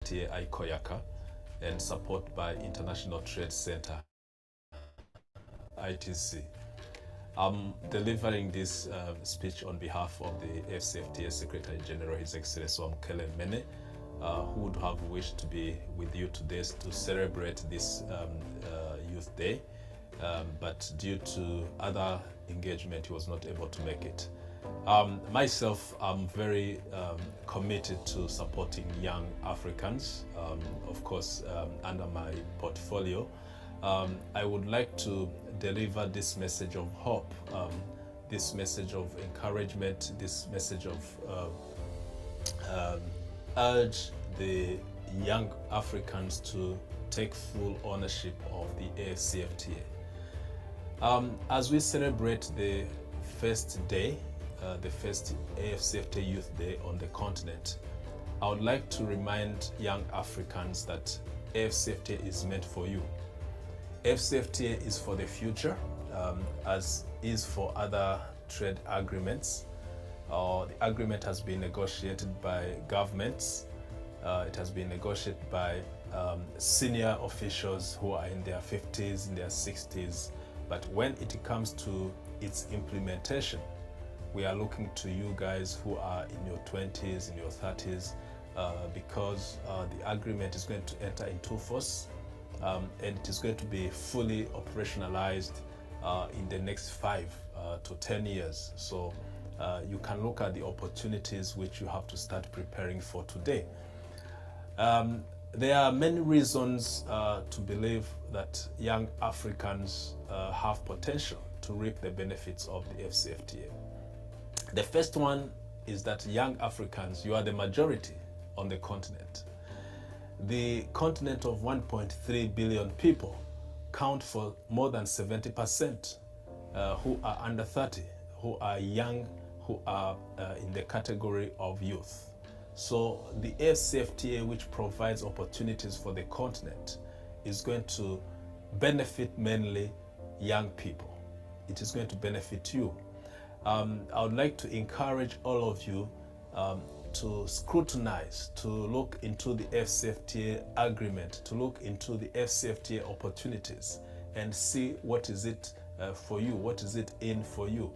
AfCFTA ICOYACA and support by International Trade Center, ITC. I'm delivering this speech on behalf of the AfCFTA Secretary General, His Excellency Kellen Mene, who would have wished to be with you today to celebrate this Youth Day, but due to other engagement, he was not able to make it. Myself, I'm very committed to supporting young Africans, of course, under my portfolio. I would like to deliver this message of hope, this message of encouragement, this message of urge the young Africans to take full ownership of the AfCFTA. As we celebrate the first day, the first AfCFTA Youth Day on the continent, I would like to remind young Africans that AfCFTA is meant for you. AfCFTA is for the future, as is for other trade agreements. The agreement has been negotiated by governments. It has been negotiated by senior officials who are in their 50s, in their 60s. But when it comes to its implementation, we are looking to you guys who are in your 20s, in your 30s, because the agreement is going to enter into force and it is going to be fully operationalized in the next 5 to 10 years. So you can look at the opportunities which you have to start preparing for today. There are many reasons to believe that young Africans have potential to reap the benefits of the AfCFTA. The first one is that young Africans, you are the majority on the continent. The continent of 1.3 billion people count for more than 70% who are under 30, who are young, who are in the category of youth. So the AfCFTA, which provides opportunities for the continent, is going to benefit mainly young people. It is going to benefit you. I would like to encourage all of you to scrutinize, to look into the AfCFTA agreement, to look into the AfCFTA opportunities and see what is it for you, what is it in for you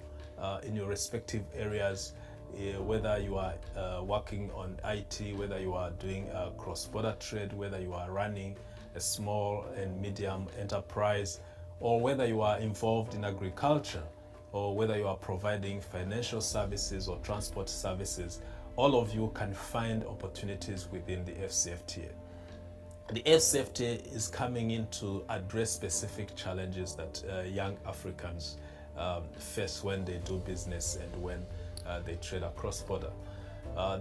in your respective areas, whether you are working on IT, whether you are doing cross-border trade, whether you are running a small and medium enterprise, or whether you are involved in agriculture, or whether you are providing financial services or transport services. All of you can find opportunities within the AfCFTA. The AfCFTA is coming in to address specific challenges that young Africans face when they do business and when they trade across border.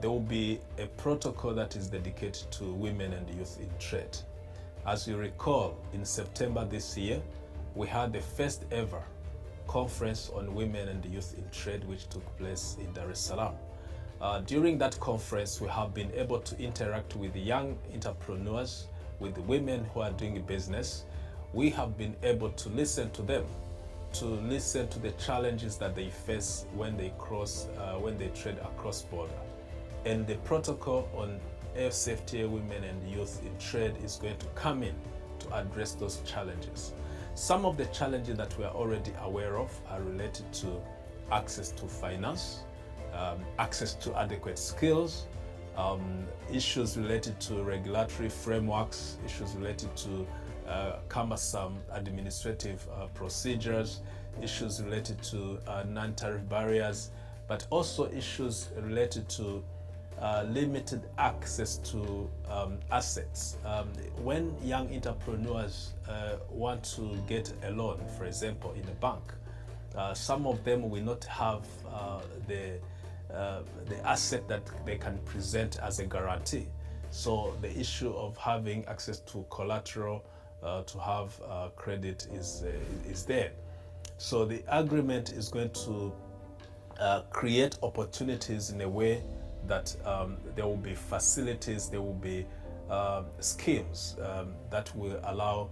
There will be a protocol that is dedicated to women and youth in trade. As you recall, in September this year, we had the first ever conference on women and youth in trade, which took place in Dar es Salaam. During that conference, we have been able to interact with young entrepreneurs, with women who are doing business. We have been able to listen to them, to listen to the challenges that they face when they trade across border. And the protocol on AfCFTA women and youth in trade is going to come in to address those challenges. Some of the challenges that we are already aware of are related to access to finance, access to adequate skills, issues related to regulatory frameworks, issues related to cumbersome administrative procedures, issues related to non-tariff barriers, but also issues related to limited access to assets. When young entrepreneurs want to get a loan, for example, in a bank, some of them will not have the asset that they can present as a guarantee. So the issue of having access to collateral to have credit is there. So the agreement is going to create opportunities in a way that there will be facilities, there will be schemes that will allow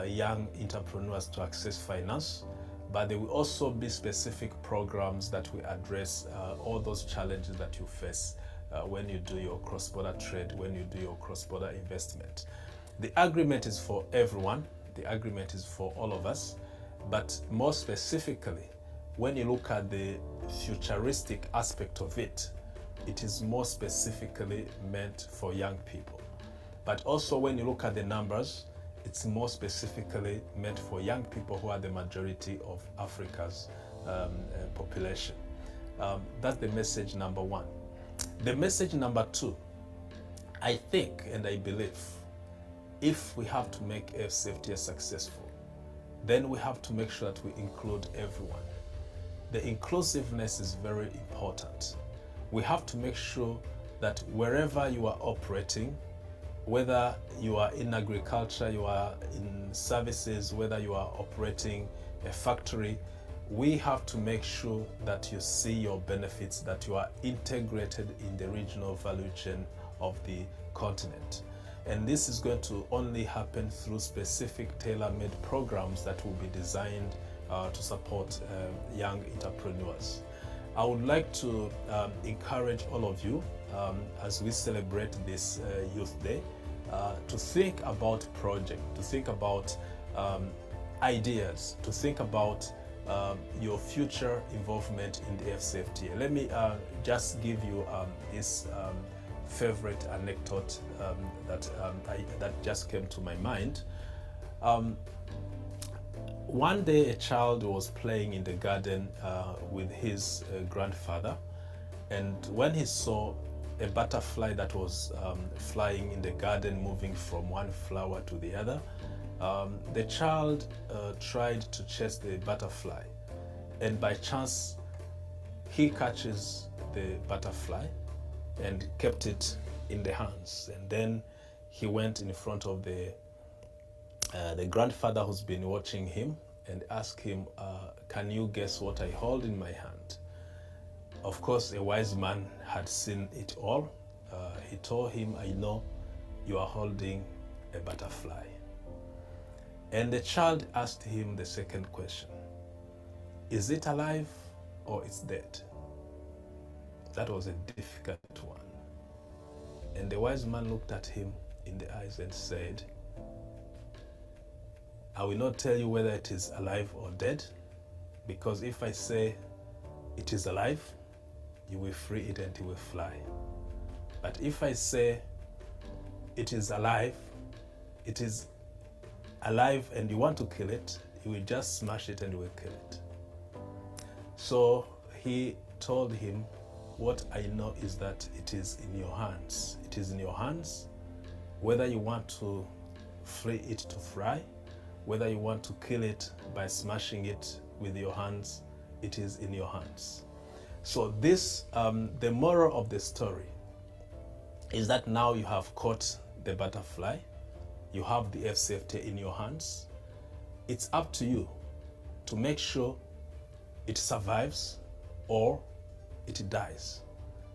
young entrepreneurs to access finance, but there will also be specific programs that will address all those challenges that you face when you do your cross-border trade, when you do your cross-border investment. The agreement is for everyone. The agreement is for all of us. But more specifically, when you look at the futuristic aspect of it, it is more specifically meant for young people. But also when you look at the numbers, it's more specifically meant for young people who are the majority of Africa's population. That's the message number one. The message number two, I think and I believe, if we have to make AfCFTA successful, then we have to make sure that we include everyone. The inclusiveness is very important. We have to make sure that wherever you are operating, whether you are in agriculture, you are in services, whether you are operating a factory, we have to make sure that you see your benefits, that you are integrated in the regional value chain of the continent. And this is going to only happen through specific tailor-made programs that will be designed to support young entrepreneurs. I would like to encourage all of you as we celebrate this Youth Day to think about projects, to think about ideas, to think about your future involvement in the AfCFTA. Let me just give you this favorite anecdote that just came to my mind. One day a child was playing in the garden with his grandfather, and when he saw a butterfly that was flying in the garden, moving from one flower to the other, the child tried to chase the butterfly, and by chance he catches the butterfly and kept it in the hands. And then he went in front of the grandfather who's been watching him and asked him, can you guess what I hold in my hand? Of course, a wise man had seen it all. He told him, I know you are holding a butterfly. And the child asked him the second question, is it alive or it's dead? That was a difficult one. And the wise man looked at him in the eyes and said, I will not tell you whether it is alive or dead, because if I say it is alive, you will free it and it will fly. But if I say it is alive and you want to kill it, you will just smash it and you will kill it. So he told him, what I know is that it is in your hands. It is in your hands, whether you want to free it to fly, whether you want to kill it by smashing it with your hands, it is in your hands. So this, the moral of the story is that now you have caught the butterfly, you have the AfCFTA in your hands. It's up to you to make sure it survives or it dies.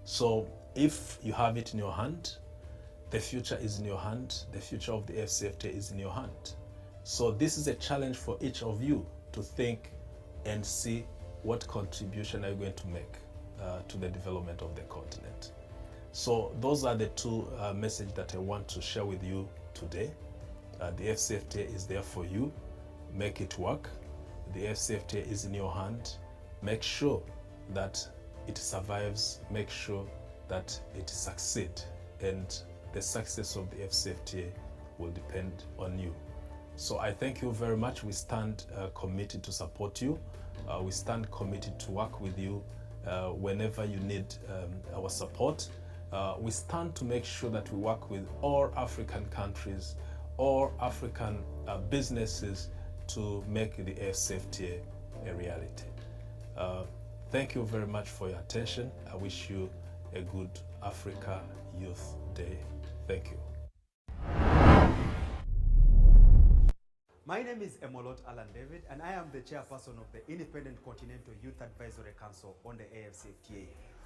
So if you have it in your hand, the future is in your hand, the future of the AfCFTA is in your hand. So this is a challenge for each of you to think and see what contribution are you going to make to the development of the continent. So those are the two messages that I want to share with you today. The AfCFTA is there for you. Make it work. The AfCFTA is in your hand. Make sure that it survives. Make sure that it succeeds. And the success of the AfCFTA will depend on you. So I thank you very much. We stand committed to support you. We stand committed to work with you whenever you need our support. We stand to make sure that we work with all African countries, all African businesses to make the AfCFTA a reality. Thank you very much for your attention. I wish you a good Africa Youth Day. Thank you. My name is Emolot Alan David, and I am the chairperson of the Independent Continental Youth Advisory Council on the AfCFTA.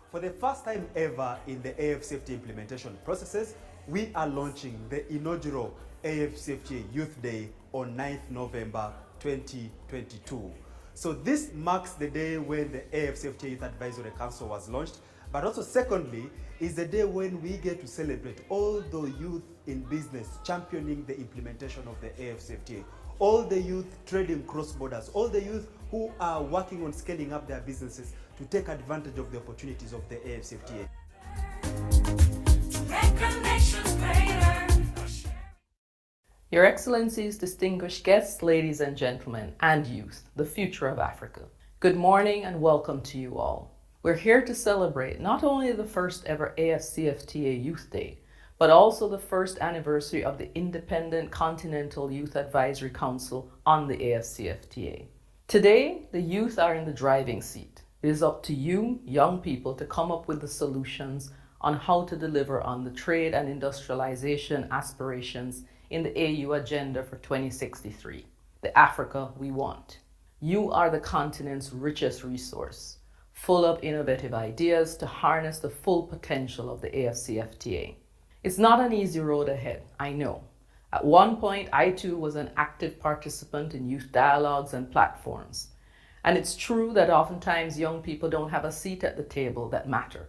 For the first time ever in the AfCFTA implementation processes, we are launching the inaugural AfCFTA Youth Day on 9th November 2022. So this marks the day when the AfCFTA Youth Advisory Council was launched, But also secondly, is the day when we get to celebrate all the youth in business championing the implementation of the AfCFTA, all the youth trading cross borders, all the youth who are working on scaling up their businesses to take advantage of the opportunities of the AfCFTA. Your Excellencies, distinguished guests, ladies and gentlemen, and youth, the future of Africa. Good morning and welcome to you all. We're here to celebrate not only the first ever AfCFTA Youth Day, but also the first anniversary of the Independent Continental Youth Advisory Council on the AfCFTA. Today, the youth are in the driving seat. It is up to you, young people, to come up with the solutions on how to deliver on the trade and industrialization aspirations in the AU Agenda for 2063, the Africa we want. You are the continent's richest resource, full of innovative ideas to harness the full potential of the AfCFTA. It's not an easy road ahead, I know. At one point, I too was an active participant in youth dialogues and platforms. And it's true that oftentimes young people don't have a seat at the table that matter.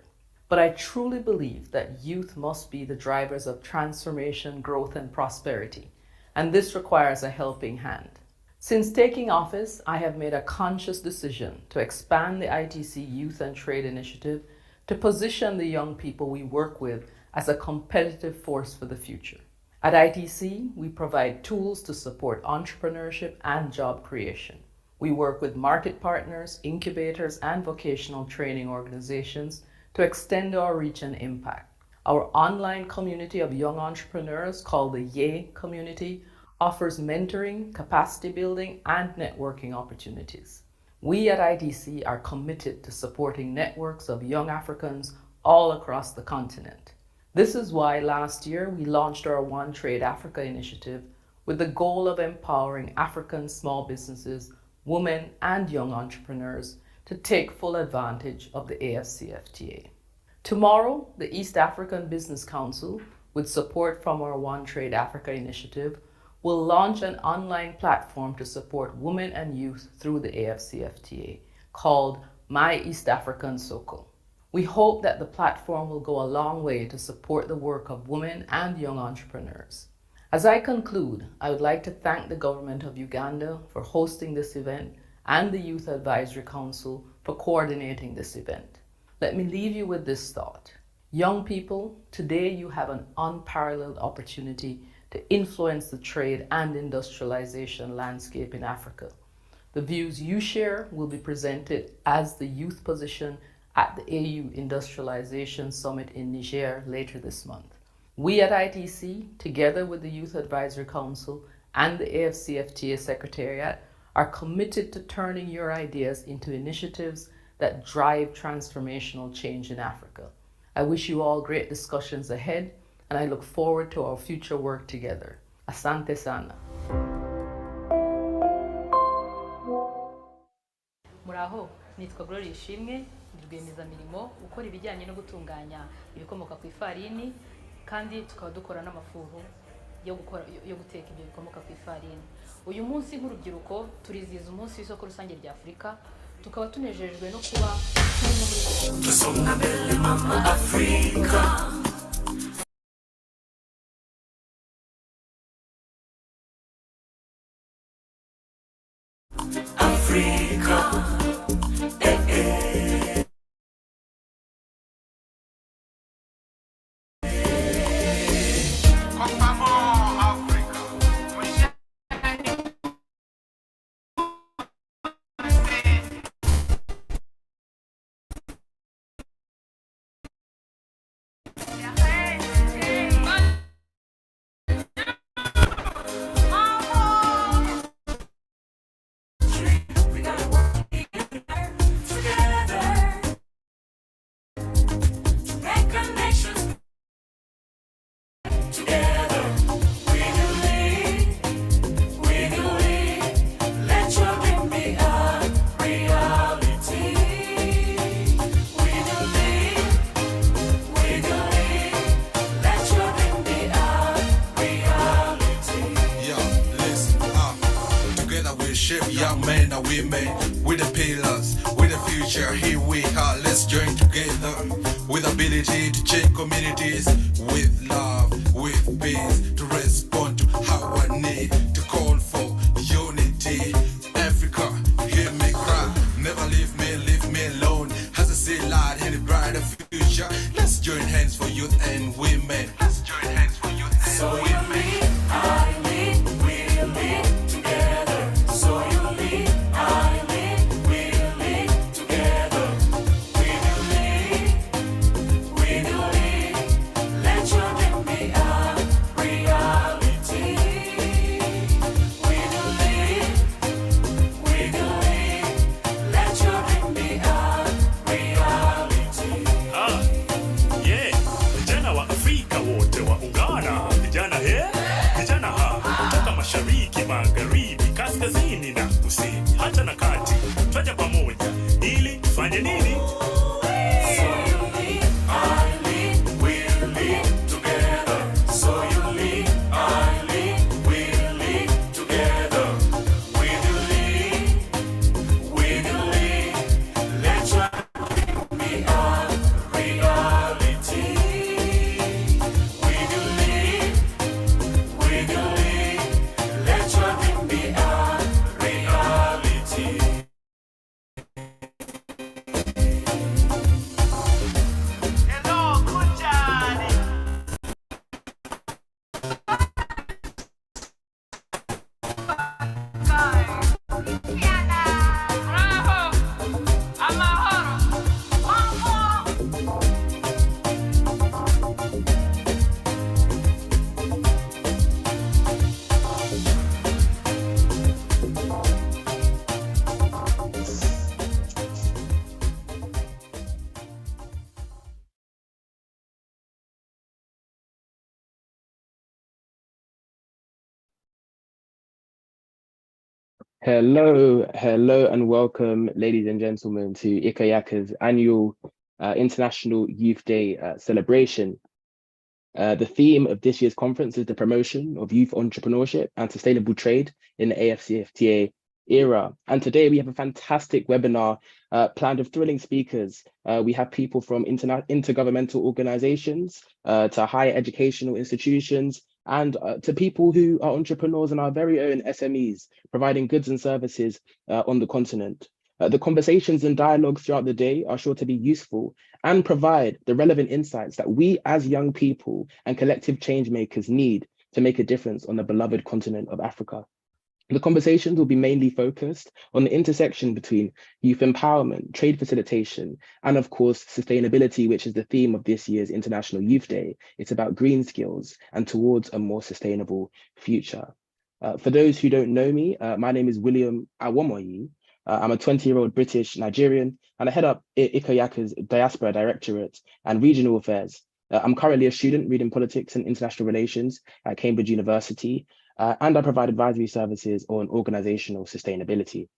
But I truly believe that youth must be the drivers of transformation, growth, and prosperity. And this requires a helping hand. Since taking office, I have made a conscious decision to expand the ITC Youth and Trade Initiative to position the young people we work with as a competitive force for the future. At ITC, we provide tools to support entrepreneurship and job creation. We work with market partners, incubators, and vocational training organizations to extend our reach and impact. Our online community of young entrepreneurs, called the YAY community, offers mentoring, capacity building, and networking opportunities. We at ITC are committed to supporting networks of young Africans all across the continent. This is why last year we launched our One Trade Africa initiative with the goal of empowering African small businesses, women, and young entrepreneurs to take full advantage of the AfCFTA. Tomorrow, the East African Business Council, with support from our One Trade Africa initiative, will launch an online platform to support women and youth through the AfCFTA called My East African Soko. We hope that the platform will go a long way to support the work of women and young entrepreneurs. As I conclude, I would like to thank the government of Uganda for hosting this event and the Youth Advisory Council for coordinating this event. Let me leave you with this thought. Young people, today you have an unparalleled opportunity to influence the trade and industrialization landscape in Africa. The views you share will be presented as the youth position at the AU Industrialization Summit in Niger later this month. We at ITC, together with the Youth Advisory Council and the AfCFTA Secretariat, are committed to turning your ideas into initiatives that drive transformational change in Africa. I wish you all great discussions ahead, and I look forward to our future work together. Asante sana. Muraho, nitwa Gloria Ishimwe, rwiyemezamirimo ukora ibijyanye no gutunganya ibikomoka ku ifarini, kandi tukaba dukora n'amafuho yo guteka ibyo bikomoka ku ifarini. Uyu munsi nk'urubyiruko turizihiza umunsi w'isoko rusange rya Afurika, tukaba tunejejwe no kuba young men and women, with the pillars, with the future, here we are, let's join together. ability to change communities with love, with peace, to respond to how I need, to call for unity. Africa, hear me cry, never leave me alone. As I see light in a brighter future, let's join hands for youth and women. Let's join hands for youth and women. I lead, we lead together. So you lead, I lead, we lead together. We will lead, we will lead. Let your dream be a reality. We will lead, let your dream be a reality. Yeah, vijana wa Afrika wote waungana, vijana he, vijana ha, kutoka mashariki, magharibi, kaskazini na kusini, hata na kati, twaja pamoja ili tufanye nini? So you lead, I lead, we lead together. So you lead, I lead, we lead together. We will lead, let your dream be a reality. We will lead, let your dream be a reality. Hello, and welcome, ladies and gentlemen, to Ikayaka's annual International Youth Day celebration. The theme of this year's conference is the promotion of youth entrepreneurship and sustainable trade in the AfCFTA era. And today we have a fantastic webinar planned of thrilling speakers. We have people from intergovernmental organizations to higher educational institutions, and to people who are entrepreneurs and our very own SMEs, providing goods and services on the continent. The conversations and dialogues throughout the day are sure to be useful and provide the relevant insights that we as young people and collective change makers need to make a difference on the beloved continent of Africa. The conversations will be mainly focused on the intersection between youth empowerment, trade facilitation, and of course, sustainability, which is the theme of this year's International Youth Day. It's about green skills and towards a more sustainable future. For those who don't know me, my name is William Awomoyi. I'm a 20-year-old British Nigerian, and I head up Ikoyaka's Diaspora Directorate and Regional Affairs. I'm currently a student reading politics and international relations at Cambridge University, and I provide advisory services on organizational sustainability.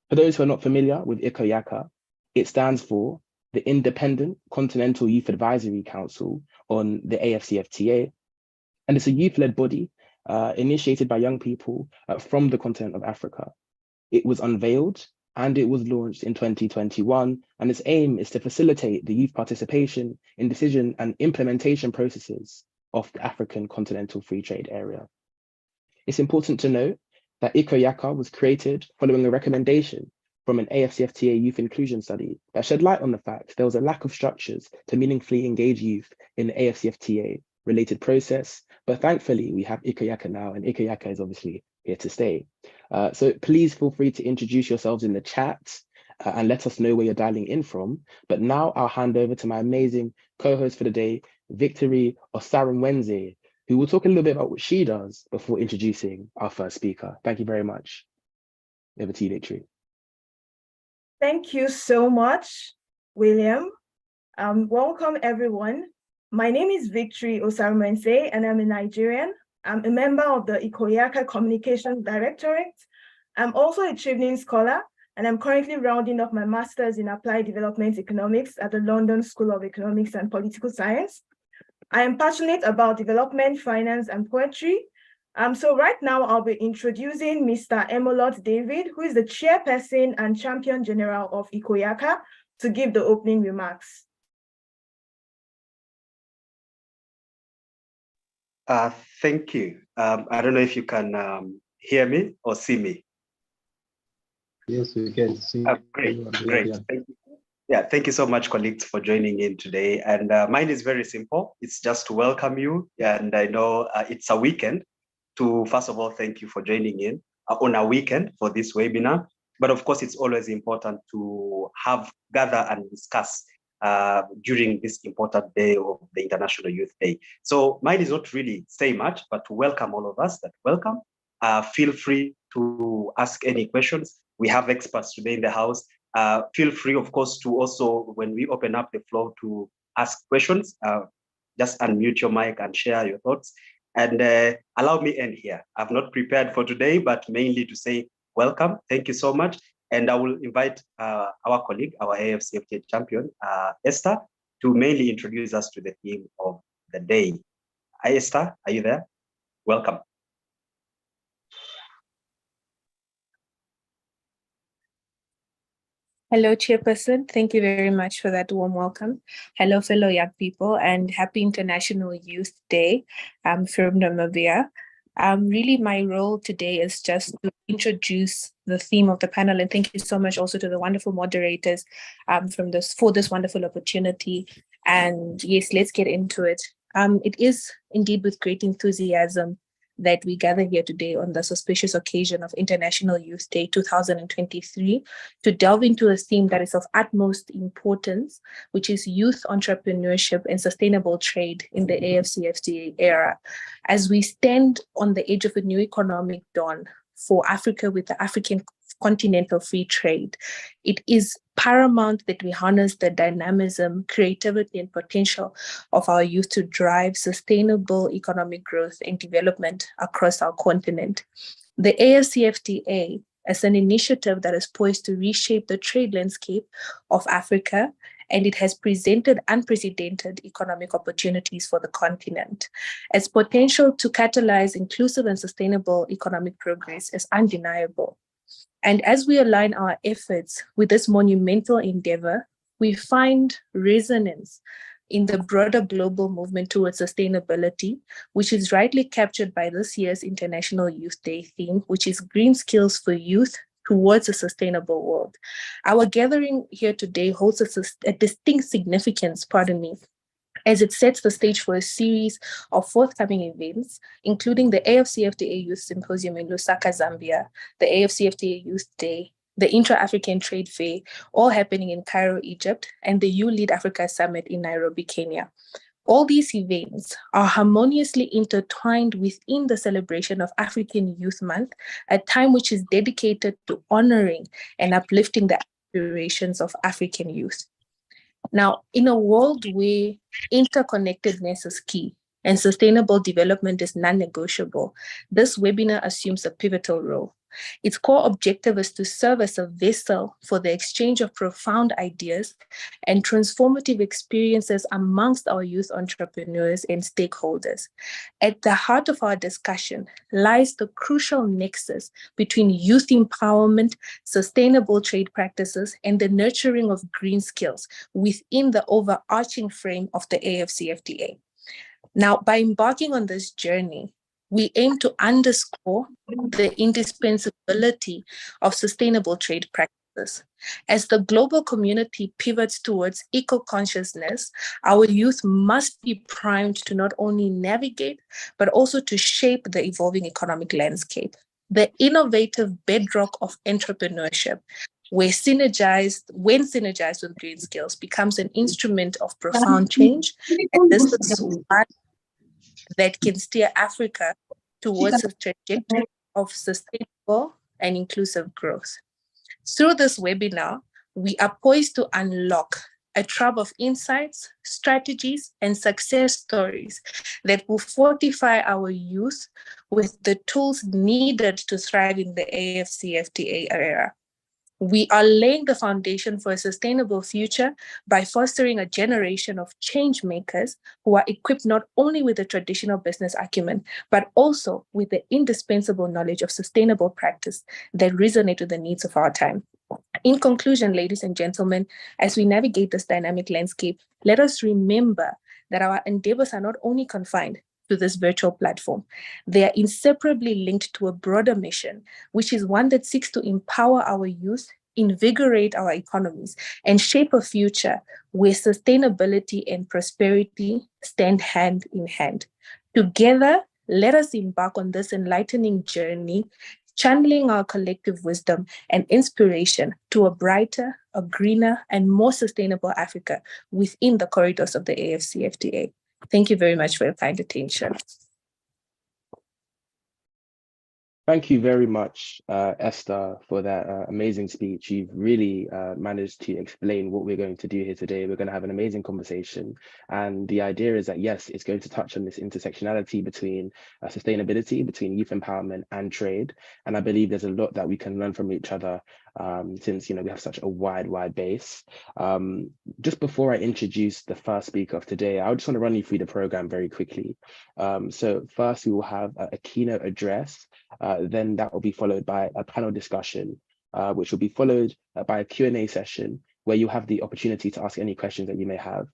For those who are not familiar with Ikoyaka, it stands for the Independent Continental Youth Advisory Council on the AfCFTA, and it's a youth-led body initiated by young people from the continent of Africa. It was unveiled and it was launched in 2021, and its aim is to facilitate the youth participation in decision and implementation processes of the African Continental Free Trade Area. It's important to note that Ikoyaka was created following a recommendation from an AfCFTA youth inclusion study that shed light on the fact there was a lack of structures to meaningfully engage youth in the AfCFTA related process, but thankfully we have Ikoyaka now, and Ikoyaka is obviously here to stay. So please feel free to introduce yourselves in the chat and let us know where you're dialing in from. But now I'll hand over to my amazing co-host for the day, Victory Osaramwenze, who will talk a little bit about what she does before introducing our first speaker. Thank you very much. Over to you, Victory. Thank you so much, William. Welcome, everyone. My name is Victory Osaramwenze, and I'm a Nigerian. I'm a member of the Ikoyaka Communications Directorate. I'm also a Chevening Scholar, and I'm currently rounding up my Master's in Applied Development Economics at the London School of Economics and Political Science. I am passionate about development, finance, and poetry. So right now I'll be introducing Mr. Emolot David, who is the chairperson and champion general of Ikoyaka, to give the opening remarks. Thank you. I don't know if you can hear me or see me. Yes, we can see. Great, you and hear great. you. Thank you. Yeah, thank you so much, colleagues, for joining in today. And mine is very simple. It's just to welcome you. And I know it's a weekend. To first of all, thank you for joining in on a weekend for this webinar. But of course, it's always important to gather and discuss during this important day of the International Youth Day. So mine is not really say much, but to welcome all of us. That welcome. Feel free to ask any questions. We have experts today in the house. Feel free, of course, to also, when we open up the floor, to ask questions. Just unmute your mic and share your thoughts. And allow me end here. I've not prepared for today, but mainly to say welcome. Thank you so much. And I will invite our colleague, our AfCFTA champion, Esther, to mainly introduce us to the theme of the day. Hi, Esther, are you there? Welcome. Hello, Chairperson. Thank you very much for that warm welcome. Hello, fellow young people, and happy International Youth Day. I'm from Namibia. Really, my role today is just to introduce the theme of the panel, and thank you so much also to the wonderful moderators for this wonderful opportunity. And yes, let's get into it. It is indeed with great enthusiasm that we gather here today on this auspicious occasion of International Youth Day 2023 to delve into a theme that is of utmost importance, which is youth entrepreneurship and sustainable trade in the AfCFTA era. As we stand on the edge of a new economic dawn for Africa with the African Continental Free Trade, it is paramount that we harness the dynamism, creativity, and potential of our youth to drive sustainable economic growth and development across our continent. The AfCFTA, as an initiative that is poised to reshape the trade landscape of Africa, and it has presented unprecedented economic opportunities for the continent. Its potential to catalyze inclusive and sustainable economic progress is undeniable. And as we align our efforts with this monumental endeavor, we find resonance in the broader global movement towards sustainability, which is rightly captured by this year's International Youth Day theme, which is Green Skills for Youth Towards a Sustainable World. Our gathering here today holds a distinct significance, as it sets the stage for a series of forthcoming events, including the AfCFTA Youth Symposium in Lusaka, Zambia, the AfCFTA Youth Day, the Intra-African Trade Fair, all happening in Cairo, Egypt, and the You Lead Africa Summit in Nairobi, Kenya. All these events are harmoniously intertwined within the celebration of African Youth Month, a time which is dedicated to honoring and uplifting the aspirations of African youth. Now, in a world where interconnectedness is key and sustainable development is non-negotiable, this webinar assumes a pivotal role. Its core objective is to serve as a vessel for the exchange of profound ideas and transformative experiences amongst our youth entrepreneurs and stakeholders. At the heart of our discussion lies the crucial nexus between youth empowerment, sustainable trade practices, and the nurturing of green skills within the overarching frame of the AfCFTA. Now, by embarking on this journey, we aim to underscore the indispensability of sustainable trade practices. As the global community pivots towards eco-consciousness, our youth must be primed to not only navigate, but also to shape the evolving economic landscape. The innovative bedrock of entrepreneurship, when synergized with green skills, becomes an instrument of profound change. And this is one that can steer Africa towards a trajectory of sustainable and inclusive growth. Through this webinar, we are poised to unlock a trove of insights, strategies, and success stories that will fortify our youth with the tools needed to thrive in the AfCFTA era. We are laying the foundation for a sustainable future by fostering a generation of change makers who are equipped not only with the traditional business acumen, but also with the indispensable knowledge of sustainable practice that resonate with the needs of our time. In conclusion, ladies and gentlemen, as we navigate this dynamic landscape, let us remember that our endeavors are not only confined to this virtual platform. They are inseparably linked to a broader mission, which is one that seeks to empower our youth, invigorate our economies, and shape a future where sustainability and prosperity stand hand in hand. Together, let us embark on this enlightening journey, channeling our collective wisdom and inspiration to a brighter, a greener, and more sustainable Africa within the corridors of the AfCFTA. Thank you very much for your kind attention. Thank you very much, Esther, for that amazing speech. You've really managed to explain what we're going to do here today. We're going to have an amazing conversation. And the idea is that, yes, it's going to touch on this intersectionality between sustainability, between youth empowerment and trade. And I believe there's a lot that we can learn from each other since, we have such a wide base. Just before I introduce the first speaker of today, I just want to run you through the program very quickly. So first, we will have a keynote address. Then that will be followed by a panel discussion, which will be followed by a Q&A session where you have the opportunity to ask any questions that you may have.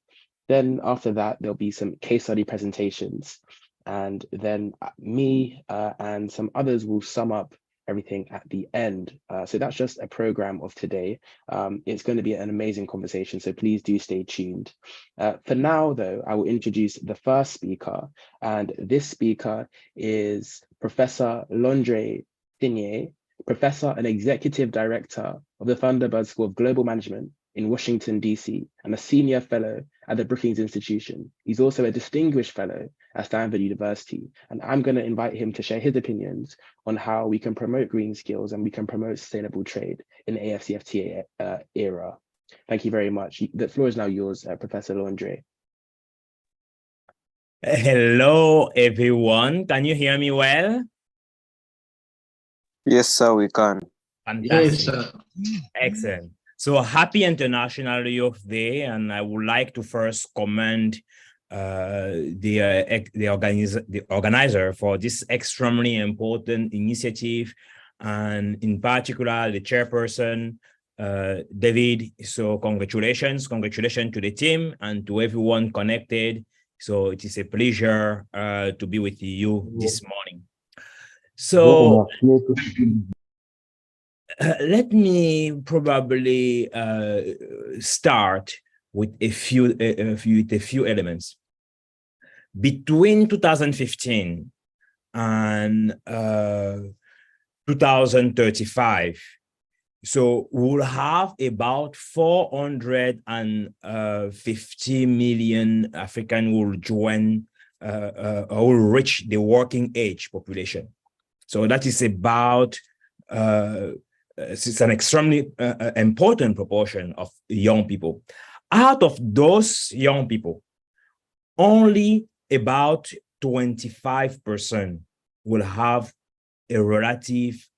Then after that, there'll be some case study presentations. And then me and some others will sum up everything at the end. So that's just a program of today. It's going to be an amazing conversation, so please do stay tuned. For now, though, I will introduce the first speaker, and this speaker is Professor Londre Thinier, Professor and Executive Director of the Thunderbird School of Global Management in Washington, D.C., and a Senior Fellow at the Brookings Institution. He's also a Distinguished Fellow at Stanford University, and I'm going to invite him to share his opinions on how we can promote green skills and we can promote sustainable trade in the AfCFTA era. Thank you very much. The floor is now yours, Professor Londre. Hello, everyone. Can you hear me well? Yes, sir, we can. Fantastic. Yes, sir. Excellent. So happy International Youth Day, and I would like to first commend the organizer for this extremely important initiative, and in particular the chairperson, David. So congratulations to the team and to everyone connected. So it is a pleasure to be with you this morning. So let me probably start with a few elements. Between 2015 and 2035, so we'll have about 450 million African will join or will reach the working age population. So that is about it's an extremely important proportion of young people. Out of those young people, only about 25% will have a relative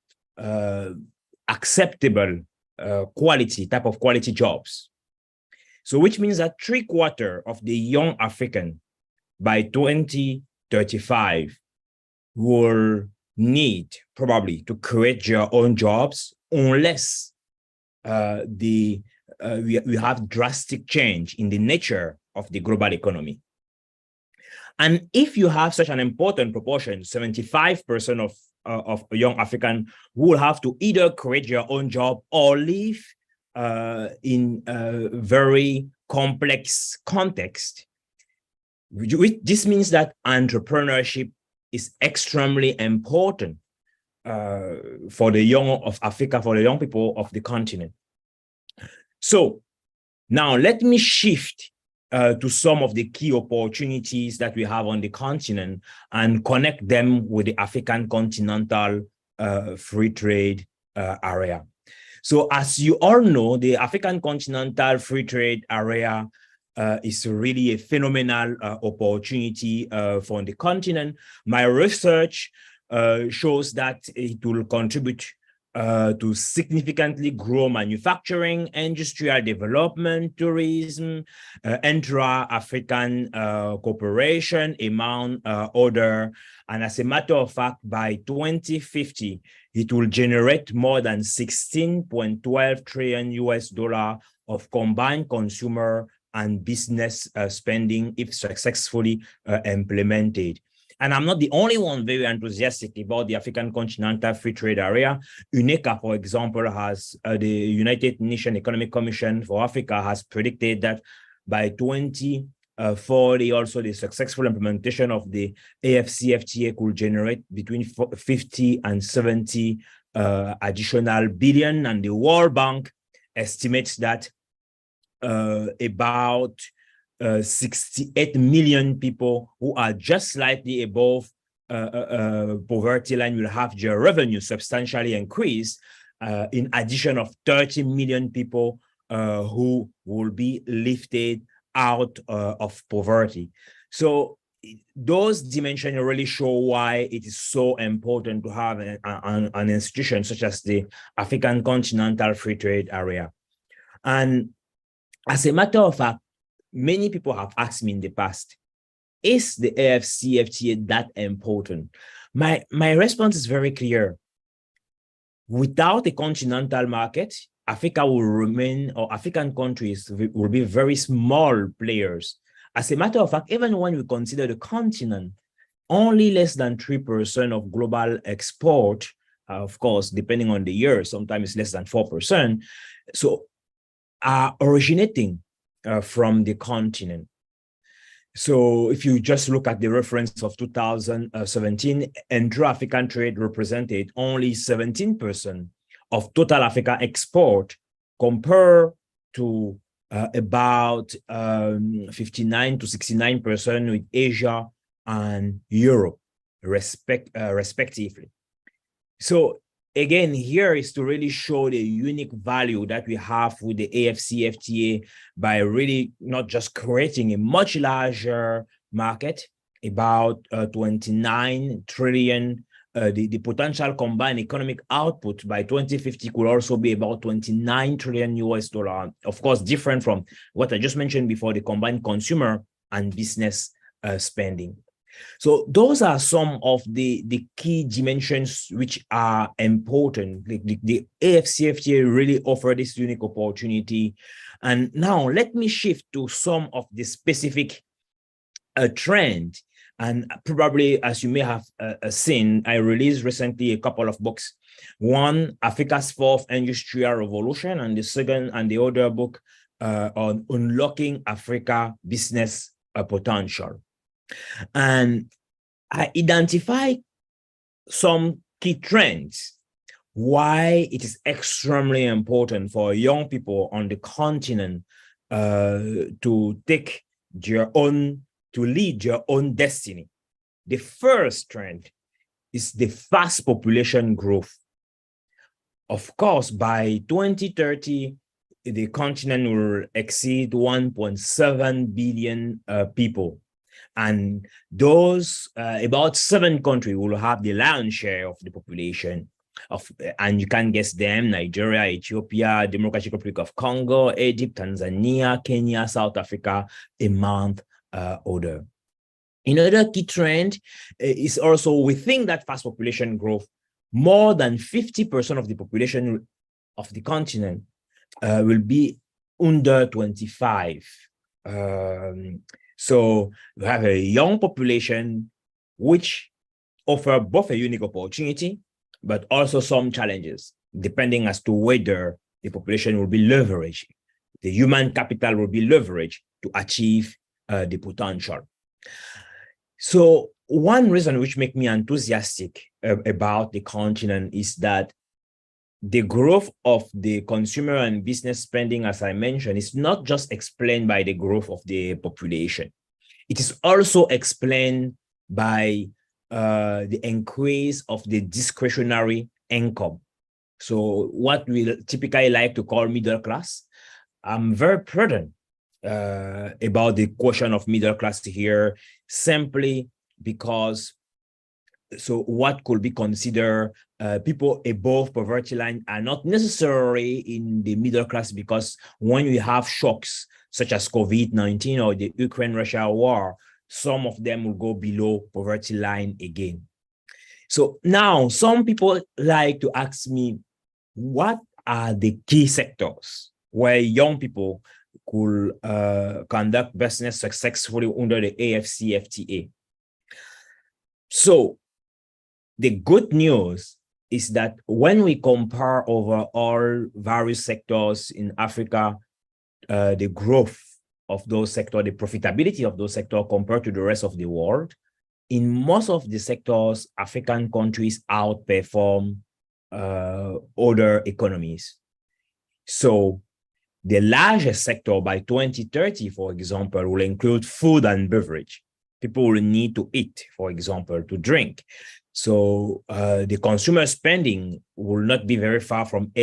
acceptable type of quality jobs. So which means that 3/4 of the young African by 2035 will need probably to create their own jobs unless we have drastic change in the nature of the global economy. And if you have such an important proportion, 75% of young African who will have to either create their own job or live in a very complex context, this means that entrepreneurship is extremely important for the young of Africa, for the young people of the continent. So now let me shift to some of the key opportunities that we have on the continent and connect them with the African continental free trade area. So as you all know, the African continental free trade area is really a phenomenal opportunity for the continent. My research shows that it will contribute to significantly grow manufacturing, industrial development, tourism, intra-African cooperation, among other. And as a matter of fact, by 2050, it will generate more than $16.12 trillion of combined consumer and business spending if successfully implemented. And I'm not the only one very enthusiastic about the African Continental Free Trade Area. UNECA, for example, has the United Nations Economic Commission for Africa has predicted that by 2040, also the successful implementation of the AfCFTA could generate between 50 and 70 additional billion. And the World Bank estimates that about 68 million people who are just slightly above poverty line will have their revenue substantially increased, in addition of 30 million people who will be lifted out of poverty. So those dimensions really show why it is so important to have an institution such as the African Continental Free Trade Area. And as a matter of fact, many people have asked me in the past, is the AfCFTA that important? My response is very clear. Without a continental market, Africa will remain, or African countries will be very small players. As a matter of fact, even when we consider the continent, only less than 3% of global export, of course, depending on the year, sometimes less than 4%, so are originating from the continent. So if you just look at the reference of 2017, intra-African trade represented only 17% of total Africa export, compared to about 59 to 69% with Asia and Europe, respectively. So again, here is to really show the unique value that we have with the AfCFTA by really not just creating a much larger market, about 29 trillion. The potential combined economic output by 2050 could also be about 29 trillion US dollar. Of course, different from what I just mentioned before, the combined consumer and business spending. So those are some of the key dimensions which are important. The AfCFTA really offer this unique opportunity. And now let me shift to some of the specific trend. And probably, as you may have seen, I released recently a couple of books. One, Africa's Fourth Industrial Revolution, and the second and the other book on Unlocking Africa Business Potential. And I identify some key trends why it is extremely important for young people on the continent to take their own, to lead their own destiny. The first trend is the fast population growth. Of course, by 2030, the continent will exceed 1.7 billion people. And those, about 7 countries will have the lion's share of the population. And you can guess them: Nigeria, Ethiopia, Democratic Republic of Congo, Egypt, Tanzania, Kenya, South Africa, among other. Another key trend is also within that fast population growth, more than 50% of the population of the continent will be under 25. So we have a young population which offer both a unique opportunity, but also some challenges, depending as to whether the population will be leveraged. The human capital will be leveraged to achieve the potential. So one reason which makes me enthusiastic about the continent is that the growth of the consumer and business spending, as I mentioned, is not just explained by the growth of the population. It is also explained by the increase of the discretionary income. So what we typically like to call middle class. I'm very prudent about the question of middle class here, simply because so what could be considered people above poverty line are not necessarily in the middle class, because when we have shocks such as COVID-19 or the Ukraine-Russia war, some of them will go below poverty line again. So now some people like to ask me, what are the key sectors where young people could conduct business successfully under the AfCFTA? So the good news is that when we compare over all various sectors in Africa, the growth of those sectors, the profitability of those sectors compared to the rest of the world, in most of the sectors, African countries outperform other economies. So the largest sector by 2030, for example, will include food and beverage. People will need to eat, for example, to drink. So the consumer spending will not be very far from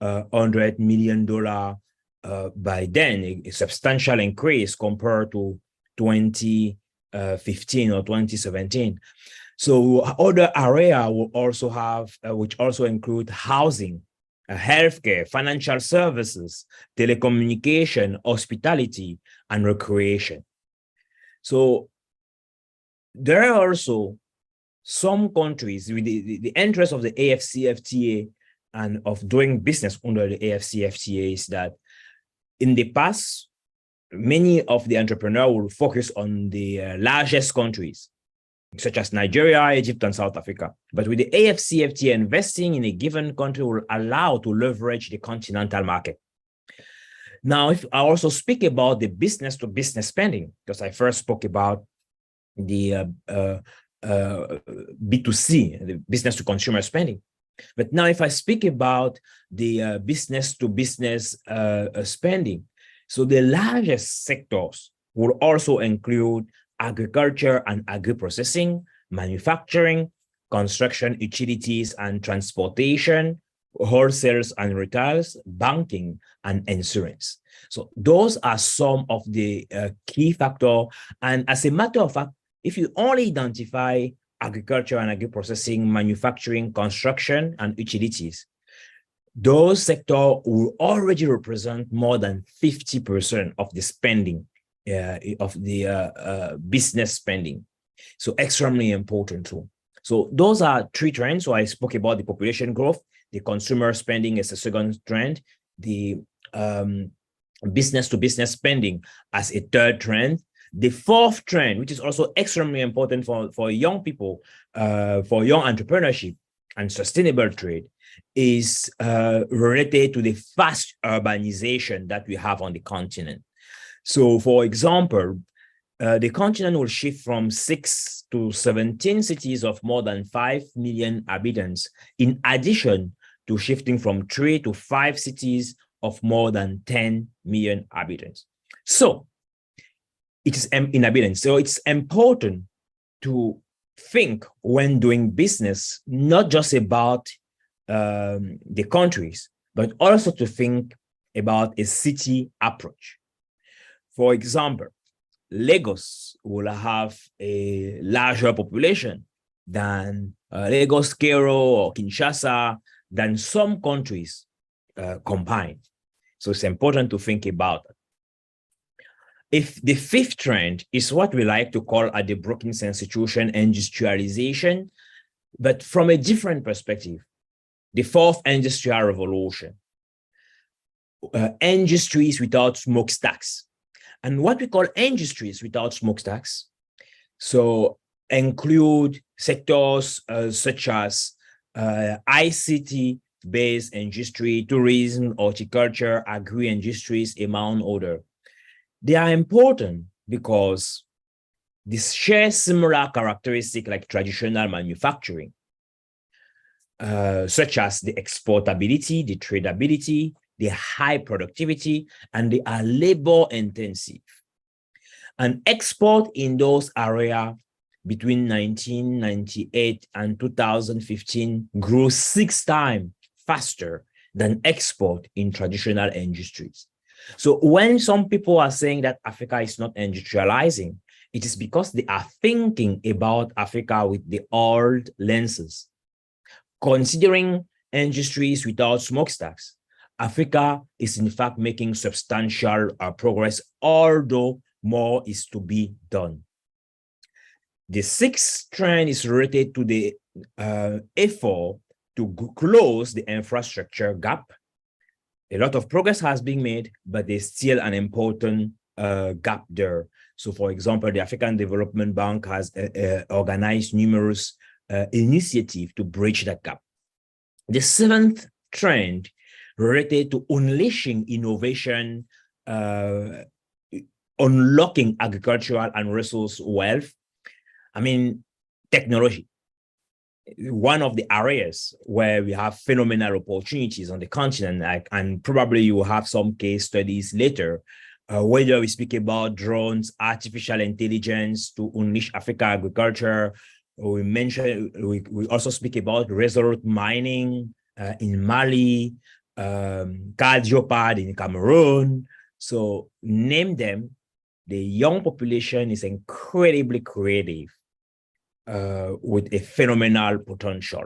$800 million by then, a substantial increase compared to 2015 or 2017. So other area will also have, which also include housing, healthcare, financial services, telecommunication, hospitality, and recreation. So there are also some countries with the interest of the AfCFTA and of doing business under the AfCFTA is that in the past, many of the entrepreneurs will focus on the largest countries, such as Nigeria, Egypt, and South Africa. But with the AfCFTA, investing in a given country will allow to leverage the continental market. Now, if I also speak about the business-to-business spending, because I first spoke about the B2C, the business-to-consumer spending. But now if I speak about the business-to-business spending, so the largest sectors will also include agriculture and agri-processing, manufacturing, construction, utilities and transportation, wholesales and retails, banking, and insurance. So those are some of the key factors. And as a matter of fact, if you only identify agriculture and agri-processing, manufacturing, construction, and utilities, those sectors will already represent more than 50% of the spending, of the business spending. So extremely important too. So those are three trends. So I spoke about the population growth, the consumer spending is a second trend, the business-to-business spending as a third trend. The fourth trend, which is also extremely important for young people, for young entrepreneurship and sustainable trade, is related to the fast urbanization that we have on the continent. So, for example, the continent will shift from 6 to 17 cities of more than 5 million inhabitants, in addition to shifting from 3 to 5 cities of more than 10 million inhabitants. So, it's inhabitants. So it's important to think when doing business, not just about the countries, but also to think about a city approach. For example, Lagos will have a larger population than Lagos, Cairo, or Kinshasa, than some countries combined. So it's important to think about it. If the fifth trend is what we like to call at the Brookings Institution industrialization, but from a different perspective, the fourth industrial revolution, industries without smokestacks. And what we call industries without smokestacks, so include sectors such as ICT-based industry, tourism, horticulture, agri-industries, among others. They are important because they share similar characteristics like traditional manufacturing, such as the exportability, the tradability, the high productivity, and they are labor intensive. And export in those areas between 1998 and 2015 grew 6 times faster than export in traditional industries. So when some people are saying that Africa is not industrializing, it is because they are thinking about Africa with the old lenses. Considering industries without smokestacks, Africa is in fact making substantial progress, although more is to be done. The sixth trend is related to the effort to close the infrastructure gap. A lot of progress has been made, but there's still an important gap there. So, for example, the African Development Bank has organized numerous initiatives to bridge that gap. The seventh trend related to unleashing innovation, unlocking agricultural and resource wealth. I mean, technology. One of the areas where we have phenomenal opportunities on the continent, and probably you will have some case studies later, whether we speak about drones, artificial intelligence to unleash Africa agriculture. We also speak about resolute mining in Mali, cardiopad in Cameroon. So name them. The young population is incredibly creative with a phenomenal potential.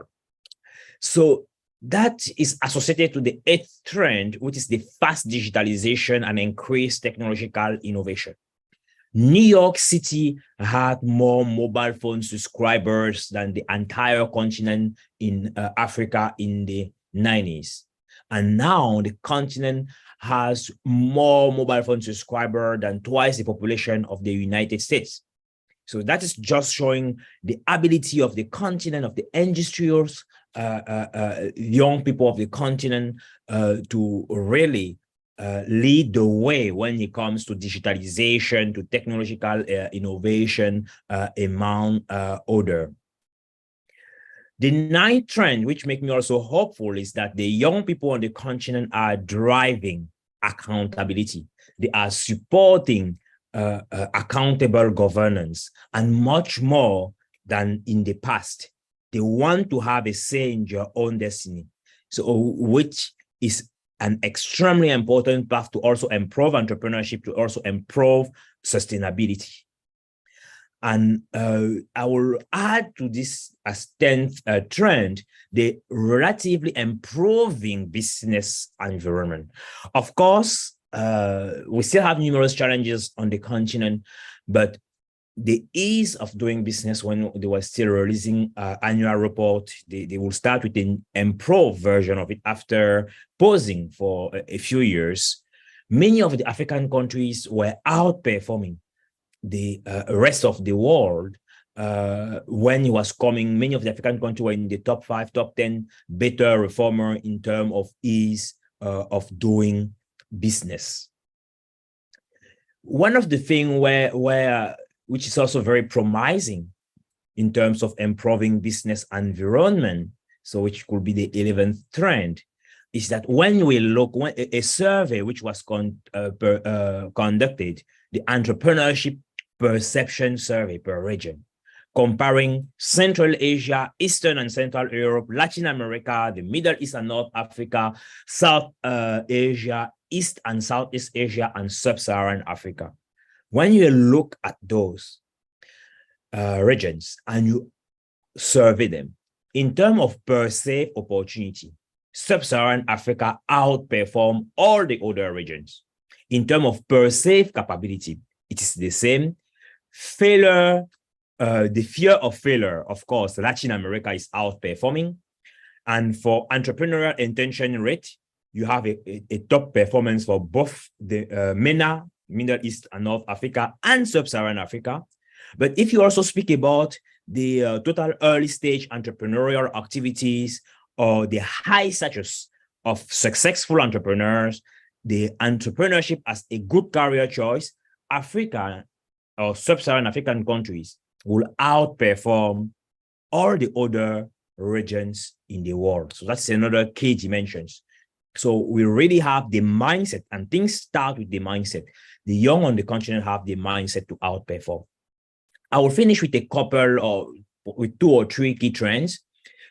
So that is associated to the eighth trend, which is the fast digitalization and increased technological innovation. New York City had more mobile phone subscribers than the entire continent in Africa in the 90s. And now the continent has more mobile phone subscribers than twice the population of the United States. So that is just showing the ability of the continent, of the industrials, young people of the continent to really lead the way when it comes to digitalization, to technological innovation, among other. The ninth trend, which makes me also hopeful, is that the young people on the continent are driving accountability. They are supporting accountable governance, and much more than in the past. They want to have a say in your own destiny. So, which is an extremely important path to also improve entrepreneurship, to also improve sustainability. And I will add to this as 10th trend, the relatively improving business environment. Of course, we still have numerous challenges on the continent, but the ease of doing business, when they were still releasing annual report, they will start with an improved version of it after pausing for a few years. Many of the African countries were outperforming the rest of the world when it was coming. Many of the African countries were in the top 5, top 10 better reformer in terms of ease of doing business. One of the things which is also very promising in terms of improving business environment, so which could be the 11th trend, is that when we look, a survey which was conducted, the Entrepreneurship Perception Survey per region, comparing Central Asia, Eastern and Central Europe, Latin America, the Middle East and North Africa, South Asia, East and Southeast Asia, and Sub-Saharan Africa. When you look at those regions and you survey them, in terms of perceived opportunity, Sub-Saharan Africa outperform all the other regions. In terms of perceived capability, it is the same. Failure, the fear of failure, of course, Latin America is outperforming. And for entrepreneurial intention rate, you have a top performance for both the MENA, Middle East and North Africa, and Sub-Saharan Africa. But if you also speak about the total early stage entrepreneurial activities or the high status of successful entrepreneurs, the entrepreneurship as a good career choice, Africa or Sub-Saharan African countries will outperform all the other regions in the world. So that's another key dimensions. So we really have the mindset, and things start with the mindset. The young on the continent have the mindset to outperform. I will finish with a couple or with 2 or 3 key trends.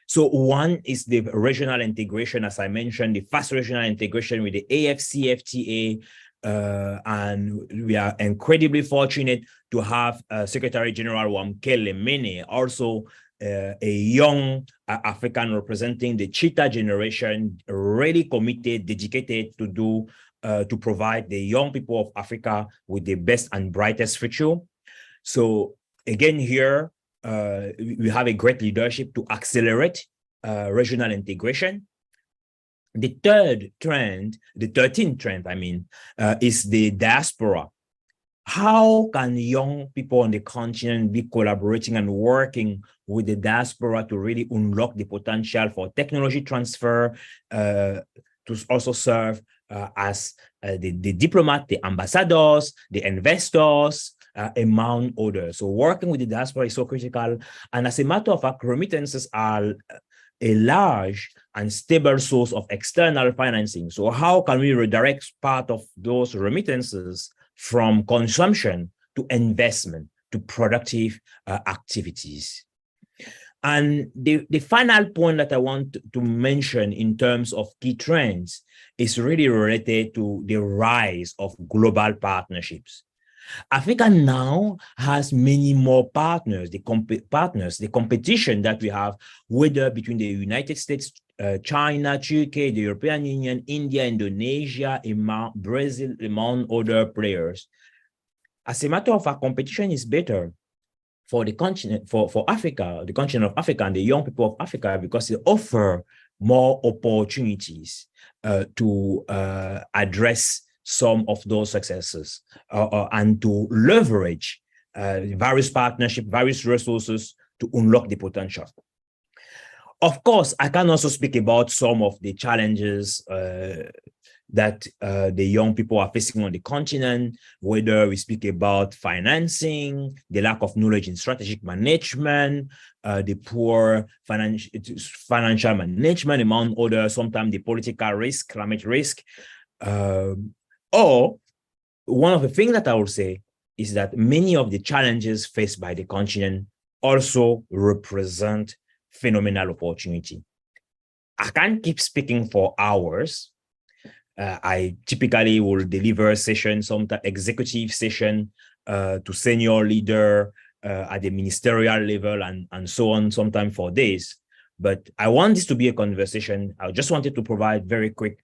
So one is the regional integration, as I mentioned, the fast regional integration with the AfCFTA, and we are incredibly fortunate to have Secretary General Wamkele Mene, also a young African representing the Cheetah generation, really committed, dedicated to do to provide the young people of Africa with the best and brightest future. So again, here we have a great leadership to accelerate regional integration. The 13th trend, I mean, is the diaspora. how can young people on the continent be collaborating and working with the diaspora to really unlock the potential for technology transfer, to also serve as the diplomat, the ambassadors, the investors, among others. So working with the diaspora is so critical. And as a matter of fact, remittances are a large and stable source of external financing. So how can we redirect part of those remittances from consumption to investment, to productive activities? And the final point that I want to mention in terms of key trends is really related to the rise of global partnerships. Africa now has many more partners, the competition that we have, whether between the United States, China, Turkey, the European Union, India, Indonesia, Brazil, among other players. As a matter of fact, competition is better for the continent, for Africa, the continent of Africa and the young people of Africa, because they offer more opportunities to address some of those successes and to leverage various partnerships, various resources to unlock the potential. Of course, I can also speak about some of the challenges that the young people are facing on the continent, whether we speak about financing, the lack of knowledge in strategic management, the poor financial management, among others, sometimes the political risk, climate risk. Or one of the things that I would say is that many of the challenges faced by the continent also represent phenomenal opportunity. I can't keep speaking for hours. I typically will deliver sessions, sometimes executive session to senior leader at the ministerial level and so on, sometimes for days. But I want this to be a conversation. I just wanted to provide very quick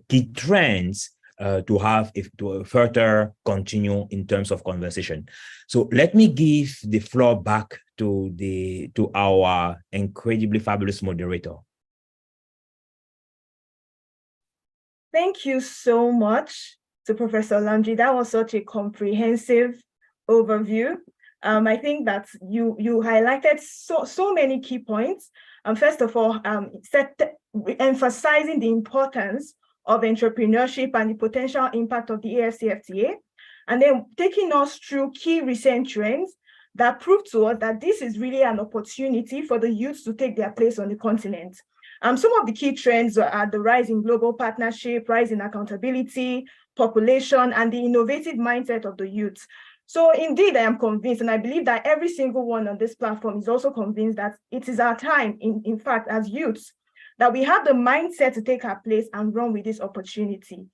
key trends to have to further continue in terms of conversation. So let me give the floor back to our incredibly fabulous moderator. Thank you so much to Professor Landry. That was such a comprehensive overview. I think that you highlighted so many key points. First of all, emphasizing the importance of entrepreneurship and the potential impact of the AfCFTA, and then taking us through key recent trends that prove to us that this is really an opportunity for the youth to take their place on the continent. Some of the key trends are the rise in global partnership, rise in accountability, population, and the innovative mindset of the youth. So indeed, I am convinced, and I believe that every single one on this platform is also convinced that it is our time, in fact, as youths, that we have the mindset to take our place and run with this opportunity.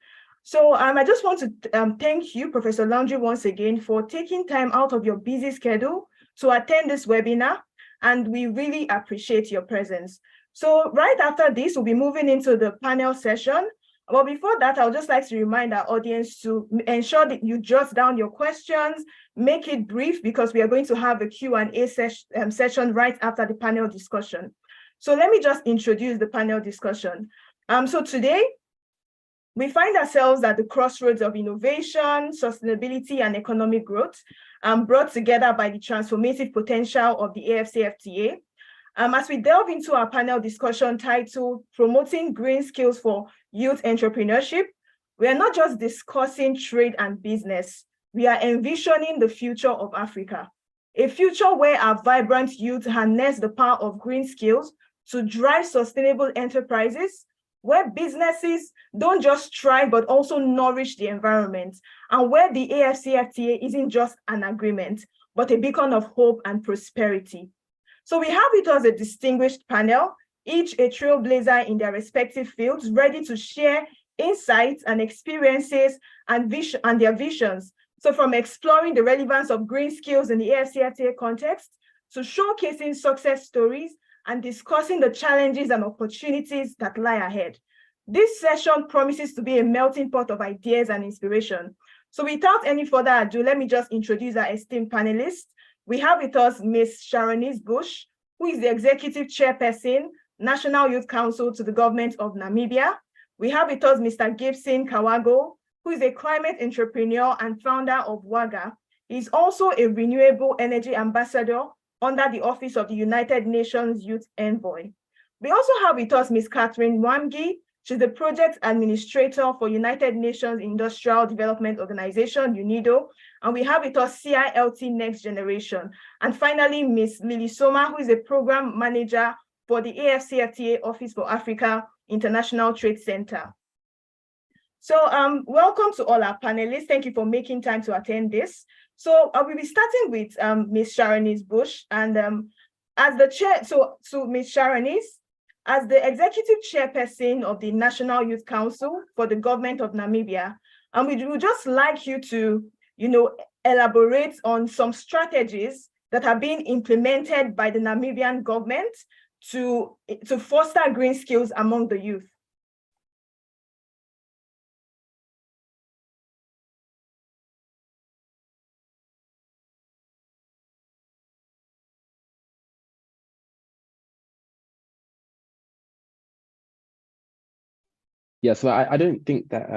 So I just want to thank you, Professor Landry, once again for taking time out of your busy schedule to attend this webinar, and we really appreciate your presence. So right after this, we'll be moving into the panel session. But before that, I would just like to remind our audience to ensure that you jot down your questions, make it brief, because we are going to have a Q&A session right after the panel discussion. So let me just introduce the panel discussion. So today, we find ourselves at the crossroads of innovation, sustainability, and economic growth, brought together by the transformative potential of the AfCFTA. As we delve into our panel discussion titled Promoting Green Skills for Youth Entrepreneurship, we are not just discussing trade and business, we are envisioning the future of Africa, a future where our vibrant youth harness the power of green skills to drive sustainable enterprises, where businesses don't just thrive, but also nourish the environment, and where the AfCFTA isn't just an agreement, but a beacon of hope and prosperity. So we have with us a distinguished panel, each a trailblazer in their respective fields, ready to share insights and experiences and their visions. So from exploring the relevance of green skills in the AfCFTA context, to showcasing success stories and discussing the challenges and opportunities that lie ahead. This session promises to be a melting pot of ideas and inspiration. So without any further ado, let me just introduce our esteemed panelists. We have with us Ms. Sharonese Bush, who is the Executive Chairperson, National Youth Council to the Government of Namibia. We have with us Mr. Gibson Kawago, who who is a climate entrepreneur and founder of WAGA. He's also a renewable energy ambassador under the Office of the United Nations Youth Envoy. We also have with us Ms. Catherine Wamgi. She's the project administrator for United Nations Industrial Development Organization, UNIDO. And we have with us CILT Next Generation. And finally, Ms. Lily Soma, who is a program manager for the AfCFTA Office for Africa International Trade Center. So welcome to all our panelists. Thank you for making time to attend this. So we'll be starting with Ms. Sharonese Bush. And as the chair, so Ms. Sharonese, as the executive chairperson of the National Youth Council for the government of Namibia, and we would just like you to, elaborate on some strategies that are being implemented by the Namibian government to foster green skills among the youth. Yeah, so I don't think that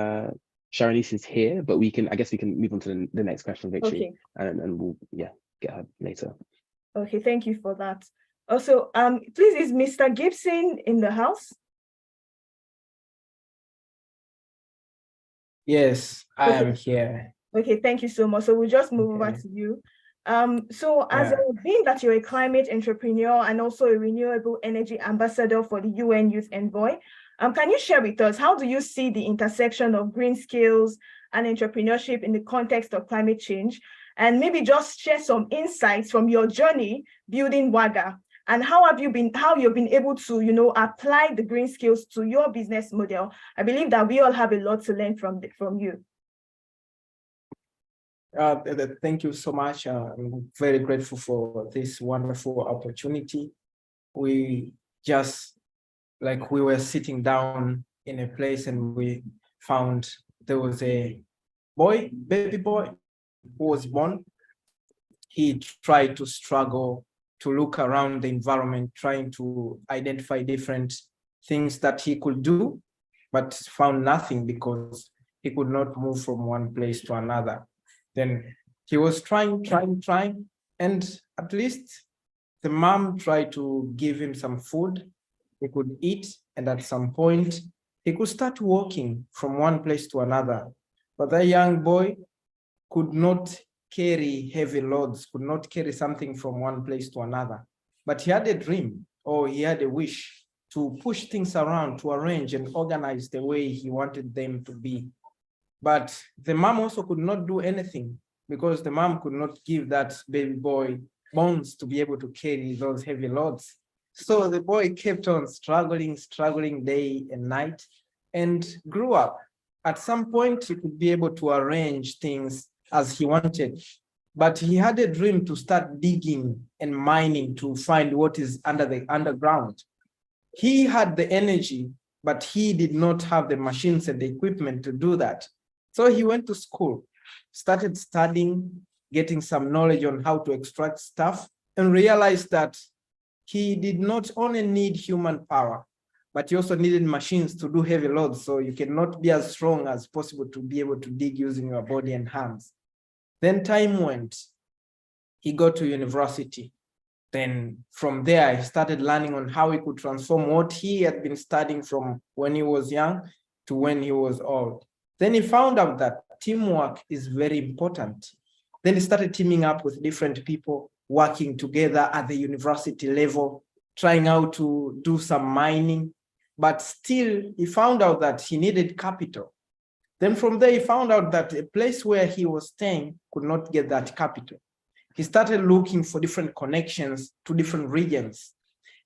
Sharonese is here, but I guess we can move on to the next question, Victory, Okay. and we'll get her later. Okay, thank you for that. Also, please, is Mr. Gibson in the house? Yes, I am here. Okay, thank you so much. So we'll just move over to you. So as being that you're a climate entrepreneur and also a renewable energy ambassador for the UN Youth Envoy, can you share with us, how do you see the intersection of green skills and entrepreneurship in the context of climate change? And maybe just share some insights from your journey building WAGA, and how you've been able to, apply the green skills to your business model. I believe that we all have a lot to learn from you. Thank you so much. I'm very grateful for this wonderful opportunity. We were sitting down in a place and we found there was a baby boy who was born. He tried to struggle to look around the environment, trying to identify different things that he could do, but found nothing because he could not move from one place to another. Then he was trying, and at least the mom tried to give him some food he could eat, and at some point he could start walking from one place to another. But that young boy could not carry heavy loads, could not carry something from one place to another. But he had a dream, or he had a wish to push things around, to arrange and organize the way he wanted them to be. But the mom also could not do anything because the mom could not give that baby boy bones to be able to carry those heavy loads. So the boy kept on struggling day and night, and grew up. At some point, he could be able to arrange things as he wanted, but he had a dream to start digging and mining to find what is under the underground. He had the energy, but he did not have the machines and the equipment to do that. So he went to school, started studying, getting some knowledge on how to extract stuff, and realized that he did not only need human power, but he also needed machines to do heavy loads. So you cannot be as strong as possible to be able to dig using your body and hands. Then time went, he got to university. Then from there, he started learning on how he could transform what he had been studying from when he was young to when he was old. Then he found out that teamwork is very important. Then he started teaming up with different people, working together at the university level, trying out to do some mining, but still he found out that he needed capital. Then from there, he found out that a place where he was staying could not get that capital. He started looking for different connections to different regions.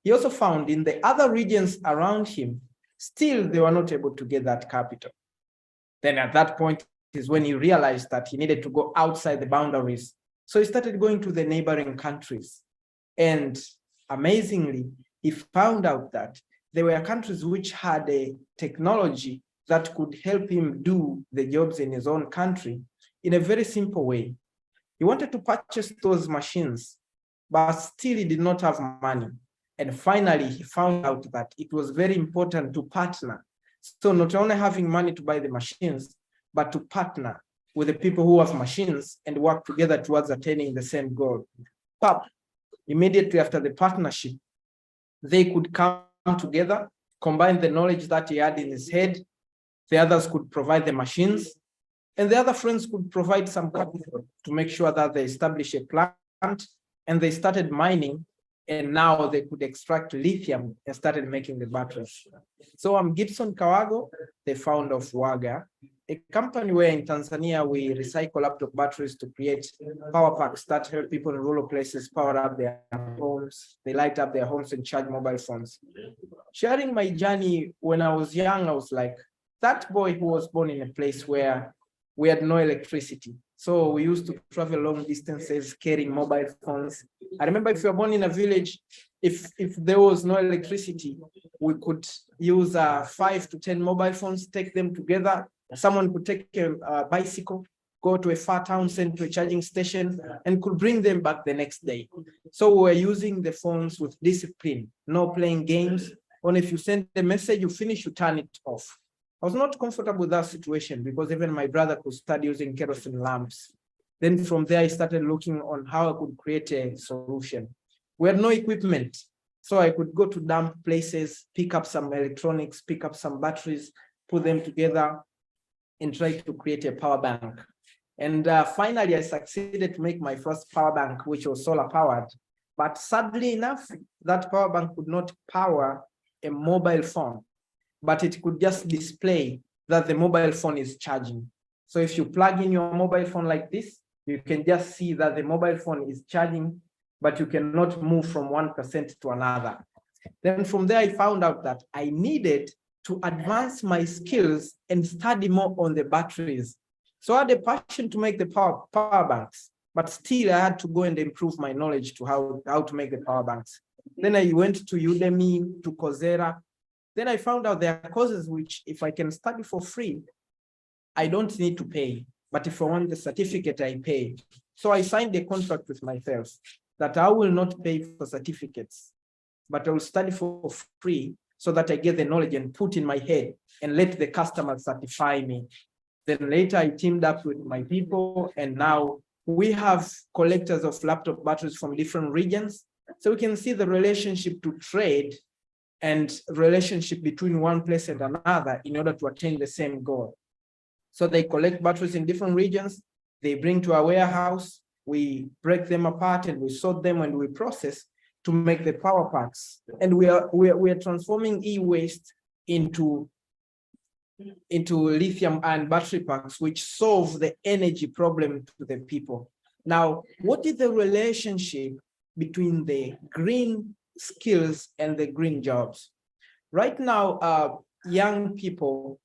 He also found in the other regions around him, still they were not able to get that capital. Then at that point is when he realized that he needed to go outside the boundaries. So he started going to the neighboring countries. And amazingly, he found out that there were countries which had a technology that could help him do the jobs in his own country in a very simple way. He wanted to purchase those machines, but still he did not have money. And finally, he found out that it was very important to partner. So not only having money to buy the machines, but to partner with the people who have machines and work together towards attaining the same goal. But immediately after the partnership, they could come together, combine the knowledge that he had in his head. The others could provide the machines, and the other friends could provide some capital to make sure that they establish a plant, and they started mining, and now they could extract lithium and started making the batteries. So I'm Gibson Kawago, the founder of Waga, a company where in Tanzania we recycle laptop batteries to create power packs that help people in rural places power up their homes. They light up their homes and charge mobile phones. Sharing my journey when I was young, I was like, that boy who was born in a place where we had no electricity. So we used to travel long distances carrying mobile phones. I remember if you were born in a village, if there was no electricity, we could use 5 to 10 mobile phones, take them together. Someone could take a bicycle, go to a far town, send to a charging station, and could bring them back the next day. So we were using the phones with discipline, no playing games. Only if you send a message, you finish, you turn it off. I was not comfortable with that situation because even my brother could start using kerosene lamps. Then from there, I started looking on how I could create a solution. We had no equipment, so I could go to dump places, pick up some electronics, pick up some batteries, put them together, and try to create a power bank. And finally, I succeeded to make my first power bank, which was solar powered. But sadly enough, that power bank could not power a mobile phone, but it could just display that the mobile phone is charging. So if you plug in your mobile phone like this, you can just see that the mobile phone is charging, but you cannot move from 1% to another. Then from there, I found out that I needed to advance my skills and study more on the batteries. So I had a passion to make the power banks, but still I had to go and improve my knowledge to how to make the power banks. Then I went to Udemy, to Coursera. Then I found out there are courses which, if I can study for free, I don't need to pay. But if I want the certificate, I pay. So I signed a contract with myself that I will not pay for certificates, but I will study for free so that I get the knowledge and put in my head and let the customer certify me. Then later I teamed up with my people, and now we have collectors of laptop batteries from different regions. So we can see the relationship to trade and relationship between one place and another in order to attain the same goal. So they collect batteries in different regions, they bring to our warehouse, we break them apart and we sort them and we process to make the power packs. And we are transforming e-waste into lithium ion battery packs, which solve the energy problem to the people. Now, what is the relationship between the green skills and the green jobs? Right now, young people,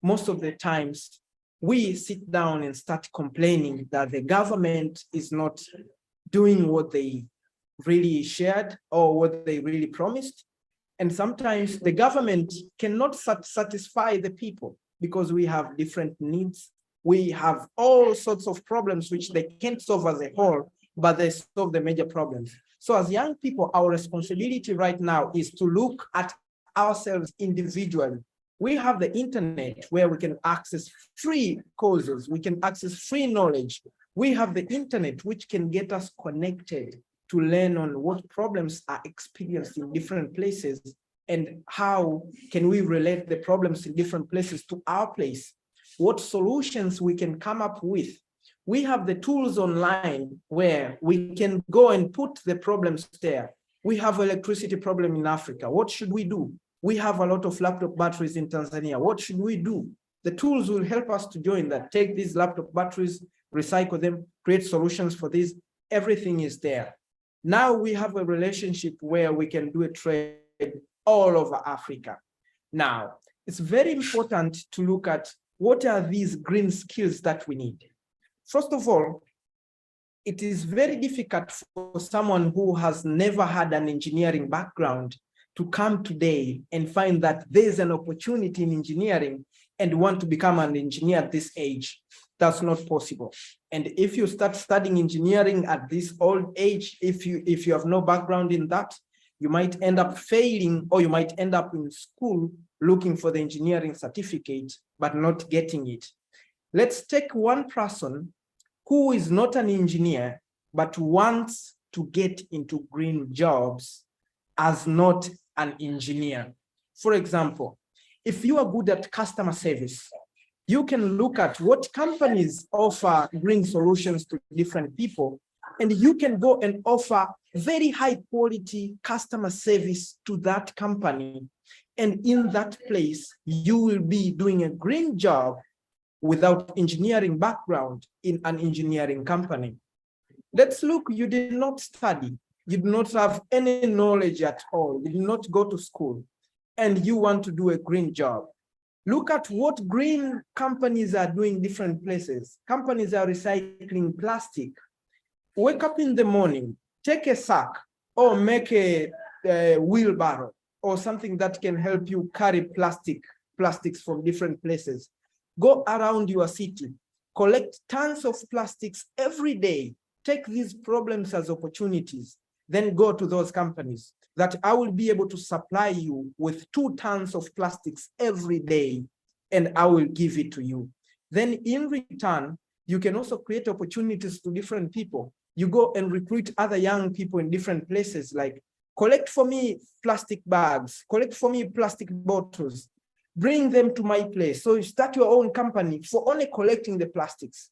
most of the times, we sit down and start complaining that the government is not doing what they really shared or what they really promised. And sometimes the government cannot satisfy the people because we have different needs. We have all sorts of problems which they can't solve as a whole, but they solve the major problems. So as young people, our responsibility right now is to look at ourselves individually. We have the internet where we can access free courses, we can access free knowledge. We have the internet which can get us connected to learn on what problems are experienced in different places and how can we relate the problems in different places to our place, what solutions we can come up with. We have the tools online where we can go and put the problems there. We have electricity problem in Africa. What should we do? We have a lot of laptop batteries in Tanzania. What should we do? The tools will help us to join that. Take these laptop batteries, recycle them, create solutions for these. Everything is there. Now we have a relationship where we can do a trade all over Africa. Now, it's very important to look at what are these green skills that we need. First of all, it is very difficult for someone who has never had an engineering background to come today and find that there's an opportunity in engineering and want to become an engineer at this age. That's not possible. And if you start studying engineering at this old age, if you have no background in that, you might end up failing, or you might end up in school looking for the engineering certificate, but not getting it. Let's take one person who is not an engineer, but wants to get into green jobs as not an engineer. For example, if you are good at customer service, you can look at what companies offer green solutions to different people, and you can go and offer very high quality customer service to that company. And in that place, you will be doing a green job without engineering background in an engineering company. Let's look, you did not study, you do not have any knowledge at all, you did not go to school, and you want to do a green job. Look at what green companies are doing different places. Companies are recycling plastic. Wake up in the morning, take a sack or make a wheelbarrow or something that can help you carry plastics from different places. Go around your city, collect tons of plastics every day. Take these problems as opportunities, then go to those companies that I will be able to supply you with 2 tons of plastics every day, and I will give it to you. Then in return, you can also create opportunities to different people. You go and recruit other young people in different places, like collect for me plastic bags, collect for me plastic bottles, bring them to my place. So you start your own company for only collecting the plastics.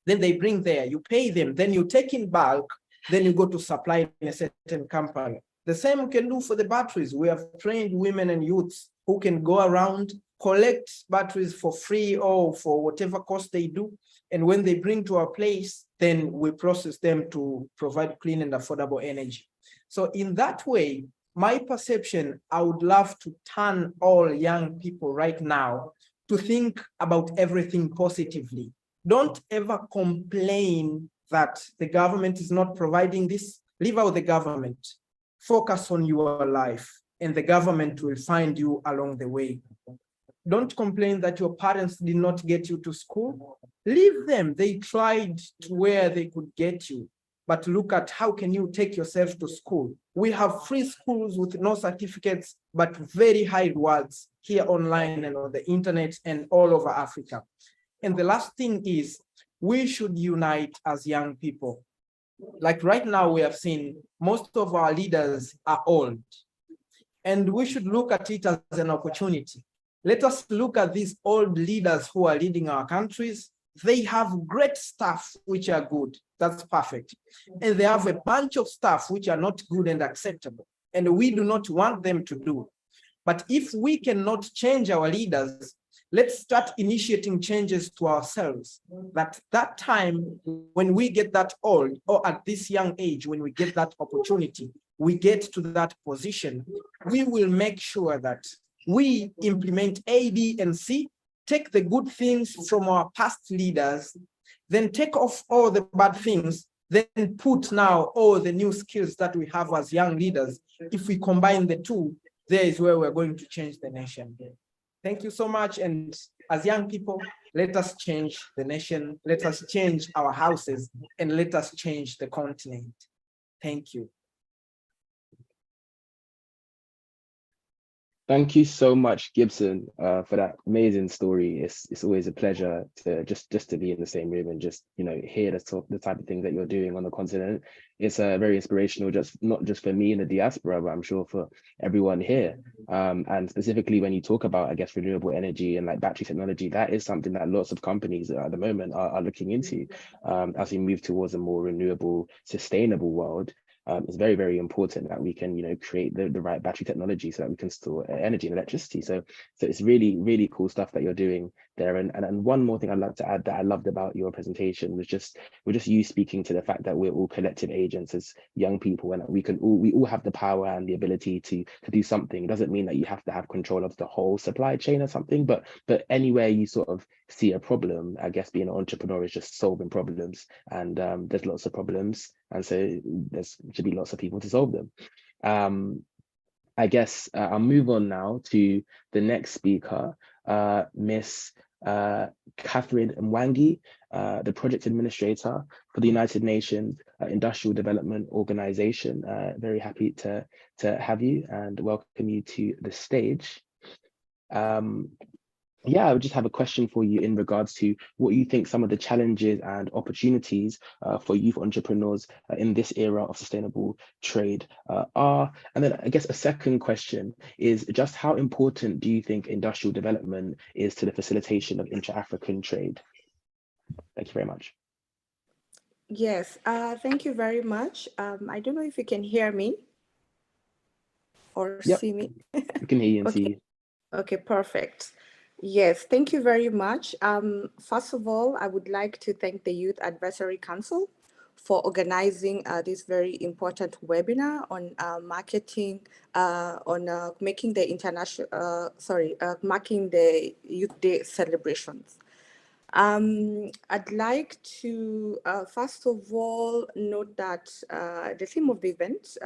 Then they bring there, you pay them, then you take in bulk, then you go to supply in a certain company. The same we can do for the batteries. We have trained women and youths who can go around, collect batteries for free or for whatever cost they do. And when they bring to our place, then we process them to provide clean and affordable energy. So in that way, my perception, I would love to turn all young people right now to think about everything positively. Don't ever complain that the government is not providing this. Leave out the government. Focus on your life, and the government will find you along the way. Don't complain that your parents did not get you to school. Leave them. They tried to where they could get you. But look at how can you take yourself to school. We have free schools with no certificates, but very high rewards here online and on the internet and all over Africa. And the last thing is, we should unite as young people. Like right now, we have seen most of our leaders are old, and we should look at it as an opportunity. Let us look at these old leaders who are leading our countries. They have great stuff which are good, that's perfect. And they have a bunch of stuff which are not good and acceptable, and we do not want them to do. But if we cannot change our leaders, let's start initiating changes to ourselves. That time when we get that old, or at this young age, when we get that opportunity, we get to that position, we will make sure that we implement A, B, and C, take the good things from our past leaders, then take off all the bad things, then put now all the new skills that we have as young leaders. If we combine the two, there is where we're going to change the nation. Thank you so much. And as young people, let us change the nation, let us change our houses, and let us change the continent. Thank you. Thank you so much, Gibson, for that amazing story. It's always a pleasure to just to be in the same room and just, you know, hear the type of things that you're doing on the continent. It's very inspirational, not just for me in the diaspora, but I'm sure for everyone here. And specifically when you talk about, I guess, renewable energy and like battery technology, that is something that lots of companies at the moment are looking into as we move towards a more renewable, sustainable world. It's very, very important that we can, you know, create the right battery technology so that we can store energy and electricity. So it's really, really cool stuff that you're doing there. And one more thing I'd like to add that I loved about your presentation was just you speaking to the fact that we're all collective agents as young people, and we all have the power and the ability to do something. It doesn't mean that you have to have control of the whole supply chain or something, but anywhere you sort of see a problem, I guess being an entrepreneur is just solving problems, and there's lots of problems, and so there should be lots of people to solve them. I guess I'll move on now to the next speaker, Miss Catherine Mwangi, the project administrator for the United Nations Industrial Development Organization. Very happy to have you and welcome you to the stage. Yeah, I would just have a question for you in regards to what you think some of the challenges and opportunities for youth entrepreneurs in this era of sustainable trade are. And then I guess a second question is just how important do you think industrial development is to the facilitation of intra-African trade? Thank you very much. Yes, thank you very much. I don't know if you can hear me or Yep, see me. we can hear you and see Okay, you. okay, perfect. Yes, thank you very much. First of all, I would like to thank the Youth Advisory Council for organizing this very important webinar on marketing, on making the marking the Youth Day celebrations. I'd like to first of all note that the theme of the event,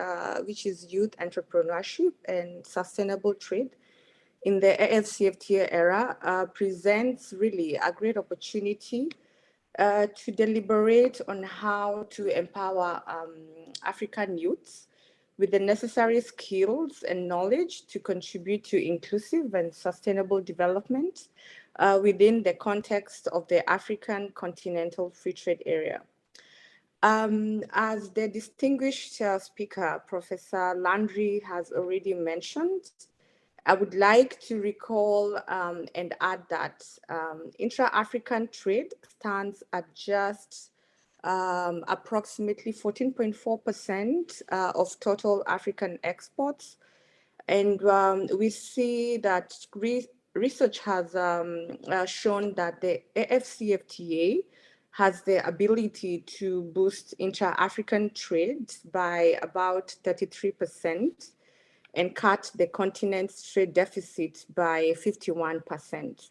which is youth entrepreneurship and sustainable trade in the AfCFTA era, presents really a great opportunity to deliberate on how to empower African youths with the necessary skills and knowledge to contribute to inclusive and sustainable development within the context of the African Continental Free Trade Area. As the distinguished speaker, Professor Landry, has already mentioned, I would like to recall and add that intra-African trade stands at just approximately 14.4% of total African exports. And we see that research has shown that the AfCFTA has the ability to boost intra-African trade by about 33% and cut the continent's trade deficit by 51%.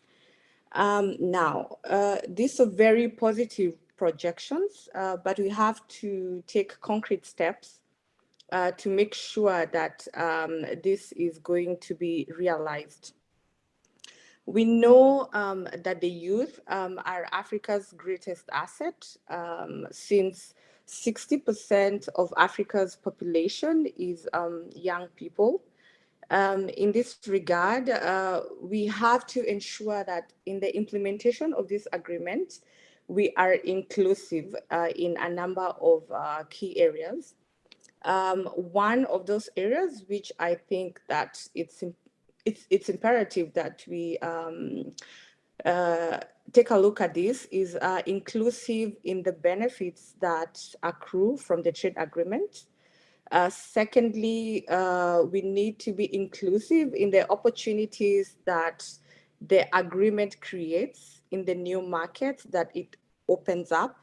Now, these are very positive projections, but we have to take concrete steps to make sure that this is going to be realized. We know that the youth are Africa's greatest asset, since 60% of Africa's population is young people. In this regard, we have to ensure that in the implementation of this agreement, we are inclusive in a number of key areas. One of those areas which I think that it's imperative that we take a look at this is inclusive in the benefits that accrue from the trade agreement. Secondly, we need to be inclusive in the opportunities that the agreement creates in the new markets that it opens up,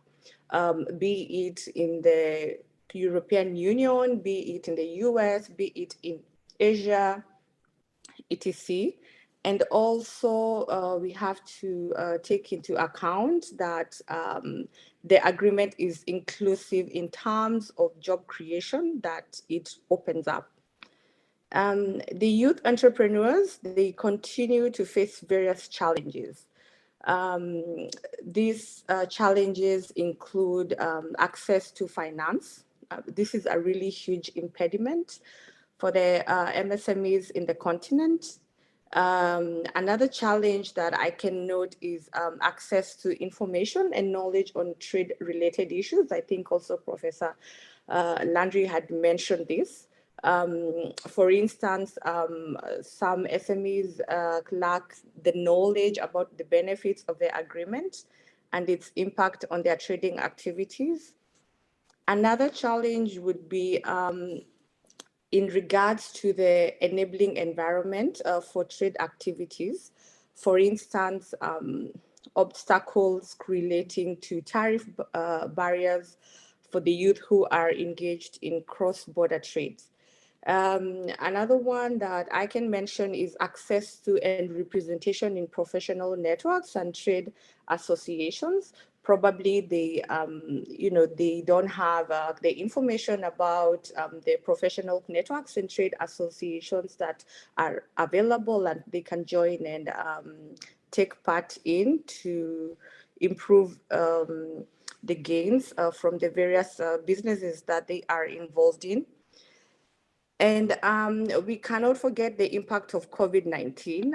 be it in the European Union, be it in the US, be it in Asia, etc. And also we have to take into account that the agreement is inclusive in terms of job creation that it opens up. The youth entrepreneurs, they continue to face various challenges. These challenges include access to finance. This is a really huge impediment for the MSMEs in the continent. Another challenge that I can note is access to information and knowledge on trade-related issues. I think also Professor Landry had mentioned this. For instance, some SMEs lack the knowledge about the benefits of the agreement and its impact on their trading activities. Another challenge would be in regards to the enabling environment for trade activities. For instance, obstacles relating to tariff barriers for the youth who are engaged in cross-border trades. Another one that I can mention is access to and representation in professional networks and trade associations. Probably they, they don't have the information about the professional networks and trade associations that are available, and they can join and take part in to improve the gains from the various businesses that they are involved in. And we cannot forget the impact of COVID-19.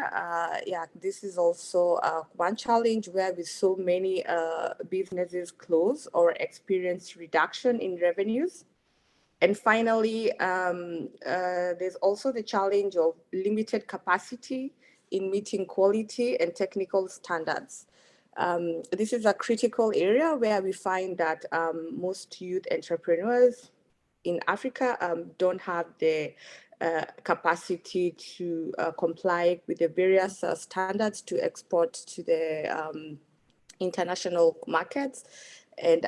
This is also one challenge where we saw many businesses close or experience reduction in revenues. And finally, there's also the challenge of limited capacity in meeting quality and technical standards. This is a critical area where we find that most youth entrepreneurs in Africa don't have the capacity to comply with the various standards to export to the international markets. And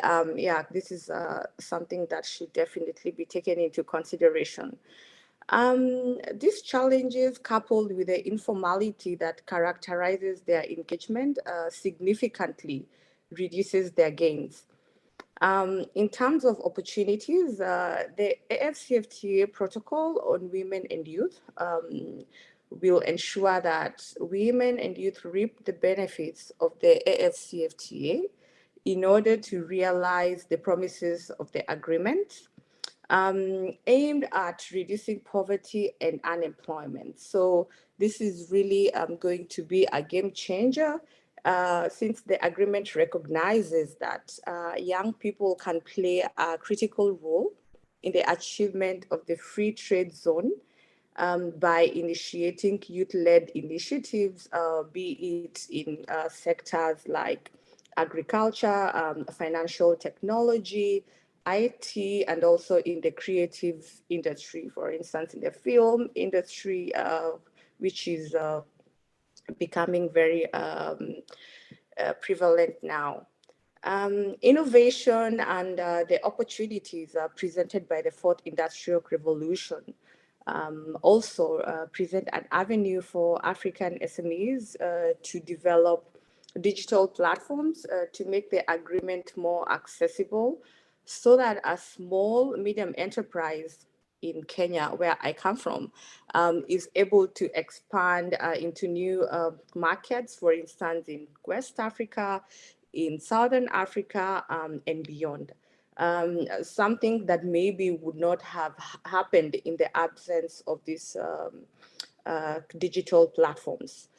this is something that should definitely be taken into consideration. These challenges, coupled with the informality that characterizes their engagement, significantly reduces their gains. In terms of opportunities, the AfCFTA protocol on women and youth will ensure that women and youth reap the benefits of the AfCFTA in order to realize the promises of the agreement, aimed at reducing poverty and unemployment. So this is really going to be a game changer, since the agreement recognizes that young people can play a critical role in the achievement of the free trade zone by initiating youth-led initiatives, be it in sectors like agriculture, financial technology, IT, and also in the creative industry, for instance, in the film industry, which is becoming very prevalent now. Innovation and the opportunities presented by the fourth industrial revolution also present an avenue for African SMEs to develop digital platforms to make the agreement more accessible, so that a small, medium enterprise in Kenya, where I come from, is able to expand into new markets, for instance, in West Africa, in Southern Africa, and beyond. Something that maybe would not have happened in the absence of these digital platforms.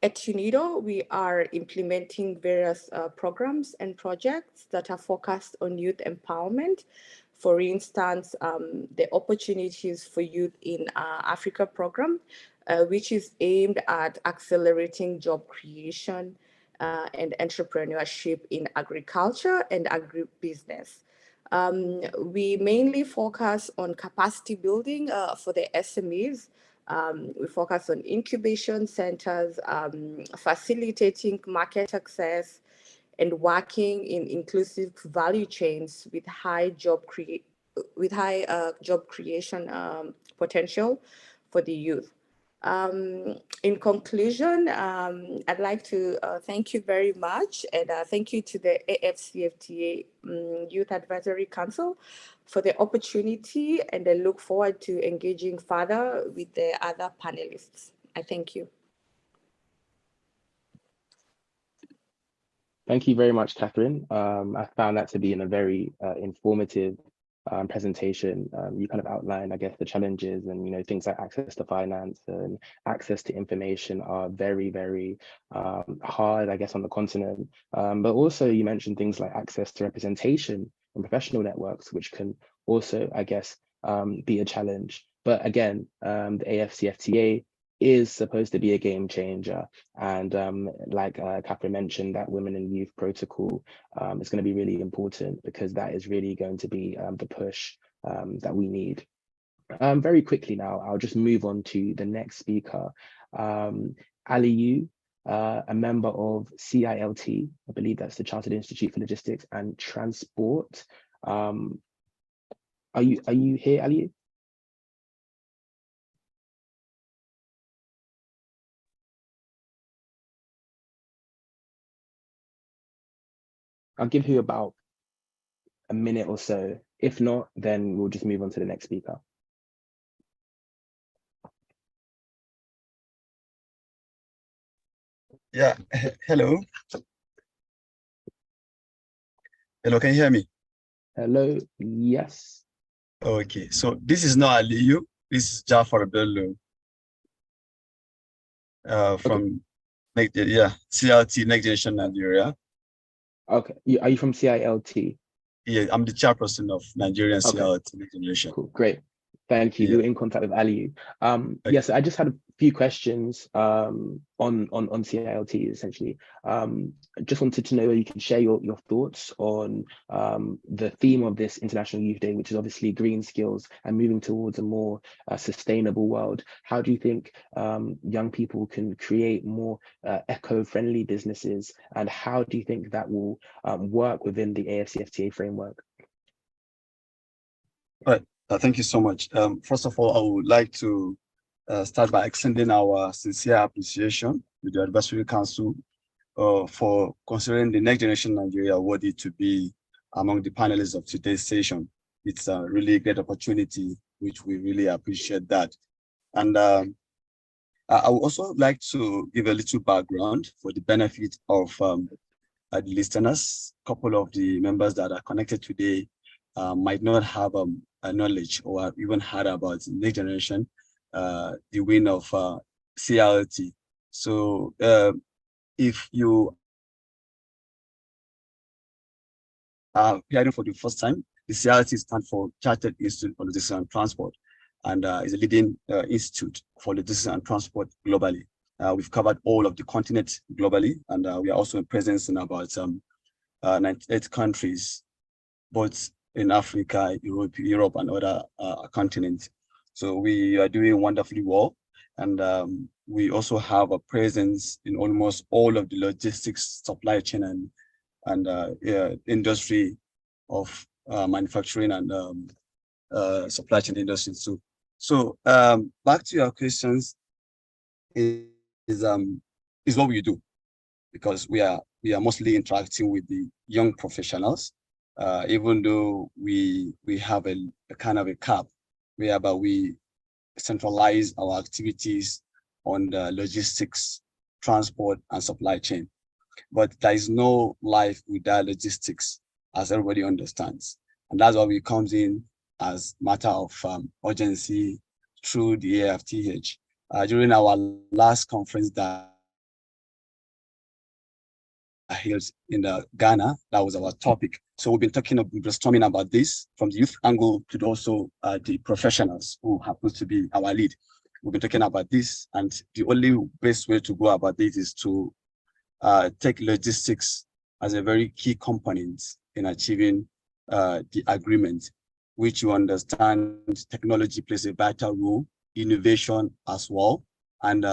At UNIDO, we are implementing various programs and projects that are focused on youth empowerment. For instance, the Opportunities for Youth in Africa program, which is aimed at accelerating job creation and entrepreneurship in agriculture and agribusiness. We mainly focus on capacity building for the SMEs. We focus on incubation centers, facilitating market access, and working in inclusive value chains with high job creation potential for the youth. In conclusion, I'd like to thank you very much, and thank you to the AfCFTA Youth Advisory Council for the opportunity, and I look forward to engaging further with the other panelists. I thank you. Thank you very much, Catherine. I found that to be a very informative presentation. You kind of outlined, I guess, the challenges, and things like access to finance and access to information are very, very hard, I guess, on the continent. But also you mentioned things like access to representation and professional networks, which can also, I guess, be a challenge. But again, the AfCFTA is supposed to be a game changer, and like Catherine mentioned, that women and youth protocol is going to be really important, because that is really going to be the push that we need. Very quickly now, I'll just move on to the next speaker, Aliyu, a member of CILT, I believe that's the Chartered Institute for Logistics and Transport. Are you here, Aliyu? I'll give you about a minute or so. If not, then we'll just move on to the next speaker. Yeah, hello. Hello, can you hear me? Hello, yes. Okay, so this is not Aliyu. This is Jafar Bello from CLT Next Generation Nigeria. Okay, are you from CILT? Yeah, I'm the chairperson of Nigerian Okay. CLT Next Generation. Cool, great. Thank you. Yeah. We were in contact with Aliyu. Yes, I just had a few questions on CILT essentially. I just wanted to know whether you can share your thoughts on the theme of this International Youth Day, which is obviously green skills and moving towards a more sustainable world. How do you think young people can create more eco-friendly businesses, and how do you think that will work within the AfCFTA framework? All right. Thank you so much. First of all, I would like to start by extending our sincere appreciation to the Advisory Council for considering the Next Generation Nigeria worthy to be among the panelists of today's session. It's a really great opportunity, which we really appreciate that. And I would also like to give a little background for the benefit of the listeners. A couple of the members that are connected today might not have a knowledge or even heard about the Next Generation, the win of CLT. So if you are hearing for the first time, the CLT stands for Chartered Institute for Logistics and Transport, and is a leading institute for logistics and transport globally. We've covered all of the continent globally, and we are also in presence in about 98 countries, both in Africa, Europe, and other continents. So we are doing wonderfully well. And we also have a presence in almost all of the logistics, supply chain, and industry of manufacturing and supply chain industry too. So back to your questions, is what we do, because we are mostly interacting with the young professionals, even though we have a kind of a cap whereby we centralize our activities on the logistics, transport, and supply chain. But there is no life without logistics, as everybody understands. And that's why we comes in as matter of urgency through the AfTH. During our last conference that held in Ghana, that was our topic. So we've been brainstorming about this from the youth angle to also the professionals who happens to be our lead. We've been talking about this, and the only best way to go about this is to take logistics as a very key component in achieving the agreement, which you understand technology plays a vital role, innovation as well, and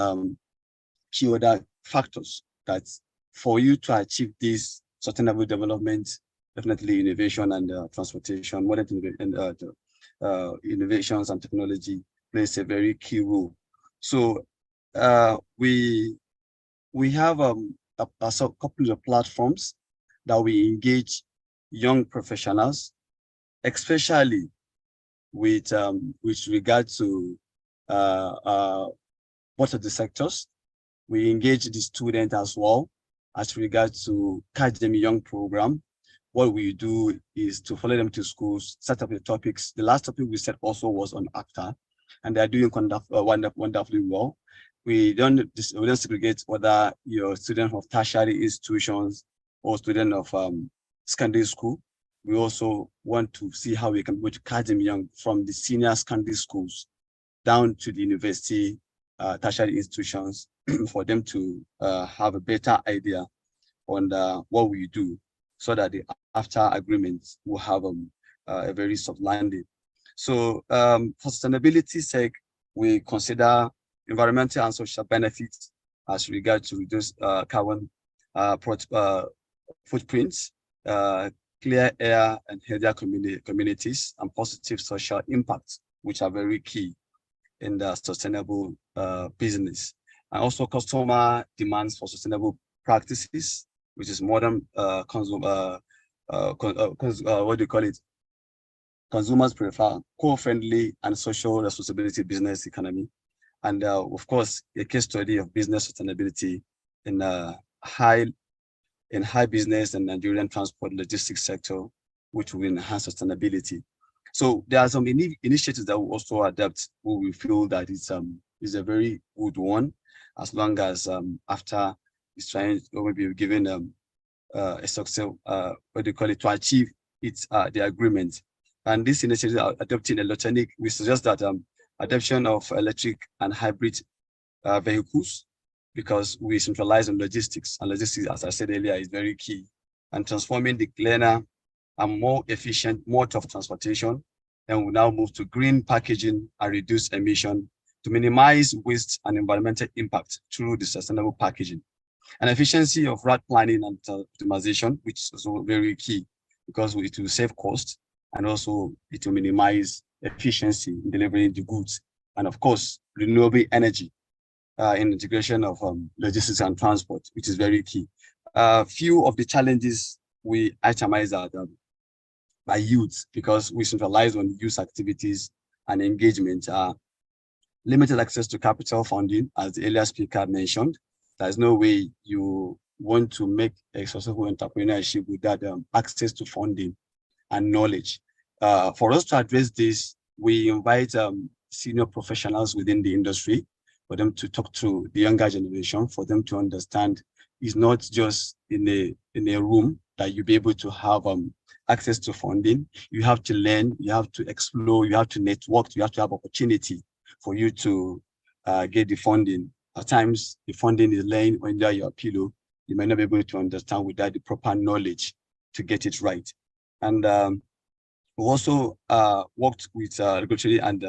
key other factors that for you to achieve this sustainable development, definitely innovation and transportation, modern innovations and technology plays a very key role. So we have a couple of platforms that we engage young professionals, especially with regard to both of the sectors. We engage the student as well as regards to Catch Them Young program. What we do is to follow them to schools, set up the topics. The last topic we set also was on AfCFTA, and they're doing wonderfully well. We don't segregate whether you're a student of tertiary institutions or student of secondary school. We also want to see how we can go to catch them young from the senior secondary schools down to the university, tertiary institutions, for them to have a better idea on what we do, so that the after agreements will have a very soft landing. So for sustainability's sake, we consider environmental and social benefits as regards to reduce carbon footprints, clear air and healthier communities, and positive social impacts, which are very key in the sustainable business. And also customer demands for sustainable practices, which is modern what do you call it? Consumers prefer co-friendly and social responsibility business economy. And of course, a case study of business sustainability in high business and Nigerian transport logistics sector, which will enhance sustainability. So there are some initiatives that we also adapt where we feel that it's a very good one, as long as after it's trying or maybe given a success, what do you call it, to achieve its the agreement. And this initiative are adopting electronic. We suggest that adoption of electric and hybrid vehicles, because we centralize on logistics, and logistics, as I said earlier, is very key. And transforming the cleaner and more efficient mode of transportation. Then we now move to green packaging and reduce emission to minimize waste and environmental impact through the sustainable packaging. And efficiency of route planning and optimization, which is also very key, because it will save cost and also it will minimize efficiency in delivering the goods. And of course, renewable energy in integration of logistics and transport, which is very key. Few of the challenges we itemize are by youth, because we centralize on youth activities and engagement. Limited access to capital funding, as the earlier speaker mentioned. There's no way you want to make a successful entrepreneurship without access to funding and knowledge. For us to address this, we invite senior professionals within the industry for them to talk to the younger generation, for them to understand it's not just in a room that you'll be able to have access to funding. You have to learn, you have to explore, you have to network, you have to have opportunity for you to get the funding. At times, the funding is laying under your pillow. You may not be able to understand without the proper knowledge to get it right. And we also worked with regulatory and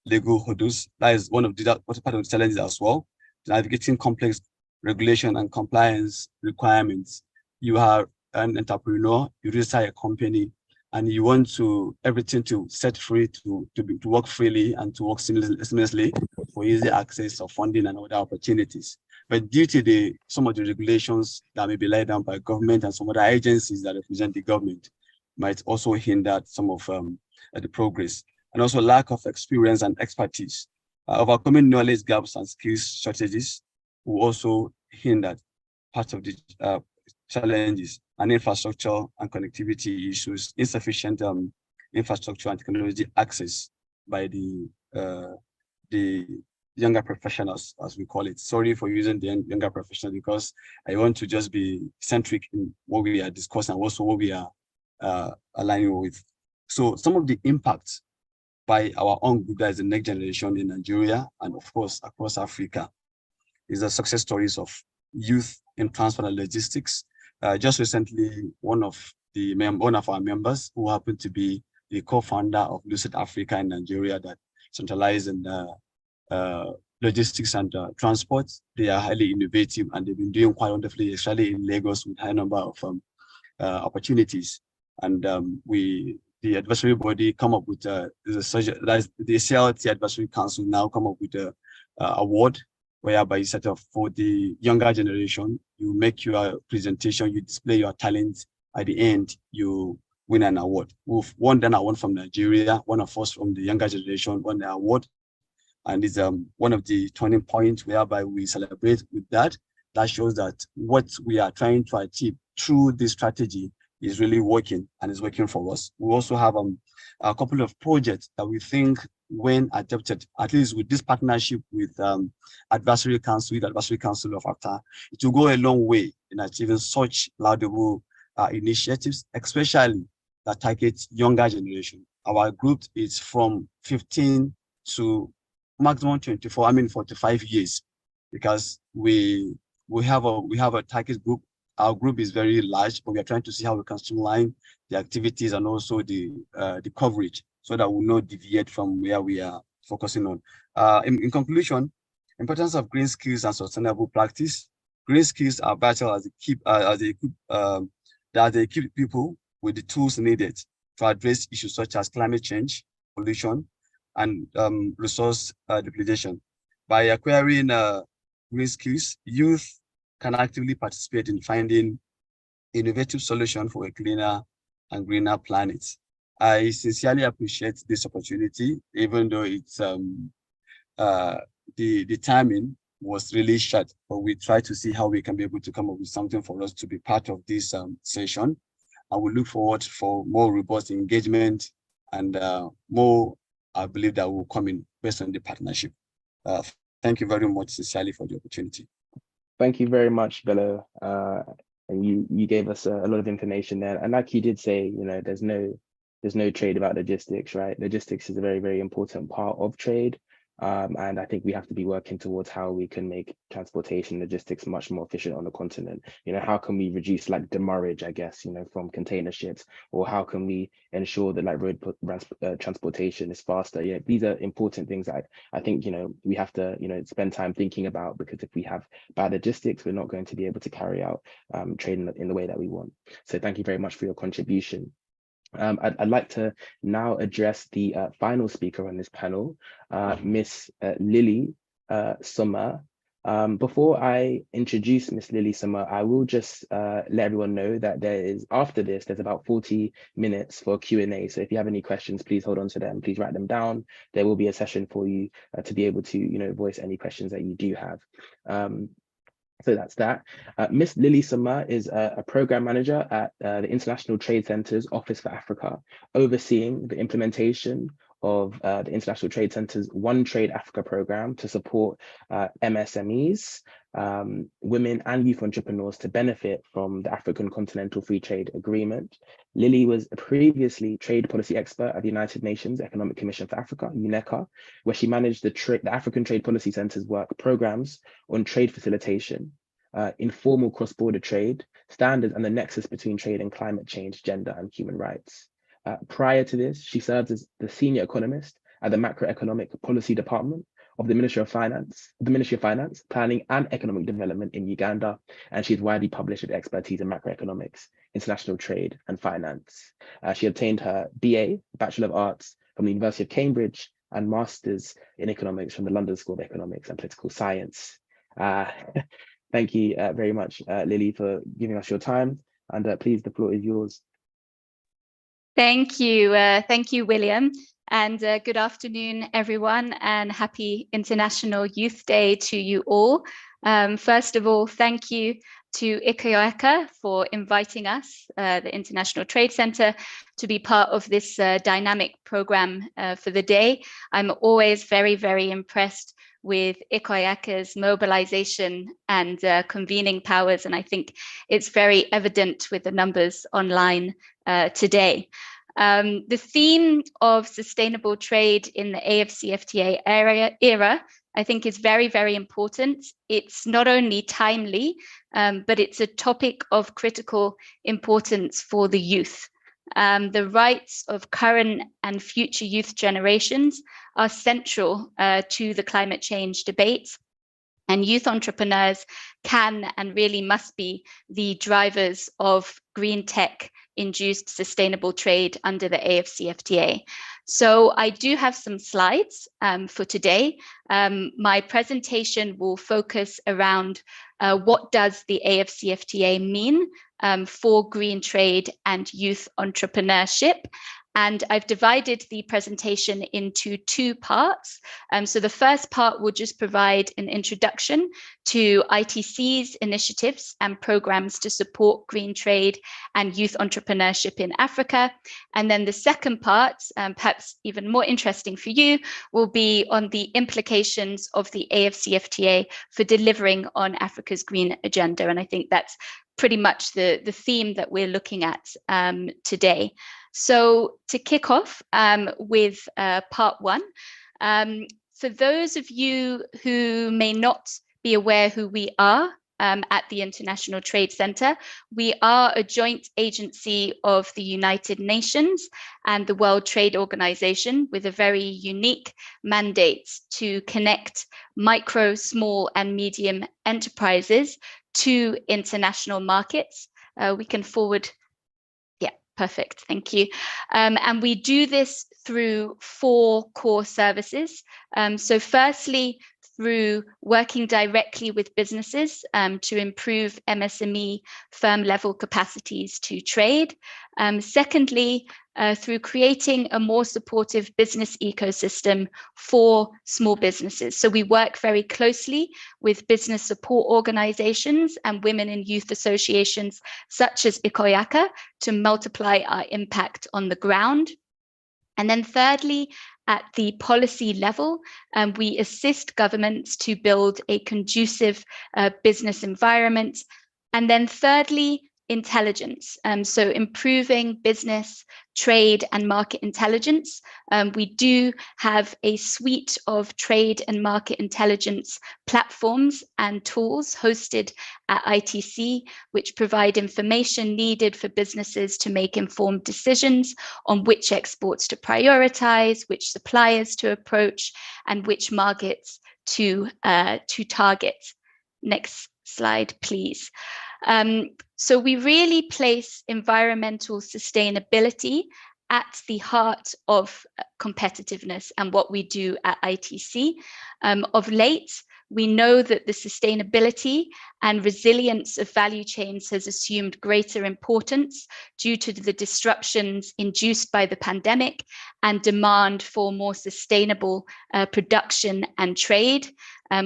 legal hurdles. That is one of the part of the challenges as well. Navigating complex regulation and compliance requirements. You are an entrepreneur, you register a company, and you want everything to set free to work freely and to work seamlessly for easy access of funding and other opportunities. But due to some of the regulations that may be laid down by government and some other agencies that represent the government, might also hinder some of the progress. And also lack of experience and expertise. Overcoming knowledge gaps and skills shortages will also hinder part of the challenges, and infrastructure and connectivity issues, insufficient infrastructure and technology access by the younger professionals, as we call it. Sorry for using the younger professionals, because I want to just be centric in what we are discussing and also what we are aligning with. So some of the impacts by our own group, that is the next generation in Nigeria and of course across Africa, is the success stories of youth in transport and logistics. Just recently, one of our members, who happened to be the co-founder of Lucid Africa in Nigeria, that centralizes in logistics and transport. They are highly innovative and they've been doing quite wonderfully, especially in Lagos, with a high number of opportunities. And the advisory body come up with the CLT Advisory Council now come up with an award, whereby you set up for the younger generation, you make your presentation, you display your talent. At the end, you win an award. We've won an award from Nigeria, one of us from the younger generation won the award. And it's one of the turning points whereby we celebrate with that. That shows that what we are trying to achieve through this strategy is really working and is working for us. We also have a couple of projects that we think, when adopted, at least with this partnership with Advisory Council of AfCFTA, it will go a long way in achieving such laudable initiatives, especially that target younger generation. Our group is from 15 to maximum 45 years, because we have a target group. Our group is very large, but we are trying to see how we can streamline the activities and also the coverage, so that we will not deviate from where we are focusing on. In conclusion, importance of green skills and sustainable practice. Green skills are vital as they equip people with the tools needed to address issues such as climate change, pollution, and resource depletion. By acquiring green skills, youth can actively participate in finding innovative solutions for a cleaner and greener planet. I sincerely appreciate this opportunity, even though it's the timing was really short, but we try to see how we can be able to come up with something for us to be part of this session. I will look forward for more robust engagement and more, I believe that will come in based on the partnership. Thank you very much, sincerely, for the opportunity. Thank you very much, Bello. And you gave us a lot of information there. And like you did say, you know, there's no trade without logistics, right? Logistics is a very, very important part of trade. And I think we have to be working towards how we can make transportation logistics much more efficient on the continent. You know, how can we reduce like demurrage, I guess, you know, from container ships, or how can we ensure that like road transportation is faster? Yeah, these are important things that I think, you know, we have to, you know, spend time thinking about, because if we have bad logistics, we're not going to be able to carry out trade in the way that we want. So thank you very much for your contribution. I'd like to now address the final speaker on this panel, Miss Lily Sommer. Before I introduce Miss Lily Sommer, I will just let everyone know that after this, there's about 40 minutes for Q&A. So if you have any questions, please hold on to them. Please write them down. There will be a session for you to be able to, you know, voice any questions that you do have. So that's that. Miss Lily Sommer is a program manager at the International Trade Centre's Office for Africa, overseeing the implementation of the International Trade Centre's One Trade Africa program to support MSMEs, women and youth entrepreneurs to benefit from the African Continental Free Trade Agreement. Lily was a previously trade policy expert at the United Nations Economic Commission for Africa, UNECA, where she managed the African Trade Policy Centre's work programs on trade facilitation, informal cross-border trade, standards, and the nexus between trade and climate change, gender, and human rights. Prior to this, she served as the senior economist at the Macroeconomic Policy Department of the Ministry of Finance, Planning and Economic Development in Uganda, and she's widely published with expertise in macroeconomics, international trade, and finance. She obtained her BA, Bachelor of Arts, from the University of Cambridge, and Masters in Economics from the London School of Economics and Political Science. Thank you very much, Lily, for giving us your time, and please, the floor is yours. Thank you, William, and good afternoon, everyone, and happy International Youth Day to you all. First of all, thank you to ICAYACA for inviting us, the International Trade Centre, to be part of this dynamic program for the day. I'm always very, very impressed with ICAYACA's mobilization and convening powers, and I think it's very evident with the numbers online today. The theme of sustainable trade in the AfCFTA era, I think, is very, very important. It's not only timely, but it's a topic of critical importance for the youth. The rights of current and future youth generations are central to the climate change debate, and youth entrepreneurs can and really must be the drivers of green tech induced sustainable trade under the AfCFTA. So I do have some slides for today. My presentation will focus around what does the AfCFTA mean for green trade and youth entrepreneurship. And I've divided the presentation into two parts. So the first part will just provide an introduction to ITC's initiatives and programs to support green trade and youth entrepreneurship in Africa. And then the second part, perhaps even more interesting for you, will be on the implications of the AfCFTA for delivering on Africa's green agenda. And I think that's pretty much the theme that we're looking at today. So to kick off with part one, for those of you who may not be aware who we are at the International Trade Centre, we are a joint agency of the United Nations and the World Trade Organization with a very unique mandate to connect micro, small and medium enterprises to international markets. We can forward. Perfect, thank you. And we do this through 4 core services. So firstly, through working directly with businesses to improve MSME firm level capacities to trade. Secondly, through creating a more supportive business ecosystem for small businesses. So we work very closely with business support organizations and women and youth associations such as ICAYACA to multiply our impact on the ground. And then thirdly, at the policy level, we assist governments to build a conducive business environment. And then thirdly, intelligence. So improving business, trade, and market intelligence. We do have a suite of trade and market intelligence platforms and tools hosted at ITC, which provide information needed for businesses to make informed decisions on which exports to prioritize, which suppliers to approach, and which markets to target. Next slide, please. So we really place environmental sustainability at the heart of competitiveness and what we do at ITC. Of late, we know that the sustainability and resilience of value chains has assumed greater importance due to the disruptions induced by the pandemic and demand for more sustainable production and trade.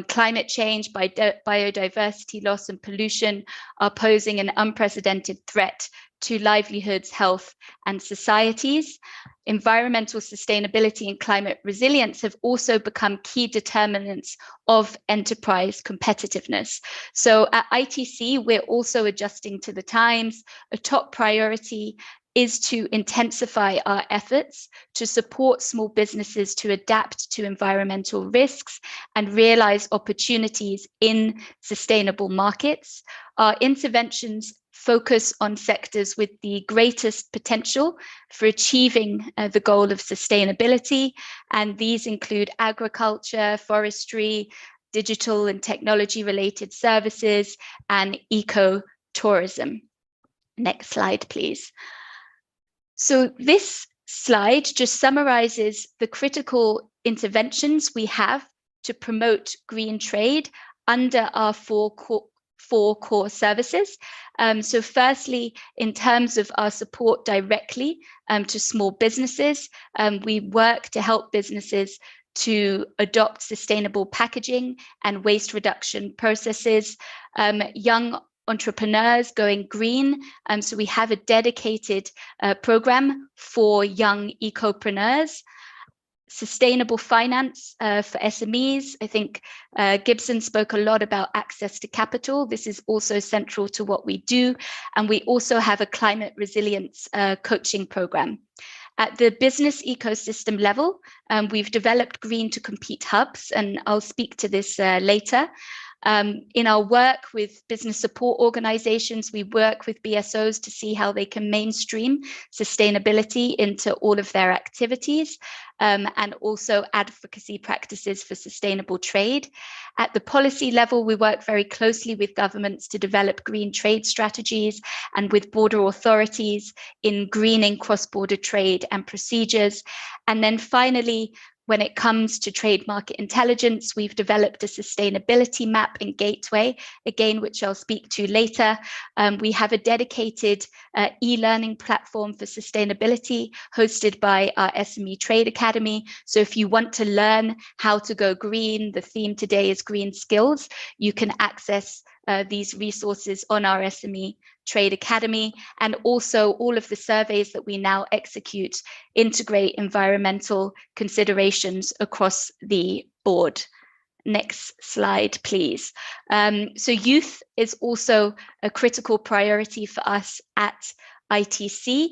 Climate change, biodiversity loss, and pollution are posing an unprecedented threat to livelihoods, health, and societies. Environmental sustainability and climate resilience have also become key determinants of enterprise competitiveness. So at ITC, we're also adjusting to the times. A top priority is to intensify our efforts to support small businesses to adapt to environmental risks and realize opportunities in sustainable markets. Our interventions focus on sectors with the greatest potential for achieving the goal of sustainability, and these include agriculture, forestry, digital and technology-related services, and eco-tourism. Next slide, please. So this slide just summarizes the critical interventions we have to promote green trade under our four core services. So firstly, in terms of our support directly to small businesses, we work to help businesses to adopt sustainable packaging and waste reduction processes. Young entrepreneurs going green. So we have a dedicated program for young ecopreneurs. Sustainable finance for SMEs. I think Gibson spoke a lot about access to capital. This is also central to what we do. And we also have a climate resilience coaching program. At the business ecosystem level, we've developed Green to Compete hubs, and I'll speak to this later. In our work with business support organizations, we work with BSOs to see how they can mainstream sustainability into all of their activities, and also advocacy practices for sustainable trade. At the policy level, we work very closely with governments to develop green trade strategies and with border authorities in greening cross-border trade and procedures. And then finally, when it comes to trade market intelligence, we've developed a sustainability map and gateway, again, which I'll speak to later. We have a dedicated e-learning platform for sustainability hosted by our SME Trade Academy. So if you want to learn how to go green, the theme today is green skills, you can access these resources on our SME Trade Academy, and also all of the surveys that we now execute integrate environmental considerations across the board. Next slide, please. So youth is also a critical priority for us at ITC.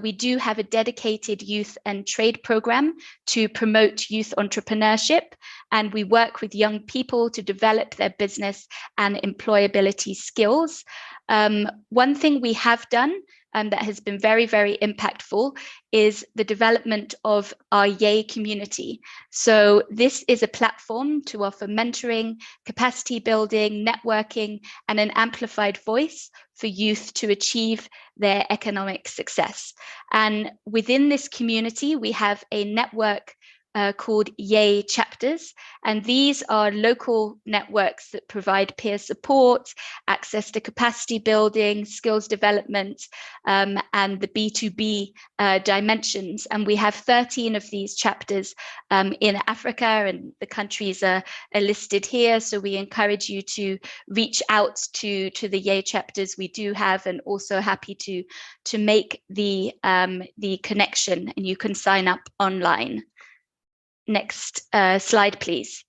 We do have a dedicated youth and trade program to promote youth entrepreneurship, and we work with young people to develop their business and employability skills. One thing we have done that has been very, very impactful is the development of our Yay community. So this is a platform to offer mentoring, capacity building, networking, and an amplified voice for youth to achieve their economic success. And within this community, we have a network called YEA chapters, and these are local networks that provide peer support, access to capacity building, skills development, and the B2B dimensions. And we have 13 of these chapters in Africa, and the countries are listed here. So we encourage you to reach out to the YEA chapters we do have, and also happy to make the connection, and you can sign up online. Next slide, please.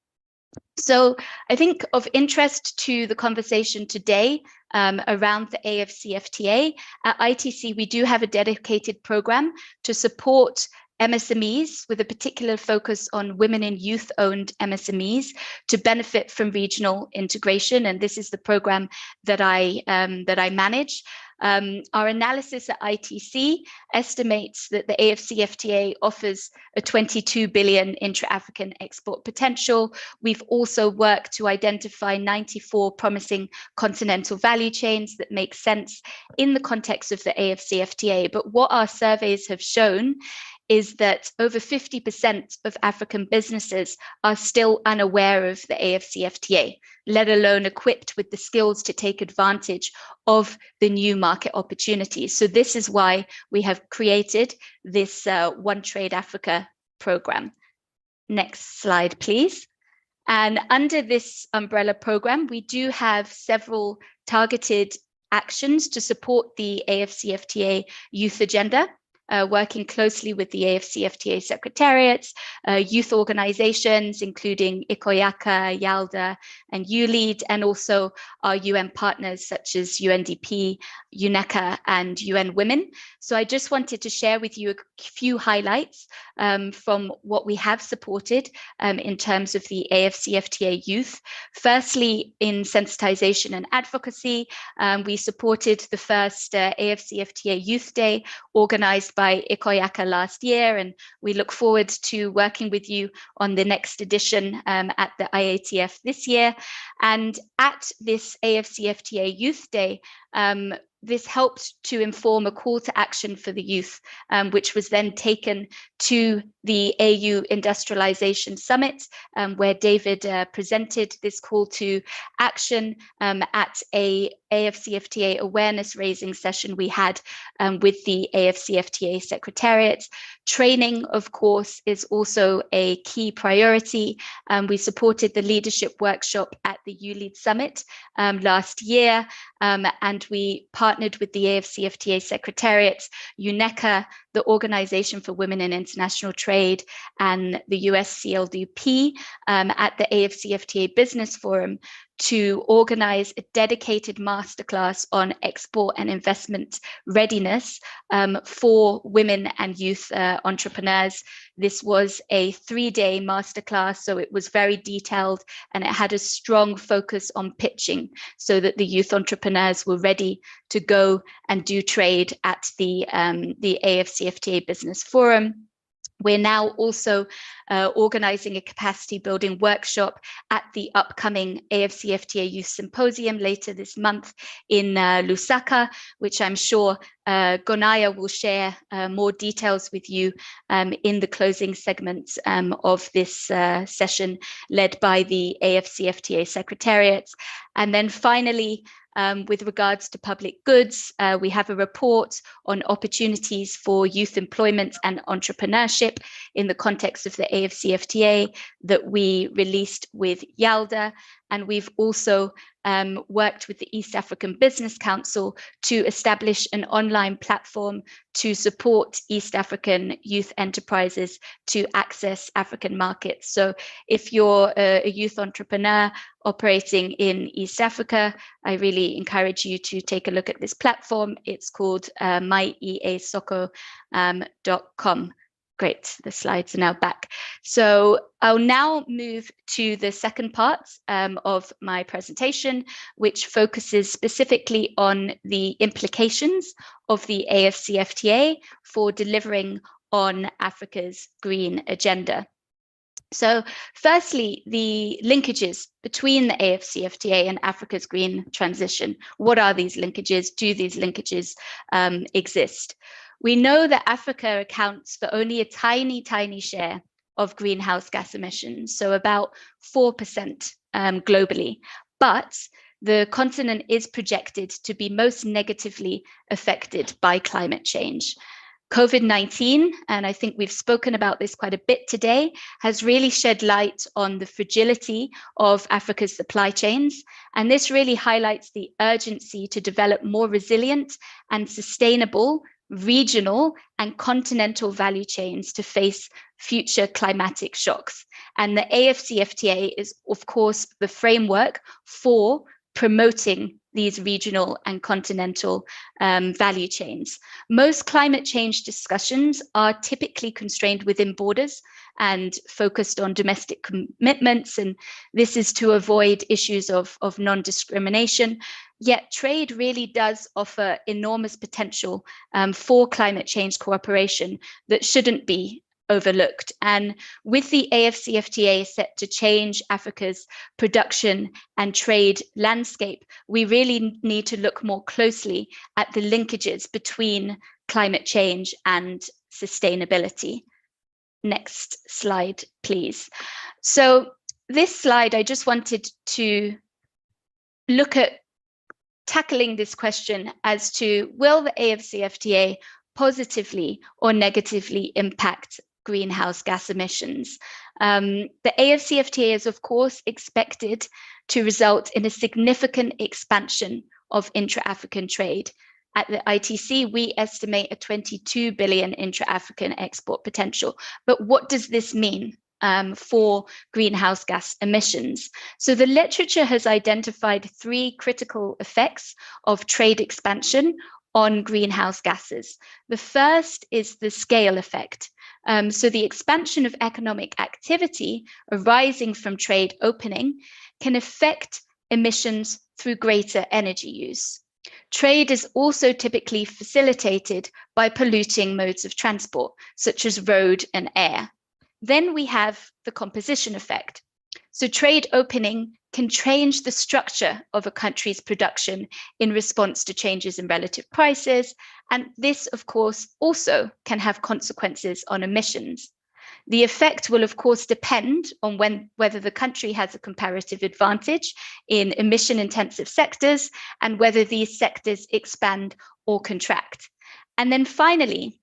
So I think of interest to the conversation today around the AfCFTA. At ITC, we do have a dedicated program to support MSMEs with a particular focus on women and youth-owned MSMEs to benefit from regional integration, and this is the program that I manage. Our analysis at ITC estimates that the AfCFTA offers a 22 billion intra-African export potential. We've also worked to identify 94 promising continental value chains that make sense in the context of the AfCFTA. But what our surveys have shown is that over 50% of African businesses are still unaware of the AfCFTA, let alone equipped with the skills to take advantage of the new market opportunities. So this is why we have created this One Trade Africa program. Next slide, please. And under this umbrella program, we do have several targeted actions to support the AfCFTA youth agenda. Working closely with the AfCFTA secretariats, youth organizations, including Ikoyaka, Yalda, and ULEAD, and also our UN partners such as UNDP, UNECA, and UN Women. So I just wanted to share with you a few highlights from what we have supported in terms of the AfCFTA youth. Firstly, in sensitization and advocacy, we supported the first AfCFTA Youth Day organized by Ikoyaka last year, and we look forward to working with you on the next edition at the IATF this year. And at this AfCFTA Youth Day, this helped to inform a call to action for the youth, which was then taken to the AU Industrialization Summit, where David presented this call to action at a AfCFTA awareness raising session we had with the AfCFTA Secretariat. Training, of course, is also a key priority. We supported the leadership workshop at the ULEAD Summit last year, and we partnered with the AfCFTA Secretariat, UNECA, the Organization for Women in International Trade, and the US CLDP at the AfCFTA Business Forum to organize a dedicated masterclass on export and investment readiness for women and youth entrepreneurs. This was a 3-day masterclass, so it was very detailed, and it had a strong focus on pitching so that the youth entrepreneurs were ready to go and do trade at the AfCFTA Business Forum. We're now also organizing a capacity building workshop at the upcoming AfCFTA Youth Symposium later this month in Lusaka, which I'm sure Gonaya will share more details with you in the closing segments of this session led by the AfCFTA Secretariat. And then finally, with regards to public goods, we have a report on opportunities for youth employment and entrepreneurship in the context of the AfCFTA that we released with Yalda. And we've also worked with the East African Business Council to establish an online platform to support East African youth enterprises to access African markets. So if you're a youth entrepreneur operating in East Africa, I really encourage you to take a look at this platform. It's called myeasoko.com. Great, the slides are now back. So I'll now move to the second part of my presentation, which focuses specifically on the implications of the AfCFTA for delivering on Africa's green agenda. So firstly, the linkages between the AfCFTA and Africa's green transition. What are these linkages? Do these linkages exist? We know that Africa accounts for only a tiny, tiny share of greenhouse gas emissions, so about 4% globally. But the continent is projected to be most negatively affected by climate change. COVID-19, and I think we've spoken about this quite a bit today, has really shed light on the fragility of Africa's supply chains. And this really highlights the urgency to develop more resilient and sustainable regional and continental value chains to face future climatic shocks. And the AfCFTA is, of course, the framework for promoting these regional and continental value chains. Most climate change discussions are typically constrained within borders and focused on domestic commitments, and this is to avoid issues of non-discrimination. Yet trade really does offer enormous potential for climate change cooperation that shouldn't be overlooked. And with the AfCFTA set to change Africa's production and trade landscape, we really need to look more closely at the linkages between climate change and sustainability. Next slide, please. So this slide, I just wanted to look at tackling this question as to, will the AfCFTA positively or negatively impact greenhouse gas emissions? The AfCFTA is, of course, expected to result in a significant expansion of intra-African trade. At the ITC, we estimate a 22 billion intra-African export potential. But what does this mean for greenhouse gas emissions? So the literature has identified 3 critical effects of trade expansion on greenhouse gases. The first is the scale effect. So the expansion of economic activity arising from trade opening can affect emissions through greater energy use. Trade is also typically facilitated by polluting modes of transport, such as road and air. Then we have the composition effect. So trade opening can change the structure of a country's production in response to changes in relative prices. And this, of course, also can have consequences on emissions. The effect will, of course, depend on whether the country has a comparative advantage in emission-intensive sectors and whether these sectors expand or contract. And then finally,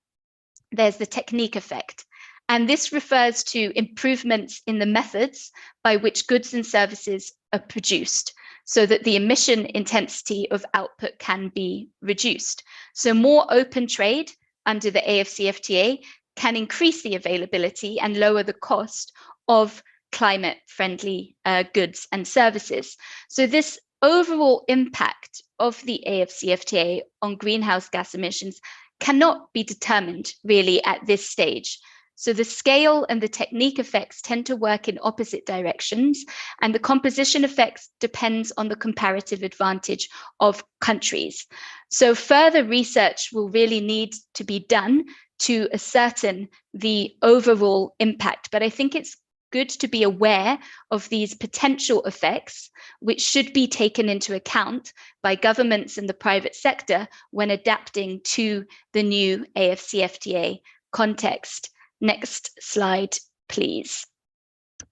there's the technique effect. And this refers to improvements in the methods by which goods and services are produced so that the emission intensity of output can be reduced. So more open trade under the AfCFTA can increase the availability and lower the cost of climate-friendly goods and services. So this overall impact of the AfCFTA on greenhouse gas emissions cannot be determined really at this stage. So the scale and the technique effects tend to work in opposite directions, and the composition effects depends on the comparative advantage of countries. So further research will really need to be done to ascertain the overall impact. But I think it's good to be aware of these potential effects, which should be taken into account by governments and the private sector when adapting to the new AfCFTA context. Next slide, please.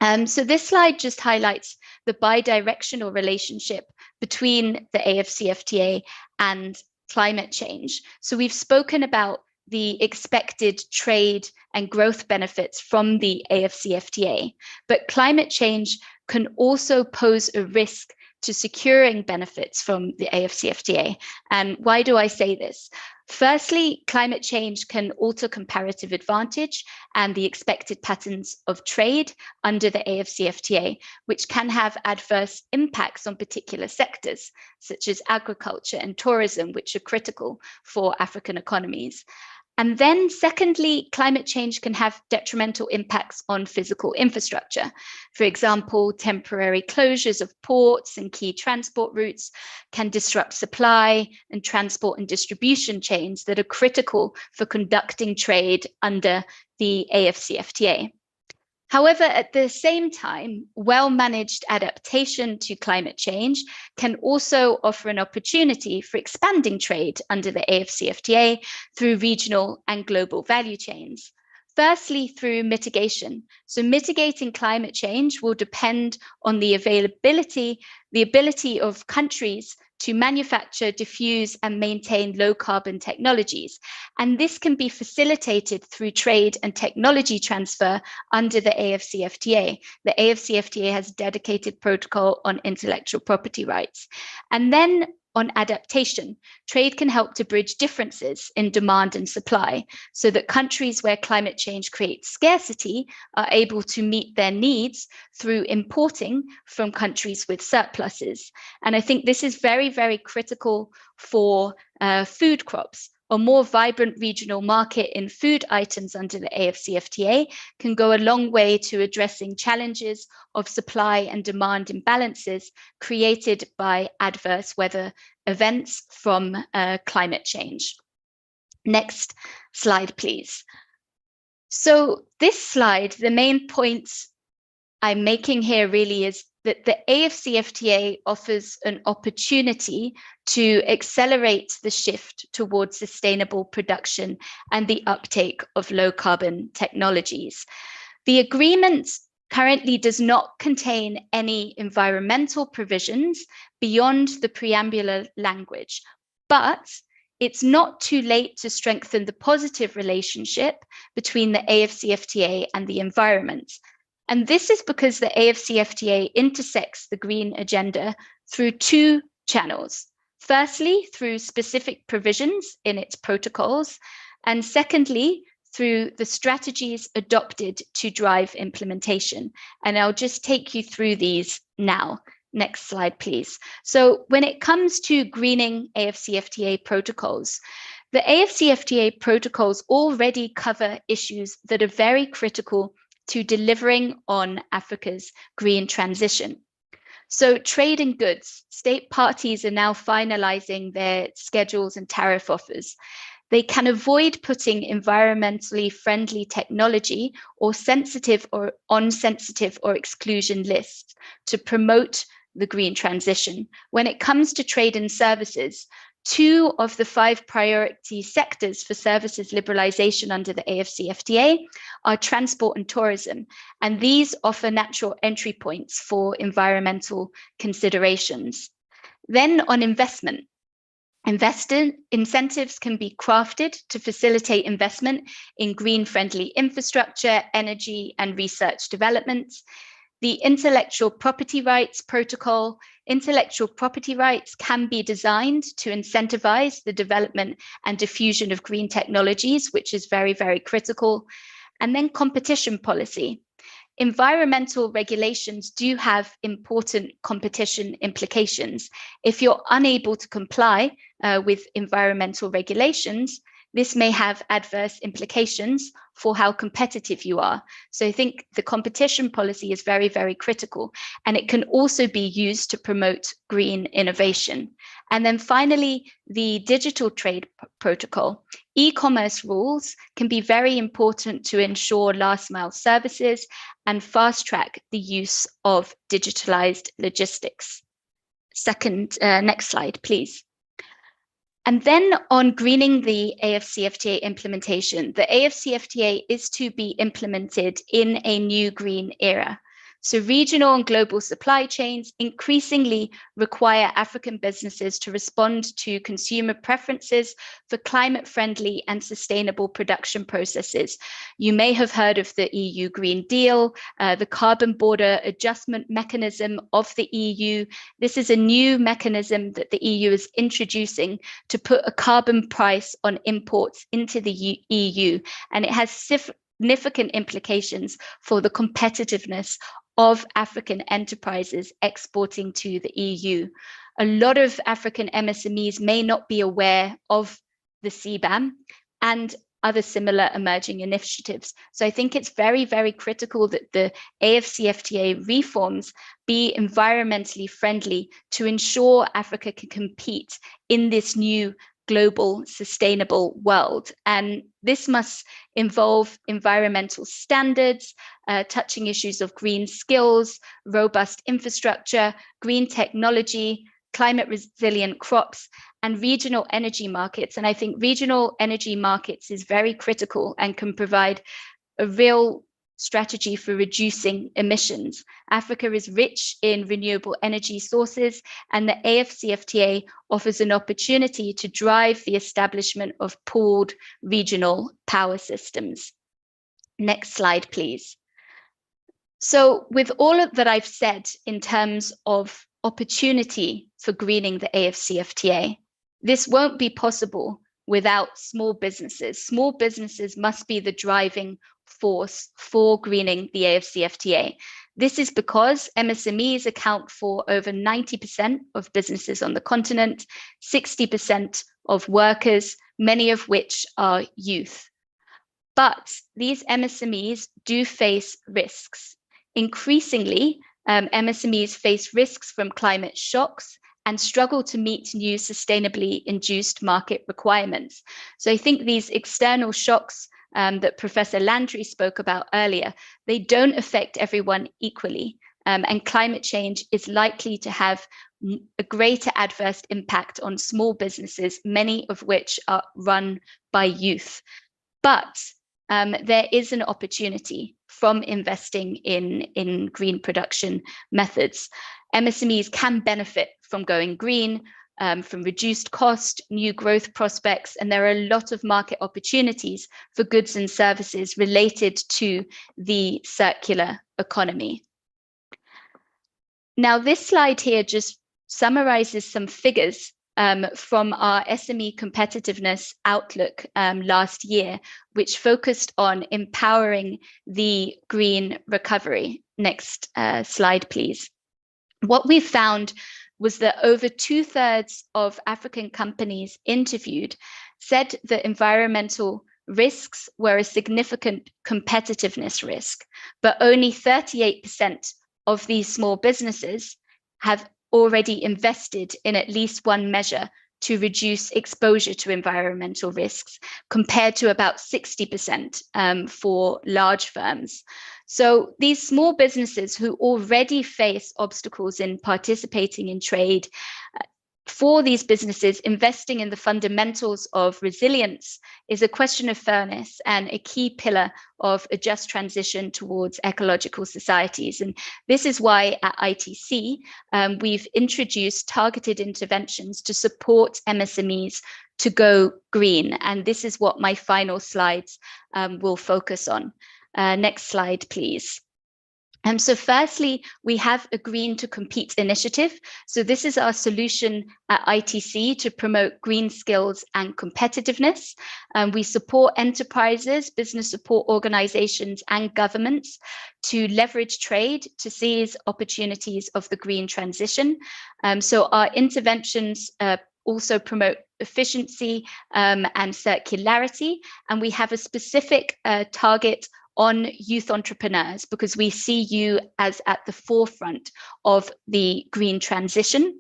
So this slide just highlights the bidirectional relationship between the AfCFTA and climate change. So we've spoken about the expected trade and growth benefits from the AfCFTA, but climate change can also pose a risk to securing benefits from the AfCFTA. And why do I say this? Firstly, climate change can alter comparative advantage and the expected patterns of trade under the AfCFTA, which can have adverse impacts on particular sectors, such as agriculture and tourism, which are critical for African economies. And then secondly, climate change can have detrimental impacts on physical infrastructure. For example, temporary closures of ports and key transport routes can disrupt supply and transport and distribution chains that are critical for conducting trade under the AfCFTA. However, at the same time, well-managed adaptation to climate change can also offer an opportunity for expanding trade under the AfCFTA through regional and global value chains. Firstly, through mitigation. So mitigating climate change will depend on the ability of countries to manufacture, diffuse, and maintain low carbon technologies. And this can be facilitated through trade and technology transfer under the AfCFTA. The AfCFTA has a dedicated protocol on intellectual property rights. And then on adaptation, trade can help to bridge differences in demand and supply so that countries where climate change creates scarcity are able to meet their needs through importing from countries with surpluses. And I think this is very, very critical for food crops. A more vibrant regional market in food items under the AfCFTA can go a long way to addressing challenges of supply and demand imbalances created by adverse weather events from climate change. Next slide, please. So this slide, the main point I'm making here really is that the AfCFTA offers an opportunity to accelerate the shift towards sustainable production and the uptake of low carbon technologies. The agreement currently does not contain any environmental provisions beyond the preambular language, but it's not too late to strengthen the positive relationship between the AfCFTA and the environment. And this is because the AfCFTA intersects the green agenda through two channels. Firstly, through specific provisions in its protocols, and secondly, through the strategies adopted to drive implementation. And I'll just take you through these now. Next slide, please. So when it comes to greening AfCFTA protocols, the AfCFTA protocols already cover issues that are very critical to delivering on Africa's green transition. So trade in goods, state parties are now finalizing their schedules and tariff offers. They can avoid putting environmentally friendly technology or sensitive or unsensitive or exclusion lists to promote the green transition. When it comes to trade and services, 2 of the 5 priority sectors for services liberalization under the AfCFTA are transport and tourism, and these offer natural entry points for environmental considerations. Then on investment, investor incentives can be crafted to facilitate investment in green-friendly infrastructure, energy, and research development. The intellectual property rights protocol, intellectual property rights can be designed to incentivize the development and diffusion of green technologies, which is very, very critical. And then competition policy. Environmental regulations do have important competition implications. If you're unable to comply with environmental regulations, this may have adverse implications for how competitive you are. So I think the competition policy is very, very critical, and it can also be used to promote green innovation. And then finally, the digital trade protocol. E-commerce rules can be very important to ensure last mile services and fast track the use of digitalized logistics. Next slide, please. And then on greening the AfCFTA implementation, the AfCFTA is to be implemented in a new green era. So regional and global supply chains increasingly require African businesses to respond to consumer preferences for climate-friendly and sustainable production processes. You may have heard of the EU Green Deal, the Carbon Border Adjustment Mechanism of the EU. This is a new mechanism that the EU is introducing to put a carbon price on imports into the EU, and it has significant implications for the competitiveness of African enterprises exporting to the EU. A lot of African MSMEs may not be aware of the CBAM and other similar emerging initiatives. So I think it's very, very critical that the AfCFTA reforms be environmentally friendly to ensure Africa can compete in this new global sustainable world. And this must involve environmental standards, touching issues of green skills, robust infrastructure, green technology, climate resilient crops, and regional energy markets. And I think regional energy markets is very critical and can provide a real strategy for reducing emissions. Africa is rich in renewable energy sources, and the AfCFTA offers an opportunity to drive the establishment of pooled regional power systems. Next slide, please. So with all of that I've said in terms of opportunity for greening the AfCFTA, this won't be possible without small businesses. Small businesses must be the driving force for greening the AfCFTA. This is because MSMEs account for over 90% of businesses on the continent, 60% of workers, many of which are youth. But these MSMEs do face risks. Increasingly, MSMEs face risks from climate shocks and struggle to meet new sustainably induced market requirements. So I think these external shocks that Professor Landry spoke about earlier, they don't affect everyone equally. And climate change is likely to have a greater adverse impact on small businesses, many of which are run by youth. But there is an opportunity from investing in green production methods. MSMEs can benefit from going green, from reduced cost, new growth prospects, and there are a lot of market opportunities for goods and services related to the circular economy. Now, this slide here just summarizes some figures from our SME competitiveness outlook last year, which focused on empowering the green recovery. Next slide, please. What we found was that over 2/3 of African companies interviewed said that environmental risks were a significant competitiveness risk, but only 38% of these small businesses have already invested in at least one measure to reduce exposure to environmental risks, compared to about 60% for large firms. So these small businesses who already face obstacles in participating in trade, for these businesses, investing in the fundamentals of resilience is a question of fairness and a key pillar of a just transition towards ecological societies. And this is why at ITC, we've introduced targeted interventions to support MSMEs to go green. And this is what my final slides will focus on. Next slide, please. So firstly, we have a Green to Compete initiative. So this is our solution at ITC to promote green skills and competitiveness. We support enterprises, business support organizations, and governments to leverage trade to seize opportunities of the green transition. So our interventions also promote efficiency and circularity. And we have a specific target on youth entrepreneurs, because we see you as at the forefront of the green transition.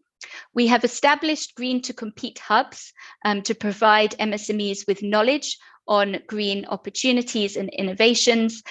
We have established Green to Compete hubs to provide MSMEs with knowledge on green opportunities and innovations,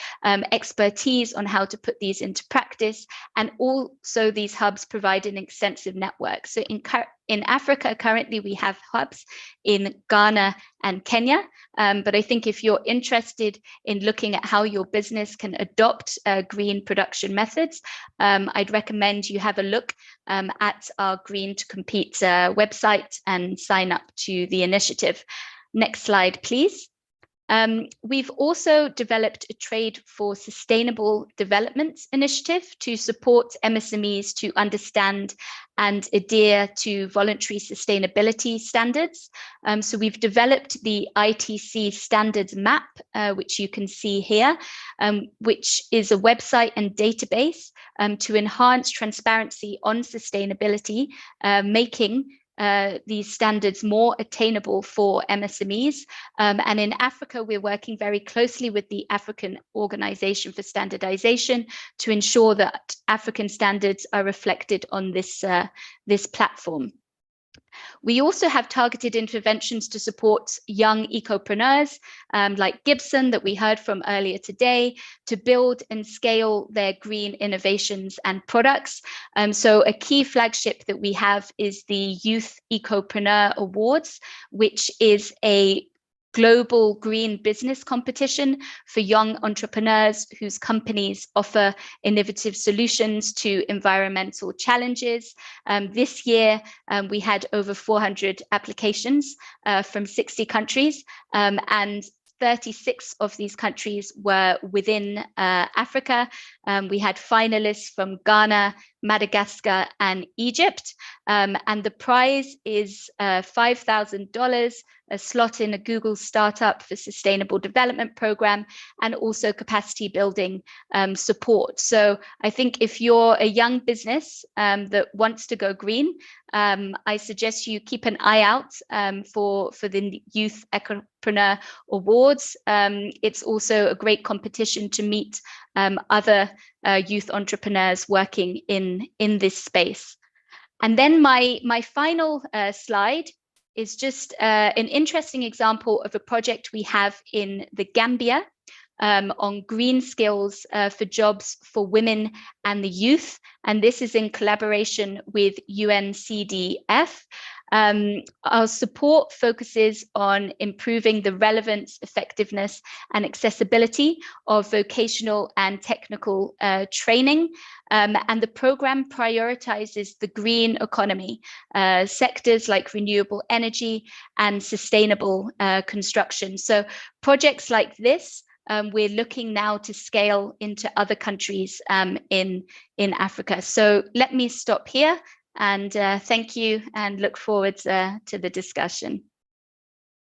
expertise on how to put these into practice, and also these hubs provide an extensive network. So in Africa, currently we have hubs in Ghana and Kenya, but I think if you're interested in looking at how your business can adopt green production methods, I'd recommend you have a look at our Green to Compete website and sign up to the initiative. Next slide, please. We've also developed a Trade for Sustainable Development initiative to support MSMEs to understand and adhere to voluntary sustainability standards. So we've developed the ITC standards map, which you can see here, which is a website and database to enhance transparency on sustainability, making these standards more attainable for MSMEs. And in Africa, we're working very closely with the African Organization for Standardization to ensure that African standards are reflected on this platform. We also have targeted interventions to support young ecopreneurs like Gibson that we heard from earlier today, to build and scale their green innovations and products. So a key flagship that we have is the Youth Ecopreneur Awards, which is a global green business competition for young entrepreneurs whose companies offer innovative solutions to environmental challenges. This year, we had over 400 applications from 60 countries, and 36 of these countries were within Africa. We had finalists from Ghana, Madagascar, and Egypt. And the prize is $5,000, a slot in a Google Startup for Sustainable Development Program, and also capacity building support. So I think if you're a young business that wants to go green, I suggest you keep an eye out for the Youth Entrepreneur Awards. It's also a great competition to meet other youth entrepreneurs working in this space. And then my final slide is just an interesting example of a project we have in the Gambia on green skills for jobs for women and the youth. And this is in collaboration with UNCDF. Our support focuses on improving the relevance, effectiveness, and accessibility of vocational and technical training. And the program prioritizes the green economy, sectors like renewable energy and sustainable construction. So projects like this, we're looking now to scale into other countries in Africa. So let me stop here and thank you and look forward to the discussion.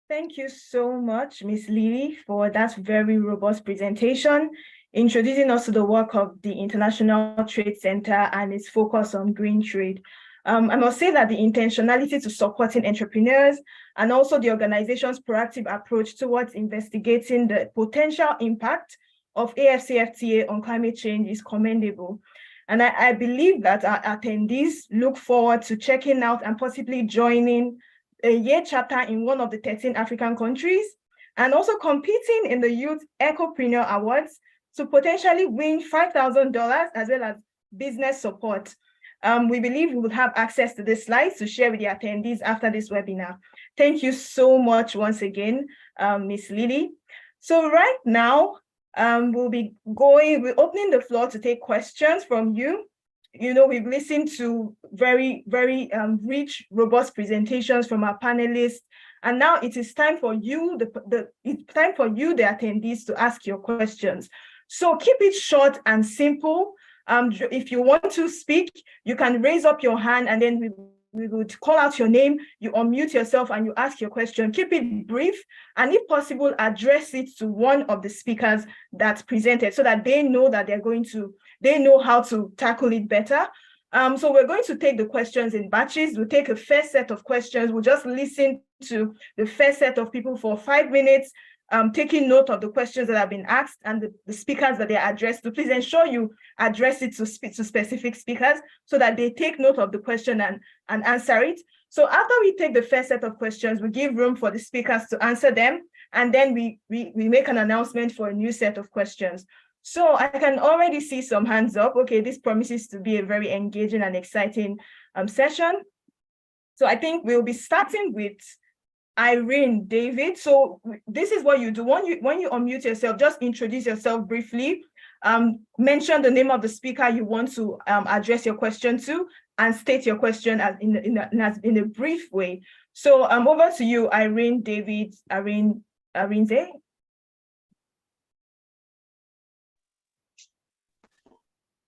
Thank you so much, Ms. Lily, for that very robust presentation, introducing us to the work of the International Trade Center and its focus on green trade. I must say that the intentionality to supporting entrepreneurs and also the organization's proactive approach towards investigating the potential impact of AfCFTA on climate change is commendable. And I believe that our attendees look forward to checking out and possibly joining a year chapter in one of the 13 African countries, and also competing in the Youth Ecopreneur Awards to potentially win $5,000 as well as business support. We believe we will have access to the slides to share with the attendees after this webinar. Thank you so much once again, Ms. Lily. So right now, we're opening the floor to take questions from you. You know, we've listened to very, very rich, robust presentations from our panelists. And now it is time for you, the attendees, to ask your questions. So keep it short and simple. If you want to speak, you can raise up your hand and then we would call out your name, you unmute yourself and you ask your question. Keep it brief, and if possible, address it to one of the speakers that presented so that they know that they know how to tackle it better. So we're going to take the questions in batches. We'll take a first set of questions. We'll just listen to the first set of people for 5 minutes, taking note of the questions that have been asked and the speakers that they are addressed to. Please ensure you address it to specific speakers so that they take note of the question and answer it. So after we take the first set of questions, we give room for the speakers to answer them, and then we make an announcement for a new set of questions. So I can already see some hands up. Okay, this promises to be a very engaging and exciting session. So I think we'll be starting with Irene David. So this is what you do. When you unmute yourself, just introduce yourself briefly, mention the name of the speaker you want to address your question to, and state your question in a brief way. So over to you, Irene David. Irene Zay.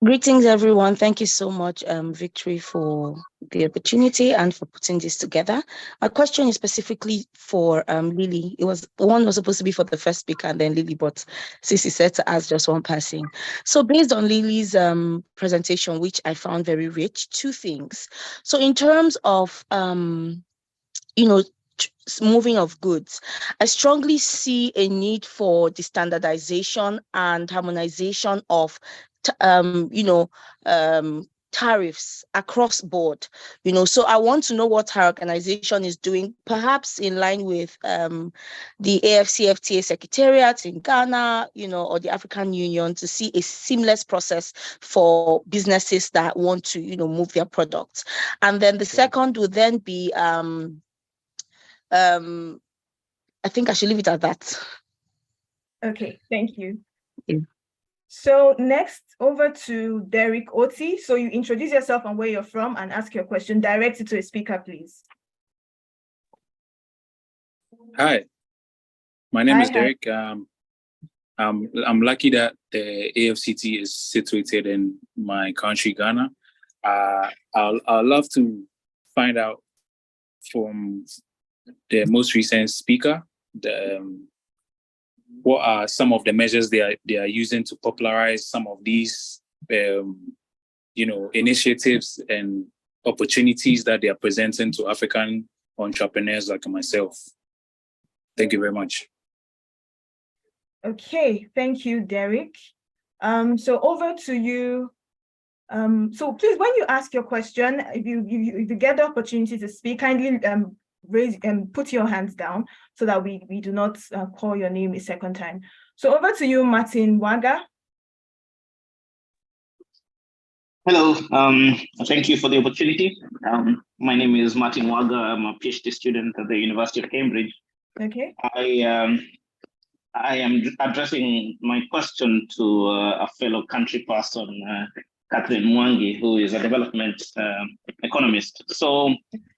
Greetings, everyone. Thank you so much, Victory, for the opportunity and for putting this together. My question is specifically for Lily. One was supposed to be for the first speaker and then Lily, but Sissy said to ask just one person. So based on Lily's presentation, which I found very rich, two things. So in terms of, moving of goods, I strongly see a need for the standardization and harmonization of tariffs across board, so I want to know what her organization is doing, perhaps in line with the AfCFTA Secretariat in Ghana, or the African Union, to see a seamless process for businesses that want to, move their products. And then the second would then be I think I should leave it at that. Okay, thank you. Yeah. So next, over to Derek Oti. So you introduce yourself and where you're from and ask your question. Direct it to a speaker, please. Hi, my name is Hi. Derek. I'm lucky that the AfCFTA is situated in my country, Ghana. I'd love to find out from the most recent speaker, what are some of the measures they are using to popularize some of these, initiatives and opportunities that they are presenting to African entrepreneurs like myself. Thank you very much. Okay, thank you, Derek. So over to you. So please, when you ask your question, if you get the opportunity to speak, kindly raise and put your hands down so that we do not call your name a second time. So over to you, Martin Waga. Hello, thank you for the opportunity. My name is Martin Waga. I'm a PhD student at the University of Cambridge. Okay. I am addressing my question to a fellow country person, Catherine Mwangi, who is a development economist. So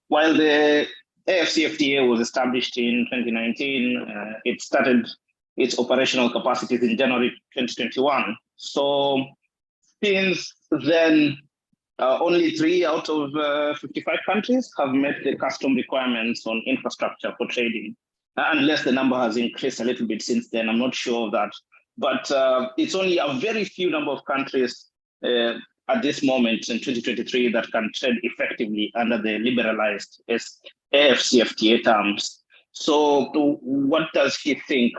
while the AfCFTA was established in 2019, it started its operational capacities in January 2021. So since then, only 3 out of 55 countries have met the custom requirements on infrastructure for trading, unless the number has increased a little bit since then. I'm not sure of that. But it's only a very few number of countries at this moment in 2023 that can trade effectively under the liberalized AfCFTA terms. So what does he think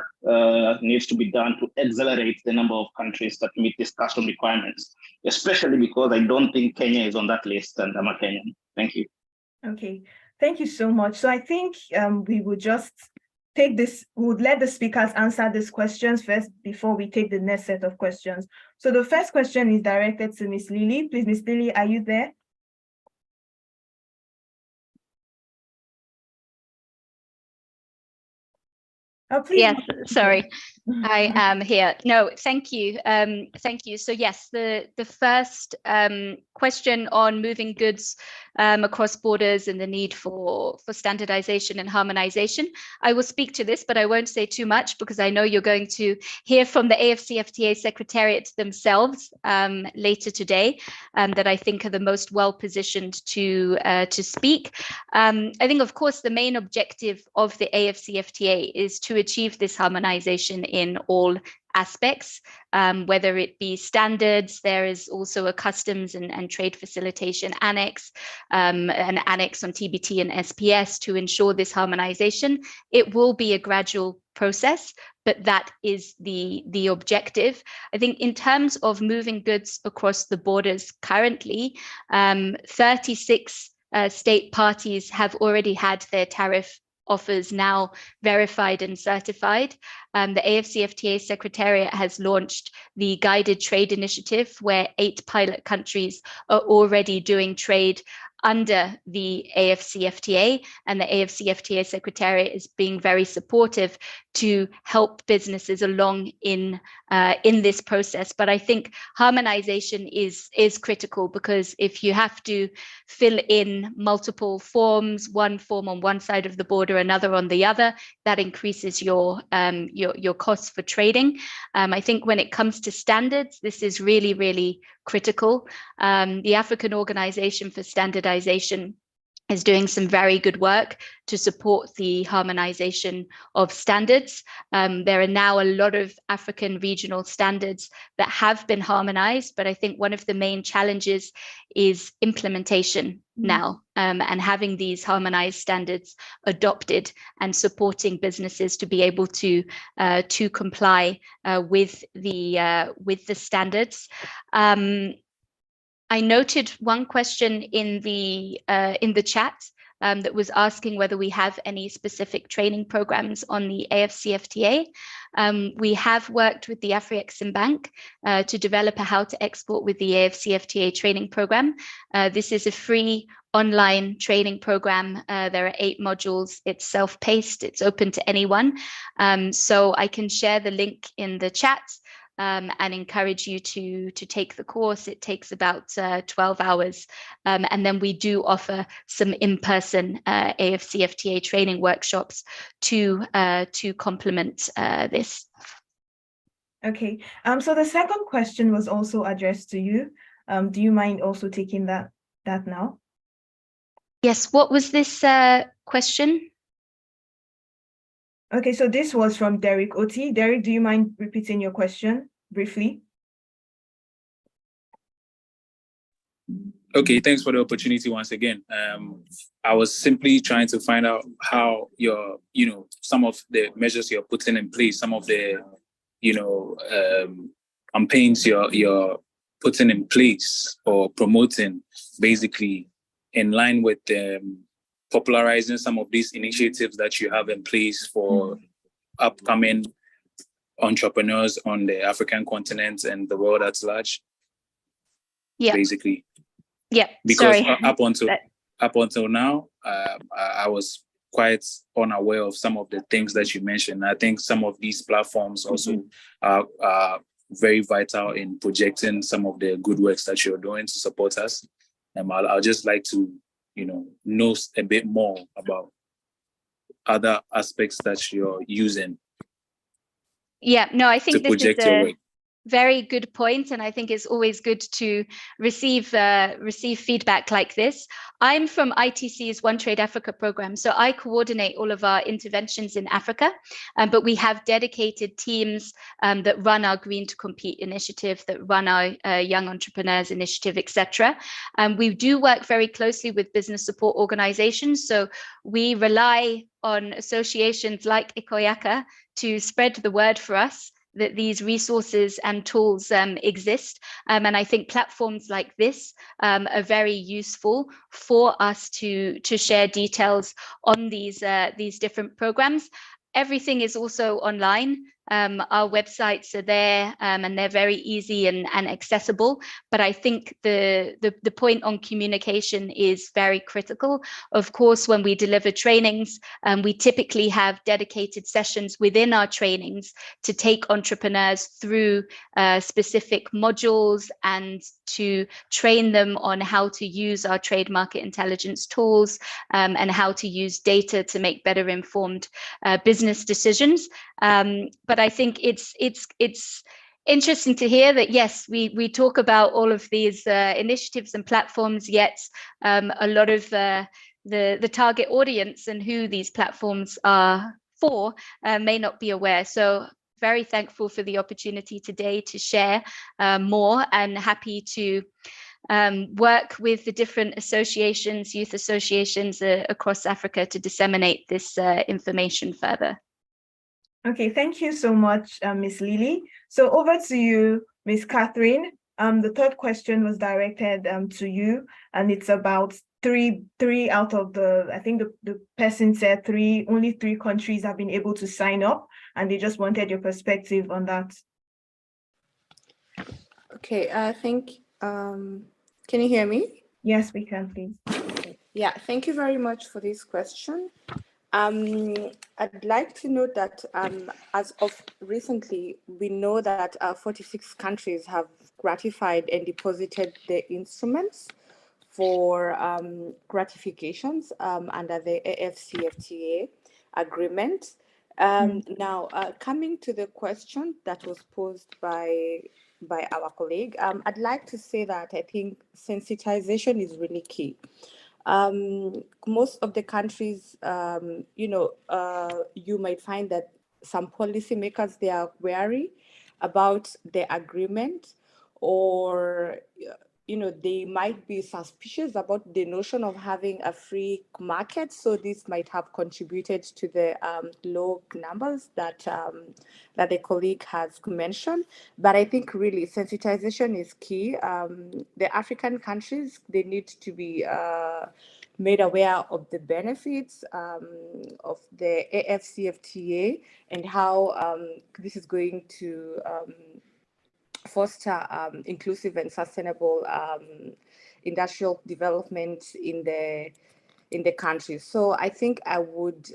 needs to be done to accelerate the number of countries that meet these custom requirements, especially because I don't think Kenya is on that list and I'm a Kenyan. Thank you. Okay, thank you so much. So I think we would just take this, we would let the speakers answer these questions first before we take the next set of questions. So the first question is directed to Ms. Lily. Please, Ms. Lily, are you there? Oh, please. Yes, sorry, I am here. No, thank you. Thank you. So yes, the first question on moving goods across borders and the need for standardization and harmonization. I will speak to this, but I won't say too much because I know you're going to hear from the AfCFTA Secretariat themselves later today, that I think are the most well-positioned to speak. I think, of course, the main objective of the AfCFTA is to achieve this harmonization in all aspects, whether it be standards. There is also a customs and trade facilitation annex, an annex on TBT and SPS to ensure this harmonization. It will be a gradual process, but that is the objective. I think in terms of moving goods across the borders currently, 36 state parties have already had their tariff offers now verified and certified. The AfCFTA Secretariat has launched the Guided Trade Initiative, where 8 pilot countries are already doing trade under the AfCFTA, and the AfCFTA Secretariat is being very supportive to help businesses along in this process. But I think harmonization is critical, because if you have to fill in multiple forms, one form on one side of the border, another on the other, that increases your costs for trading. I think when it comes to standards, this is really, really critical. The African Organization for Standardization is doing some very good work to support the harmonization of standards. There are now a lot of African regional standards that have been harmonized, but I think one of the main challenges is implementation now, and having these harmonized standards adopted and supporting businesses to be able to comply with the standards. I noted one question in the chat that was asking whether we have any specific training programs on the AfCFTA. We have worked with the AfriEximbank to develop a How to Export with the AfCFTA training program. This is a free online training program. There are 8 modules. It's self-paced. It's open to anyone. So I can share the link in the chat and encourage you to take the course. It takes about 12 hours. And then we do offer some in-person AfCFTA training workshops to complement this. Okay, so the second question was also addressed to you. Do you mind also taking that now? Yes, what was this question? Okay, so this was from Derek Oti. Derek, do you mind repeating your question briefly? Okay, thanks for the opportunity once again. I was simply trying to find out how your, some of the measures you're putting in place, some of the, campaigns you're putting in place or promoting, basically in line with popularizing some of these initiatives that you have in place for upcoming entrepreneurs on the African continent and the world at large. Yeah. Basically. Yeah. Because sorry. up until now, I was quite unaware of some of the things that you mentioned. I think some of these platforms also are very vital in projecting some of the good works that you're doing to support us. I'll just like to, know a bit more about other aspects that you're using. Yeah, no, I think to this is project your a work. very good point, and I think it's always good to receive feedback like this. I'm from ITC's One Trade Africa program, so I coordinate all of our interventions in Africa, but we have dedicated teams that run our Green to Compete initiative, that run our Young Entrepreneurs initiative, etc. We do work very closely with business support organizations, so we rely on associations like Ikoyaka to spread the word for us that these resources and tools exist. And I think platforms like this are very useful for us to share details on these different programs. Everything is also online. Our websites are there and they're very easy and accessible. But I think the point on communication is very critical. Of course, when we deliver trainings, we typically have dedicated sessions within our trainings to take entrepreneurs through specific modules and to train them on how to use our trade market intelligence tools and how to use data to make better informed business decisions. But I think it's interesting to hear that, yes, we talk about all of these initiatives and platforms, yet a lot of the target audience and who these platforms are for may not be aware. So very thankful for the opportunity today to share more, and happy to work with the different associations, youth associations across Africa to disseminate this information further. Okay, thank you so much, Ms. Lily. So over to you, Ms. Catherine. The third question was directed to you, and it's about three out of the, I think the person said only three countries have been able to sign up, and they just wanted your perspective on that. Okay, I think, can you hear me? Yes, we can, please. Okay. Yeah, thank you very much for this question. I'd like to note that as of recently, we know that 46 countries have ratified and deposited their instruments for ratifications under the AfCFTA agreement. Now, coming to the question that was posed by our colleague, I'd like to say that I think sensitization is really key. Most of the countries, you might find that some policymakers, they are wary about the agreement, or they might be suspicious about the notion of having a free market. So this might have contributed to the low numbers that that the colleague has mentioned. But I think really sensitization is key. The African countries, they need to be made aware of the benefits of the AfCFTA and how this is going to foster inclusive and sustainable industrial development in the country. So I think I would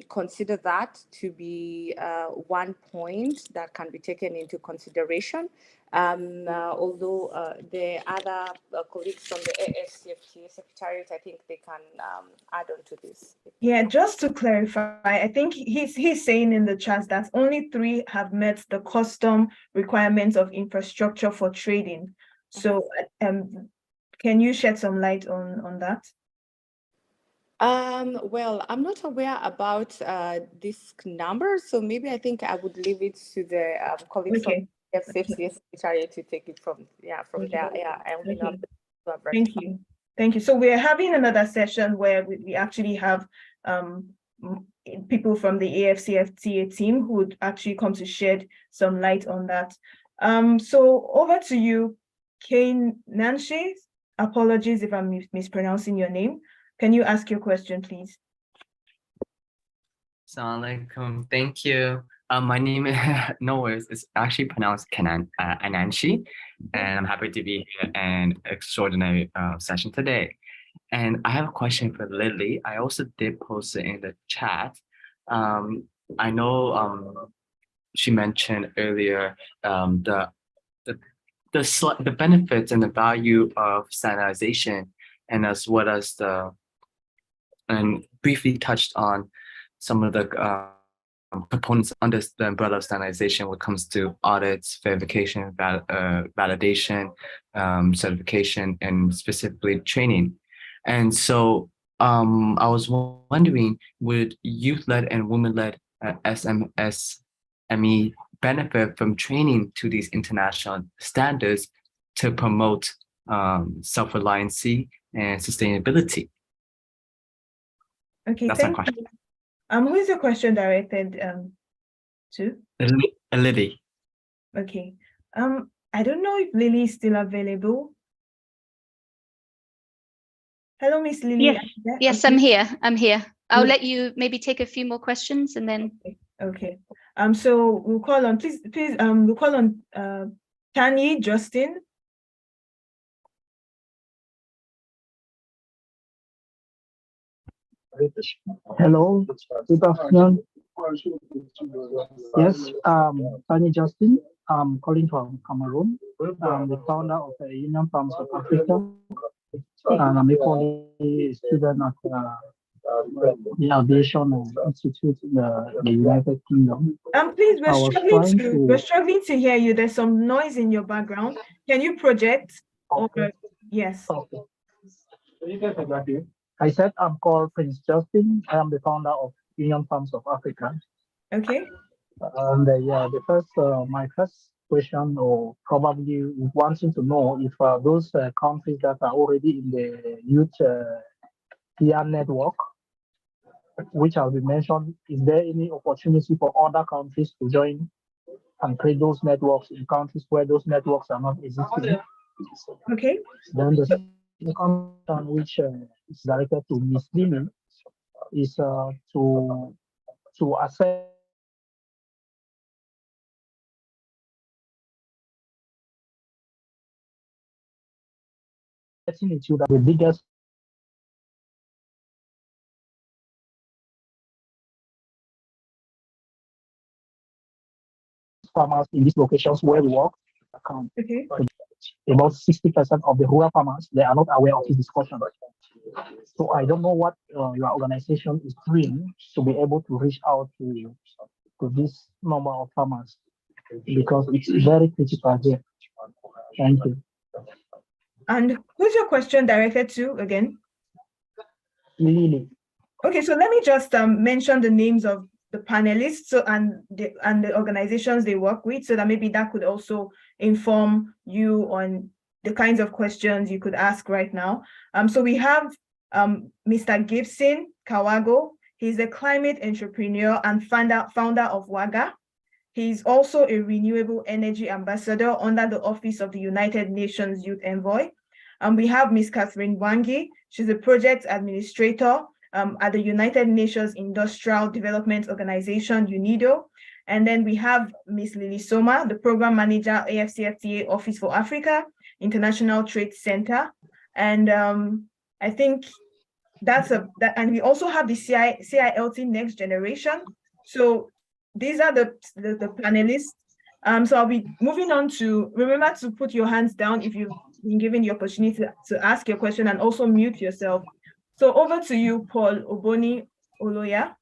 consider that to be one point that can be taken into consideration. Although the other colleagues from the AfCFTA Secretariat, I think they can add on to this. Yeah, just to clarify, I think he's saying in the chat that only 3 have met the custom requirements of infrastructure for trading. So can you shed some light on that? Well, I'm not aware about this number, so maybe I think I would leave it to the colleagues from AfCFTA Secretariat to take it from there. Yeah, I only know. Thank you. Thank you. So we're having another session where we actually have people from the AfCFTA team who would actually come to shed some light on that. So over to you, Kane Nanshi. Apologies if I'm mispronouncing your name. Can you ask your question, please? Assalamu alaikum. Thank you. My name is no worries. It's actually pronounced Ananshi, and I'm happy to be here in an extraordinary session today. And I have a question for Lily. I also did post it in the chat. I know she mentioned earlier the benefits and the value of standardization, and as well as and briefly touched on some of the components under the umbrella of standardization when it comes to audits, verification, validation, certification, and specifically training. And so I was wondering, would youth-led and women-led SME benefit from training to these international standards to promote self-reliancy and sustainability? Okay, that's my thank question. you. Who is your question directed to? Lily. Okay. I don't know if Lily is still available. Hello, Miss Lily. Yes, yes, I'm here. I'll let you maybe take a few more questions and then. Okay. So we'll call on, please, we'll call on Tanya Justin. Hello, good afternoon. Yes, Tanya Justin. I'm calling from Cameroon. I'm the founder of the Union Farms of Africa, and I'm equally a student at the Aviation Institute in the United Kingdom. Please, we're struggling to hear you. There's some noise in your background. Can you project? Okay. Yes. Okay. I said I'm called Prince Justin. I am the founder of Union Farms of Africa. Okay. And my first question, or probably wanting to know if those countries that are already in the youth peer network, which has been mentioned, is there any opportunity for other countries to join and create those networks in countries where those networks are not existing? Okay. Then the second question, which is directed to Ms. Lily, is to assess into the biggest farmers in these locations where we work account. Okay. About 60% of the rural farmers, they are not aware of this discussion. So I don't know what your organization is doing to be able to reach out to this number of farmers, because it's very critical here. Thank you. And who's your question directed to again? Lily. Okay, so let me just mention the names of the panelists and the organizations they work with, so that maybe that could also inform you on the kinds of questions you could ask right now. So we have Mr. Gibson Kawago. He's a climate entrepreneur and founder of WAGA. He's also a renewable energy ambassador under the Office of the United Nations Youth Envoy. And we have Ms. Catherine Wangi. She's a project administrator at the United Nations Industrial Development Organization, UNIDO. And then we have Ms. Lily Soma, the program manager, AfCFTA Office for Africa, International Trade Center. And I think and we also have the CILT Next Generation. So these are the panelists. So I'll be moving on to, remember to put your hands down if you've been given the opportunity to ask your question, and also mute yourself. So over to you, Paul Oboni Oloya.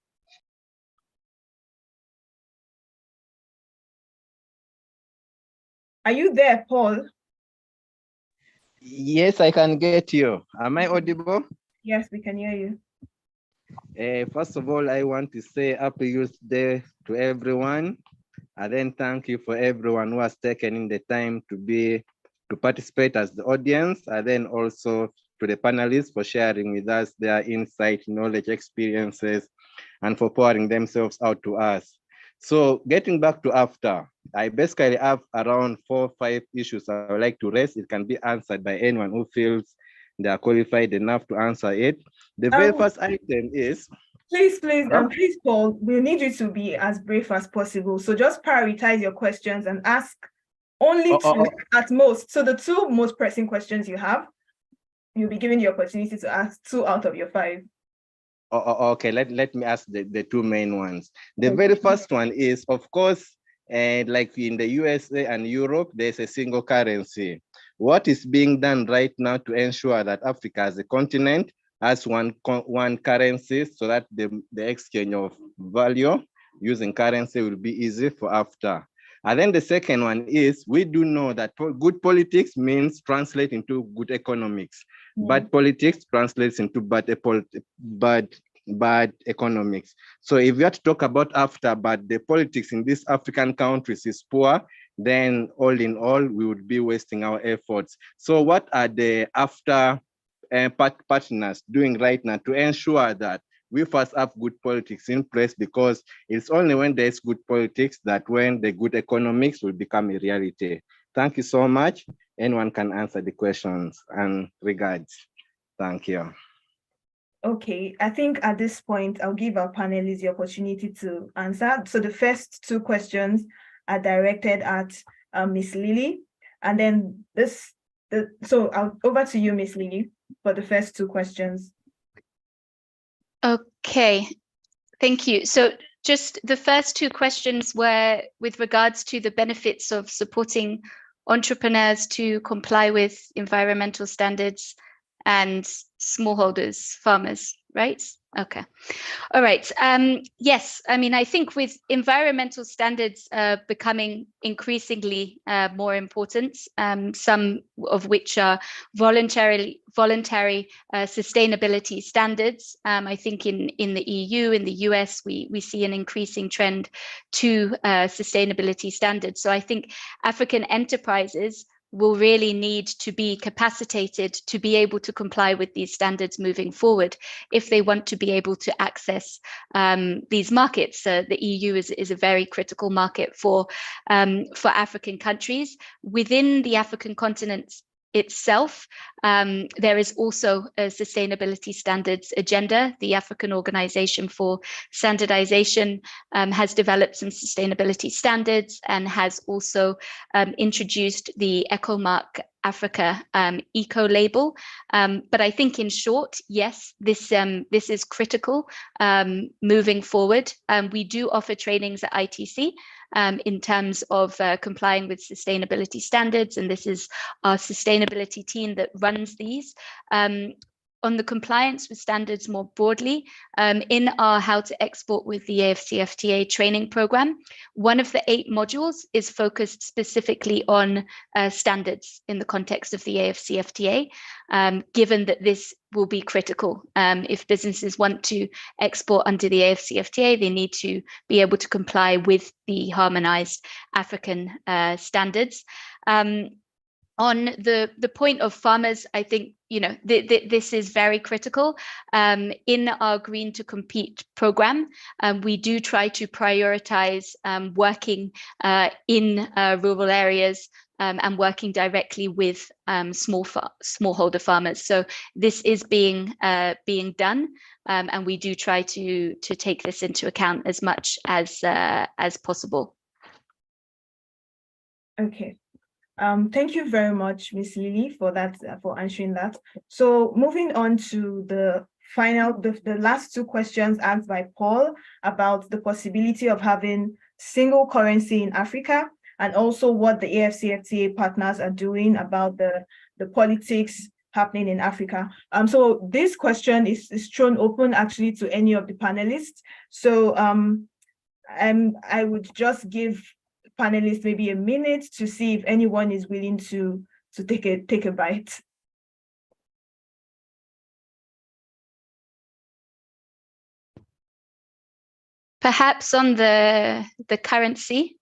Are you there, Paul? Yes, I can get you. Am I audible? Yes, we can hear you. First of all, I want to say Happy Youth Day to everyone. And then thank you for everyone who has taken in the time to participate as the audience, and then also to the panelists for sharing with us their insight, knowledge, experiences, and for pouring themselves out to us. So getting back to AfCFTA, I basically have around 4 or 5 issues I would like to raise. It can be answered by anyone who feels they are qualified enough to answer it. The very first item is... Please, Paul, we need you to be as brief as possible. So just prioritize your questions and ask only 2 at most. So the 2 most pressing questions you have, you'll be given the opportunity to ask 2 out of your 5. Okay, let me ask the 2 main ones. The very first one is, of course, like in the USA and Europe, there's a single currency. What is being done right now to ensure that Africa as a continent has one currency, so that the exchange of value using currency will be easy for AfCFTA? And then the second one is, we do know that good politics means translate into good economics. Bad politics translates into bad economics. So if you have to talk about AfCFTA, but the politics in these African countries is poor, then all in all, we would be wasting our efforts. So what are the AfCFTA partners doing right now to ensure that we first have good politics in place? Because it's only when there's good politics that when the good economics will become a reality. Thank you so much. Anyone can answer the questions, and regards. Thank you. Okay, I think at this point, I'll give our panelists the opportunity to answer. So the first 2 questions are directed at Ms. Lily, and then over to you, Ms. Lily, for the first 2 questions. Okay, thank you. So just the first 2 questions were with regards to the benefits of supporting entrepreneurs to comply with environmental standards and smallholders, farmers, right? Okay. All right. Yes, I mean, I think with environmental standards becoming increasingly more important, some of which are voluntary sustainability standards. I think in the EU, in the US, we see an increasing trend to sustainability standards. So I think African enterprises will really need to be capacitated to be able to comply with these standards moving forward if they want to be able to access these markets. The EU is a very critical market for African countries. Within the African continent itself, there is also a sustainability standards agenda. The African Organization for Standardization has developed some sustainability standards and has also introduced the EcoMark Africa eco label. But I think in short, yes, this is critical moving forward. We do offer trainings at ITC in terms of complying with sustainability standards, and this is our sustainability team that runs these. On the compliance with standards more broadly, in our How to Export with the AfCFTA training program, one of the 8 modules is focused specifically on standards in the context of the AfCFTA, given that this will be critical. If businesses want to export under the AfCFTA, they need to be able to comply with the harmonized African standards. On the point of farmers, I think, this is very critical. In our Green to Compete program, we do try to prioritize working in rural areas and working directly with smallholder farmers. So this is being done, and we do try to take this into account as much as possible. Okay. Thank you very much, Ms. Lily, for that, for answering that. So moving on to the last two questions asked by Paul about the possibility of having single currency in Africa, and also what the AfCFTA partners are doing about the politics happening in Africa. So this question is thrown open actually to any of the panelists. So I would just give panelists maybe a minute to see if anyone is willing to take a bite. Perhaps on the currency.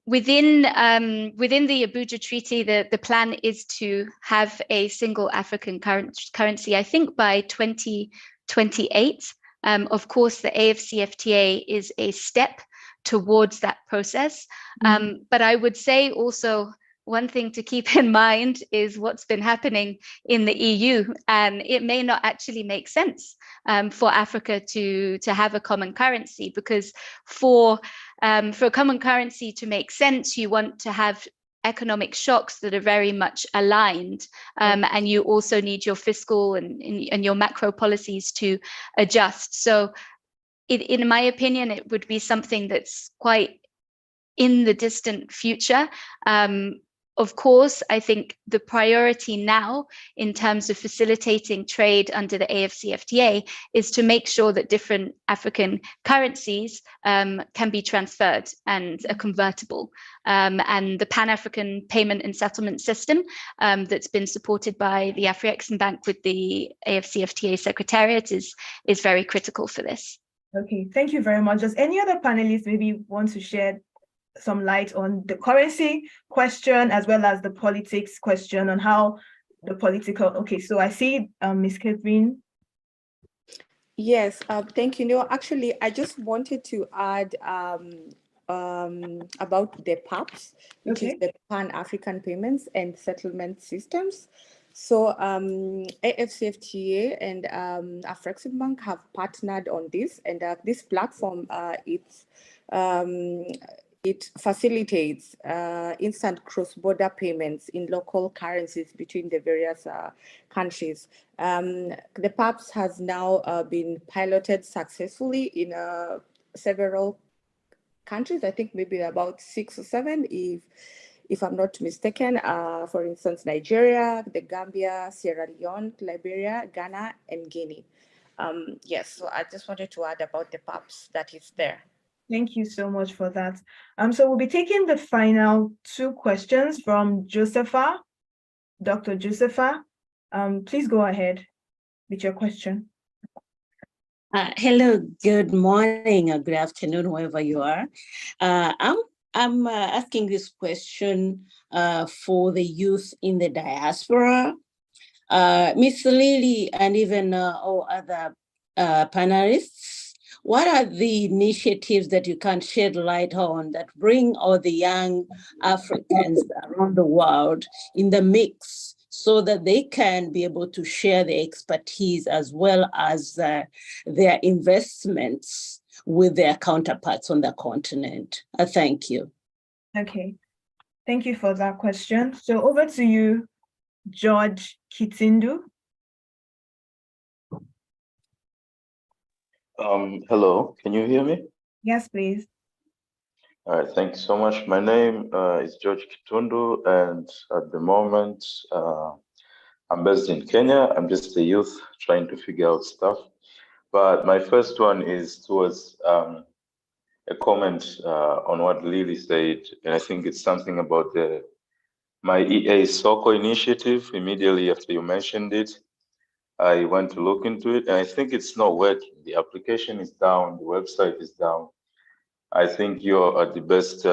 Within the Abuja Treaty, the plan is to have a single African currency, I think by 2028. Of course, the AfCFTA is a step towards that process. But I would say also one thing to keep in mind is what's been happening in the EU, and it may not actually make sense for Africa to have a common currency, because for a common currency to make sense, you want to have economic shocks that are very much aligned, and you also need your fiscal and your macro policies to adjust. So in my opinion, it would be something that's quite in the distant future. Of course, I think the priority now in terms of facilitating trade under the AfCFTA is to make sure that different African currencies can be transferred and are convertible. And the Pan-African Payment and Settlement System that's been supported by the Afreximbank with the AfCFTA Secretariat is very critical for this. Okay, thank you very much. Does any other panelists maybe want to share some light on the currency question as well as the politics question on how the political, okay, so I see Ms. Catherine. Yes, thank you. No, actually, I just wanted to add about the PAPS, which is the Pan-African Payments and Settlement Systems. So AfCFTA and Afreximbank have partnered on this, and this platform, it facilitates instant cross-border payments in local currencies between the various countries. The PAPS has now been piloted successfully in several countries, I think maybe about 6 or 7, if I'm not mistaken. For instance, Nigeria, the Gambia, Sierra Leone, Liberia, Ghana, and Guinea. Yes, so I just wanted to add about the PAPS that is there. Thank you so much for that. So we'll be taking the final 2 questions from Josepha, Dr. Josepha. Please go ahead with your question. Hello, good morning or good afternoon, wherever you are. I'm asking this question for the youth in the diaspora. Ms. Lily and even all other panelists, what are the initiatives that you can shed light on that bring all the young Africans around the world in the mix so that they can be able to share their expertise as well as their investments with their counterparts on the continent? Thank you. Okay, thank you for that question. So over to you, George Kitindu. Hello, can you hear me? Yes, please. All right, thank you so much. My name is George Kitundu, and at the moment, I'm based in Kenya. I'm just a youth trying to figure out stuff. But my first one is towards a comment on what Lily said, and I think it's something about my EA Soko initiative. Immediately after you mentioned it, I went to look into it, and I think it's not working. The application is down, the website is down. I think you're at the best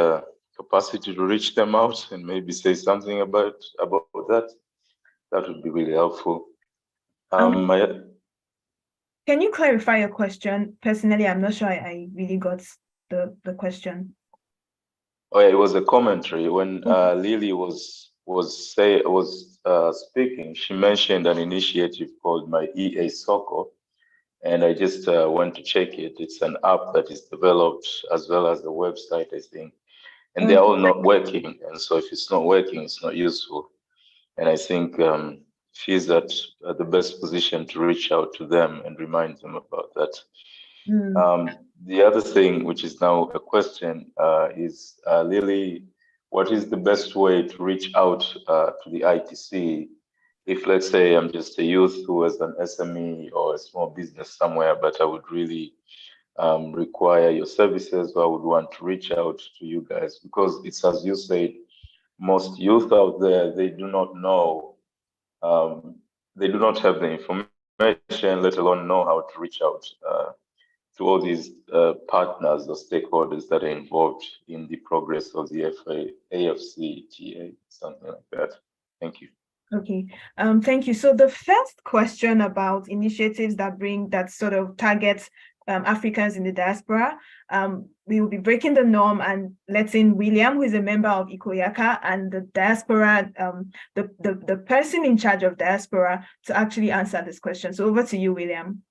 capacity to reach them out and maybe say something about that. That would be really helpful. Can you clarify your question? Personally, I'm not sure I really got the question. Oh yeah, it was a commentary when Lily was speaking. She mentioned an initiative called My EA Soko, and I just went to check it. It's an app that is developed as well as the website, I think, and they're all not working. And so if it's not working, it's not useful. And I think she's at the best position to reach out to them and remind them about that. The other thing, which is now a question, is Lily, what is the best way to reach out to the ITC if, let's say, I'm just a youth who has an SME or a small business somewhere, but I would really require your services, or I would want to reach out to you guys, because it's, as you said, most youth out there, they do not know, they do not have the information, let alone know how to reach out to all these partners or stakeholders that are involved in the progress of the AfCFTA, something like that. Thank you. Okay, thank you. So the first question about initiatives that sort of targets Africans in the diaspora, we will be breaking the norm and letting William, who is a member of Ikoyaka, and the diaspora, the person in charge of diaspora, to actually answer this question. So over to you, William.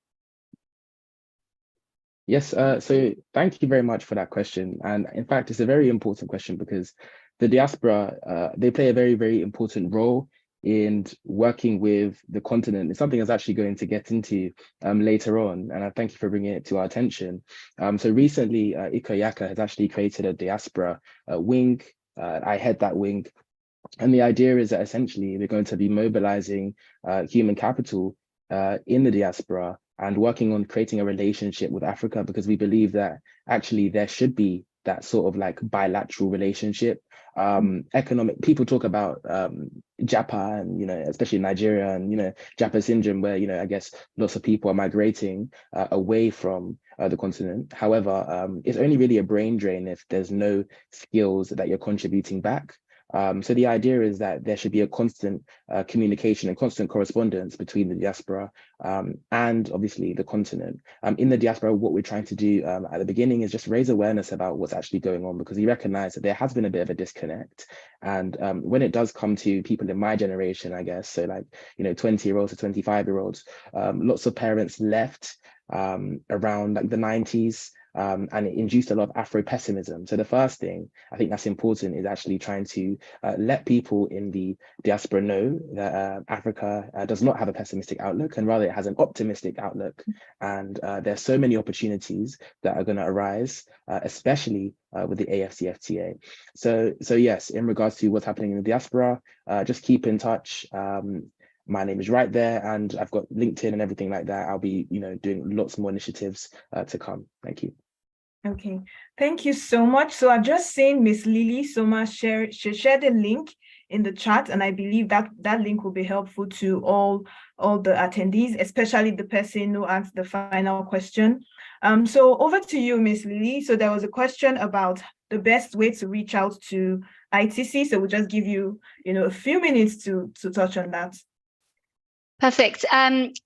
Yes, so thank you very much for that question. And in fact, it's a very important question because the diaspora, they play a very, very important role in working with the continent. It's something that's actually going to get into later on, and I thank you for bringing it to our attention. So recently, Ikoyaka has actually created a diaspora wing. I head that wing, and the idea is that essentially we're going to be mobilizing human capital in the diaspora and working on creating a relationship with Africa, because we believe that actually there should be that sort of like bilateral relationship. Economic, people talk about Japa and, you know, especially Nigeria and, you know, Japa syndrome, where, you know, I guess lots of people are migrating away from the continent. However, it's only really a brain drain if there's no skills that you're contributing back. So the idea is that there should be a constant communication and constant correspondence between the diaspora and obviously the continent. In the diaspora, what we're trying to do at the beginning is just raise awareness about what's actually going on, because we recognize that there has been a bit of a disconnect. And when it does come to people in my generation, I guess, so like, you know, 20-year-olds to 25-year-olds, lots of parents left around like the 90s. And it induced a lot of Afro-pessimism. So the first thing I think that's important is actually trying to let people in the diaspora know that Africa does not have a pessimistic outlook, and rather it has an optimistic outlook. And there's so many opportunities that are going to arise, especially with the AfCFTA. So yes, in regards to what's happening in the diaspora, just keep in touch. My name is right there, and I've got LinkedIn and everything like that. I'll be, you know, doing lots more initiatives to come. Thank you. Okay, thank you so much. So I've just seen Miss Lily Soma shared a link in the chat, and I believe that that link will be helpful to all the attendees, especially the person who asked the final question. So over to you, Miss Lily. So there was a question about the best way to reach out to ITC. So we'll just give you, you know, a few minutes to touch on that. Perfect.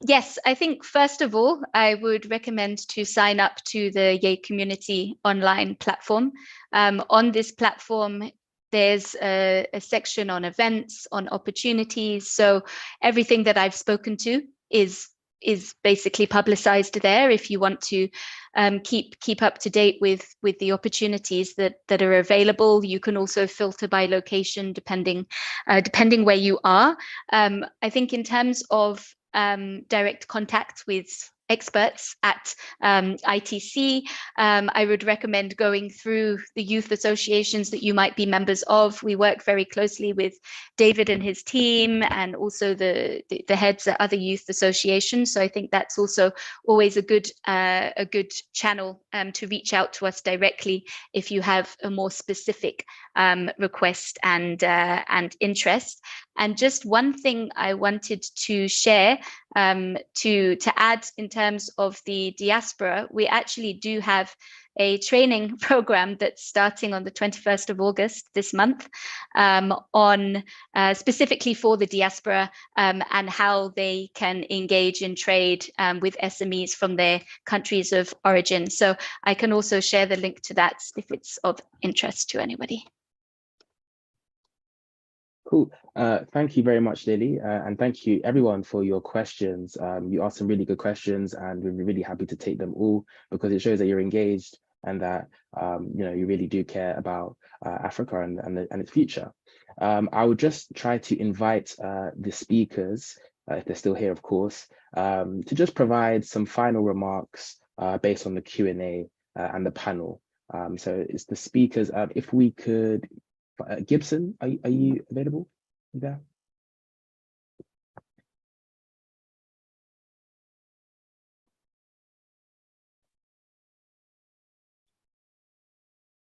Yes, I think first of all, I would recommend to sign up to the Yay Community online platform. On this platform, there's a section on events, on opportunities. So everything that I've spoken to is basically publicized there if you want to keep up to date with the opportunities that are available. You can also filter by location depending where you are. I think in terms of direct contact with experts at ITC, I would recommend going through the youth associations that you might be members of. We work very closely with David and his team, and also the heads at other youth associations. So I think that's also always a good channel to reach out to us directly if you have a more specific request and interest. And just one thing I wanted to share to add in terms of the diaspora, we actually do have a training program that's starting on the 21st of August this month on specifically for the diaspora and how they can engage in trade with SMEs from their countries of origin. So I can also share the link to that if it's of interest to anybody. Cool. Thank you very much, Lily, and thank you everyone for your questions. You asked some really good questions, and we're really happy to take them all because it shows that you're engaged and that you really do care about Africa and its future. I would just try to invite the speakers, if they're still here, of course, to just provide some final remarks based on the Q&A and the panel. So it's the speakers. If we could. Gibson, are you available? There.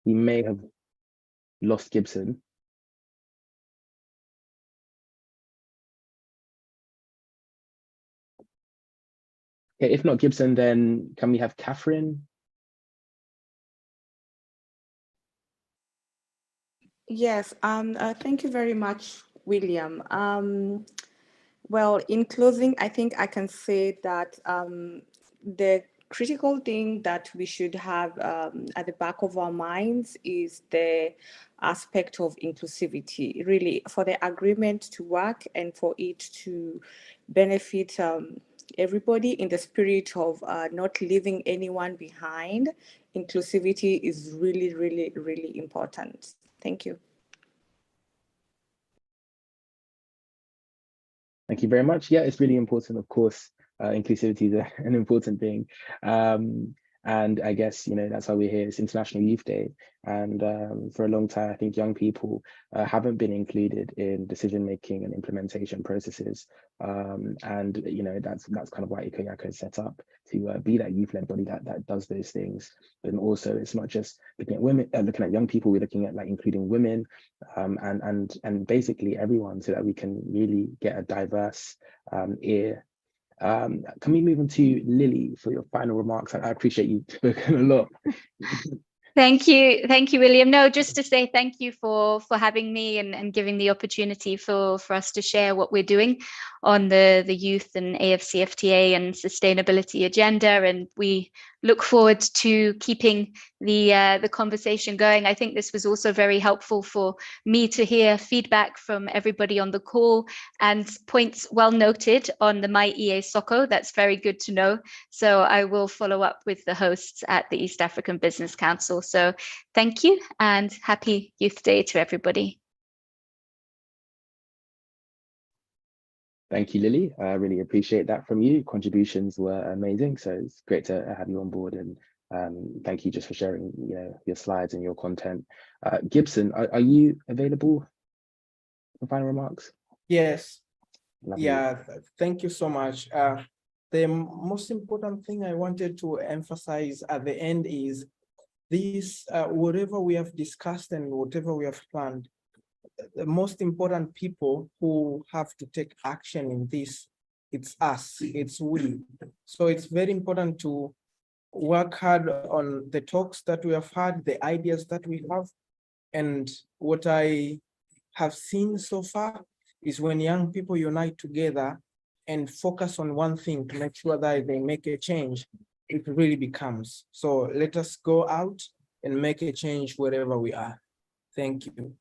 We may have lost Gibson. Okay, if not Gibson, then can we have Catherine? Yes, thank you very much, William. Well, in closing, I think I can say that the critical thing that we should have at the back of our minds is the aspect of inclusivity, really, for the agreement to work and for it to benefit everybody in the spirit of not leaving anyone behind. Inclusivity is really, really, really important. Thank you. Thank you very much. Yeah, it's really important, of course. Inclusivity is an important thing. And I guess, that's why we're here. It's International Youth Day. And for a long time, I think young people haven't been included in decision-making and implementation processes. And, that's kind of why ICOYACO is set up to be that youth-led body that does those things. And also, it's not just looking at women, looking at young people, we're looking at including women and basically everyone so that we can really get a diverse ear. Can we move on to Lily for your final remarks? I appreciate you spoken a lot. Thank you, William. No, just to say thank you for having me and giving the opportunity for us to share what we're doing on the youth and AfCFTA and sustainability agenda, and we look forward to keeping the conversation going. I think this was also very helpful for me to hear feedback from everybody on the call and points well noted on the My EA SOCO. That's very good to know. So I will follow up with the hosts at the East African Business Council. So thank you and happy Youth Day to everybody. Thank you, Lily. I really appreciate that from you. Contributions were amazing. So it's great to have you on board, and thank you just for sharing your slides and your content. Gibson, are you available for final remarks? Yes. Lovely. Yeah, thank you so much. The most important thing I wanted to emphasize at the end is this, whatever we have discussed and whatever we have planned, the most important people who have to take action in this, it's us, it's we. So it's very important to work hard on the talks that we have had, the ideas that we have. And what I have seen so far is when young people unite together and focus on one thing to make sure that they make a change, it really becomes. So let us go out and make a change wherever we are. Thank you.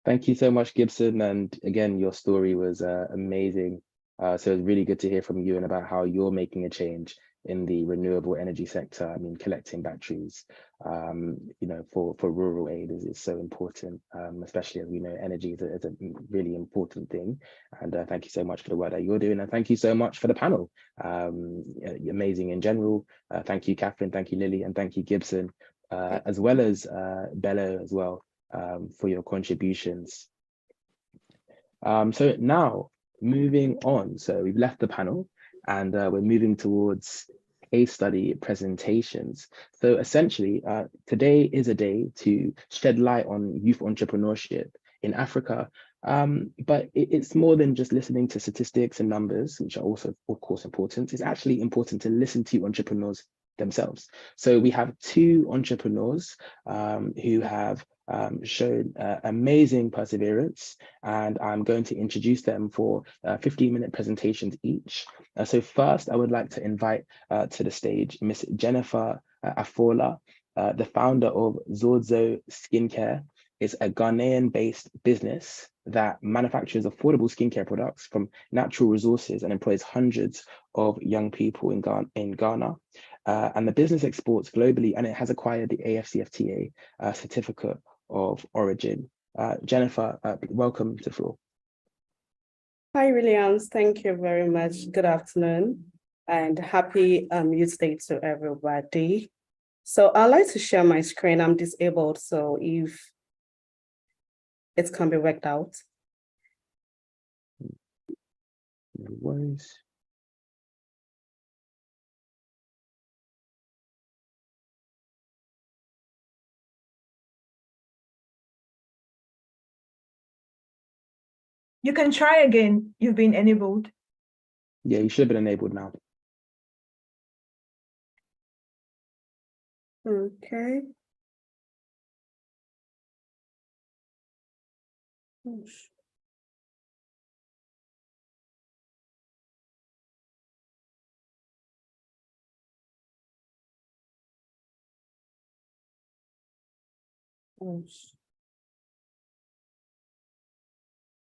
Thank you so much, Gibson. And again, your story was amazing. So it's really good to hear from you and about how you're making a change in the renewable energy sector. I mean, collecting batteries, for rural aid is so important, especially as we know energy is a really important thing. And thank you so much for the work that you're doing. And thank you so much for the panel. Amazing in general. Thank you, Catherine. Thank you, Lily. And thank you, Gibson, as well as Bello as well. For your contributions. So now moving on, so we've left the panel and we're moving towards case study presentations. So essentially, today is a day to shed light on youth entrepreneurship in Africa, But it's more than just listening to statistics and numbers, which are also, of course, important. It's actually important to listen to entrepreneurs themselves. So we have two entrepreneurs who have shown amazing perseverance, and I'm going to introduce them for 15-minute presentations each. So first, I would like to invite to the stage Miss Jennifer Afola, the founder of Zorzo Skincare. It's a Ghanaian-based business that manufactures affordable skincare products from natural resources and employs hundreds of young people in Ghana. And the business exports globally, and it has acquired the AfCFTA certificate of origin. Jennifer, welcome to the floor. Hi, Williams. Thank you very much. Good afternoon and happy Youth Day to everybody. So I'd like to share my screen. I'm disabled, so if it can be worked out. No worries. You can try again. You've been enabled. Yeah, you should have been enabled now. Okay.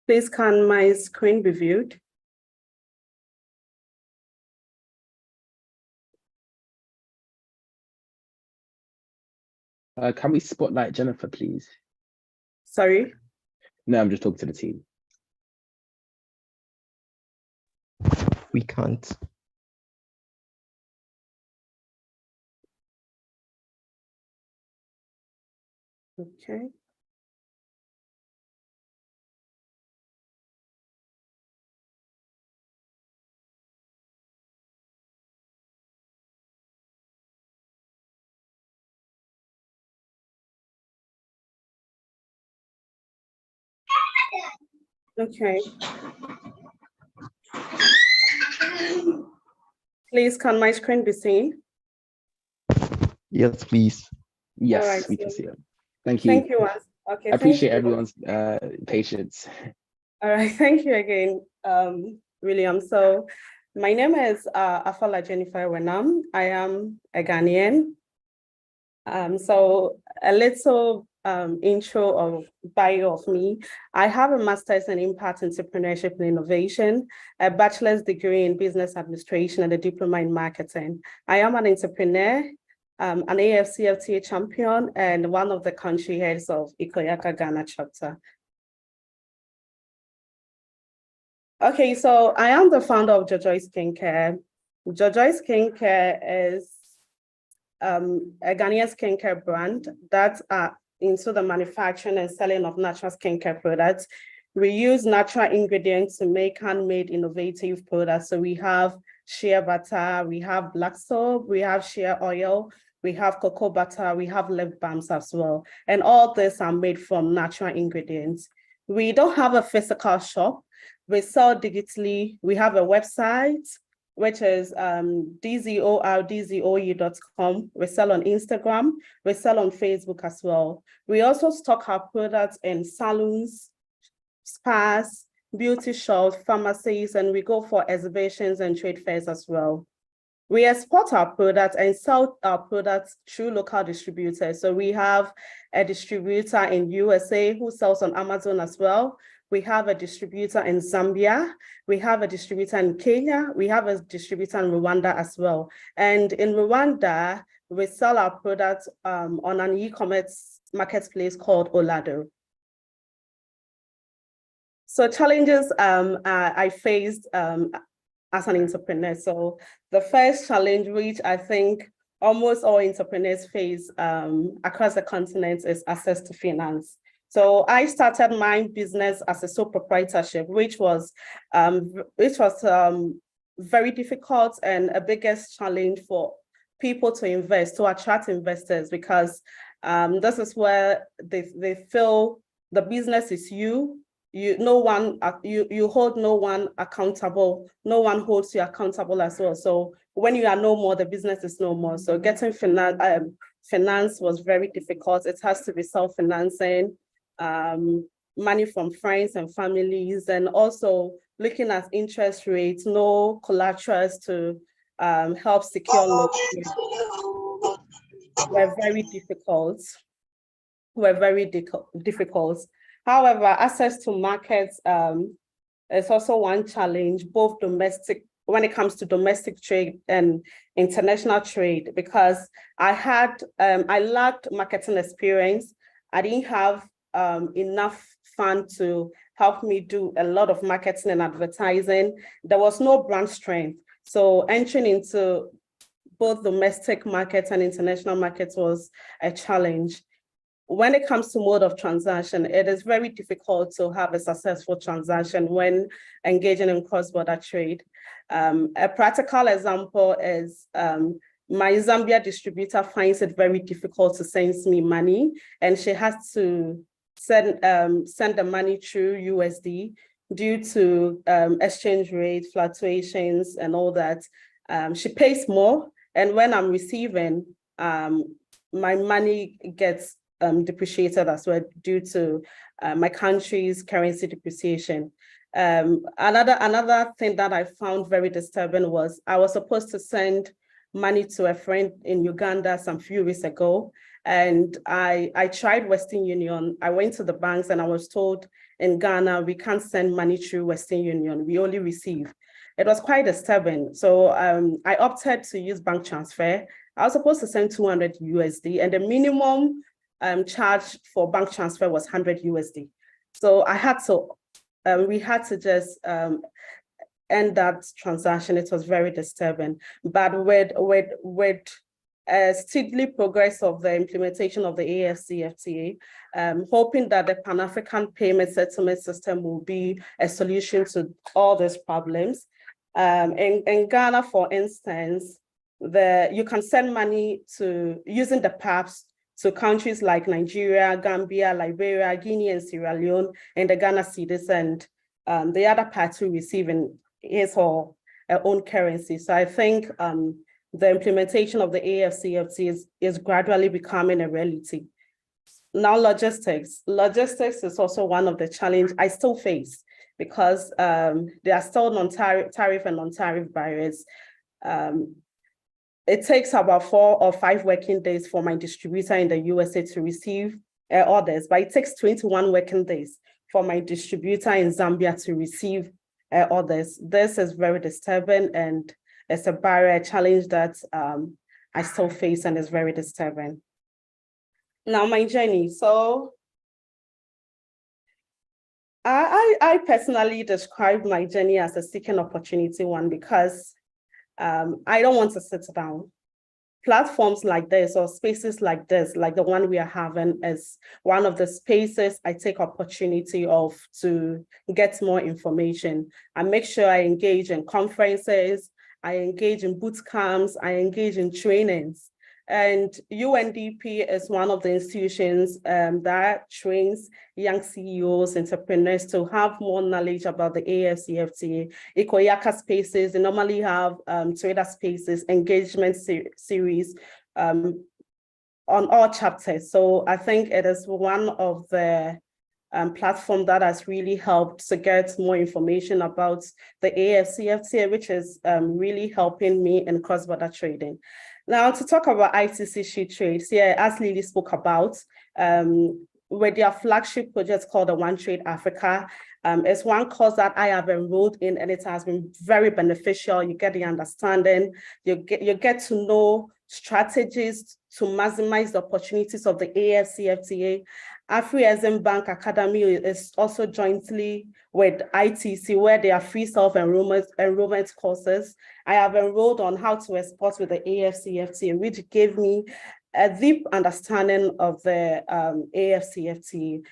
Please, can my screen be viewed? Can we spotlight Jennifer, please? Sorry? No, I'm just talking to the team. We can't. Okay. Okay. Please, can my screen be seen? Yes, please. Yes, All right, we can so- see it. Thank you. Thank you. Okay. I appreciate thank you. everyone's patience. All right, thank you again, William. So my name is Afola Jennifer Wenam. I am a Ghanaian. So a little intro or bio of me. I have a master's in impact entrepreneurship and innovation, a bachelor's degree in business administration, and a diploma in marketing. I am an entrepreneur, an AfCFTA champion, and one of the country heads of Ikoyaka Ghana chapter. Okay, so I am the founder of Jojoy Skincare. Jojoy Skincare is a Ghanaian skincare brand that are into the manufacturing and selling of natural skincare products. We use natural ingredients to make handmade innovative products. So we have shea butter, we have black soap, we have shea oil, we have cocoa butter, we have lip balms as well. And all this are made from natural ingredients. We don't have a physical shop. We sell digitally. We have a website, which is dzou.com. We sell on Instagram. We sell on Facebook as well. We also stock our products in salons, spas, beauty shops, pharmacies, and we go for exhibitions and trade fairs as well. We export our products and sell our products through local distributors. So we have a distributor in USA who sells on Amazon as well. We have a distributor in Zambia. We have a distributor in Kenya. We have a distributor in Rwanda as well. And in Rwanda, we sell our products on an e-commerce marketplace called Olado. So challenges I faced as an entrepreneur. So the first challenge, which I think almost all entrepreneurs face across the continent, is access to finance. So I started my business as a sole proprietorship, which was very difficult and a biggest challenge for people to invest, to attract investors, because this is where they feel the business is you you hold no one accountable, no one holds you accountable as well. So when you are no more, the business is no more. So getting finance was very difficult. It has to be self-financing, money from friends and families, and also looking at interest rates, no collaterals to help secure loans were very difficult. However, access to markets is also one challenge, both domestic, when it comes to domestic trade and international trade, because I lacked marketing experience. I didn't have enough fund to help me do a lot of marketing and advertising. There was no brand strength. So entering into both domestic markets and international markets was a challenge. When it comes to mode of transaction, it is very difficult to have a successful transaction when engaging in cross-border trade. A practical example is my Zambia distributor finds it very difficult to send me money, and she has to send the money through USD due to exchange rate fluctuations and all that. She pays more, and when I'm receiving, my money gets depreciated as well due to my country's currency depreciation. Another thing that I found very disturbing was I was supposed to send money to a friend in Uganda some few weeks ago, and I tried Western Union. I went to the banks and I was told in Ghana, we can't send money through Western Union, we only receive. It was quite disturbing. So I opted to use bank transfer. I was supposed to send 200 USD, and the minimum charge for bank transfer was 100 USD. So we had to just end that transaction. It was very disturbing. But with steadily progress of the implementation of the AfCFTA, hoping that the Pan-African payment settlement system will be a solution to all these problems. In Ghana, for instance, you can send money using the PAPs to countries like Nigeria, Gambia, Liberia, Guinea, and Sierra Leone, and the Ghana cedis, and the other party receiving his or her own currency. So I think the implementation of the AfCFTA is gradually becoming a reality. Now, logistics. Logistics is also one of the challenges I still face because there are still tariff and non-tariff barriers. It takes about 4 or 5 working days for my distributor in the USA to receive orders, but it takes 21 working days for my distributor in Zambia to receive orders. This is very disturbing, and it's a barrier, a challenge that I still face, and is very disturbing. Now, my journey. So I personally describe my journey as a seeking opportunity one, because I don't want to sit down. Platforms like this or spaces like this, like the one we are having, is one of the spaces I take opportunity of to get more information. I make sure I engage in conferences, I engage in boot camps, I engage in trainings. And UNDP is one of the institutions that trains young CEOs, entrepreneurs to have more knowledge about the AfCFTA. Ikoyaka spaces, they normally have trader spaces, engagement series on all chapters. So I think it is one of the platform that has really helped to get more information about the AfCFTA, which is really helping me in cross-border trading. Now, to talk about ITC sheet trades, as Lily spoke about, with their flagship project called the One Trade Africa, it's one course that I have enrolled in, and it has been very beneficial. You get the understanding, you get to know strategies to maximize the opportunities of the AfCFTA. AfriExim Bank Academy is also jointly with ITC, where there are free self-enrollment courses. I have enrolled on how to export with the AfCFTA, which gave me a deep understanding of the AfCFTA.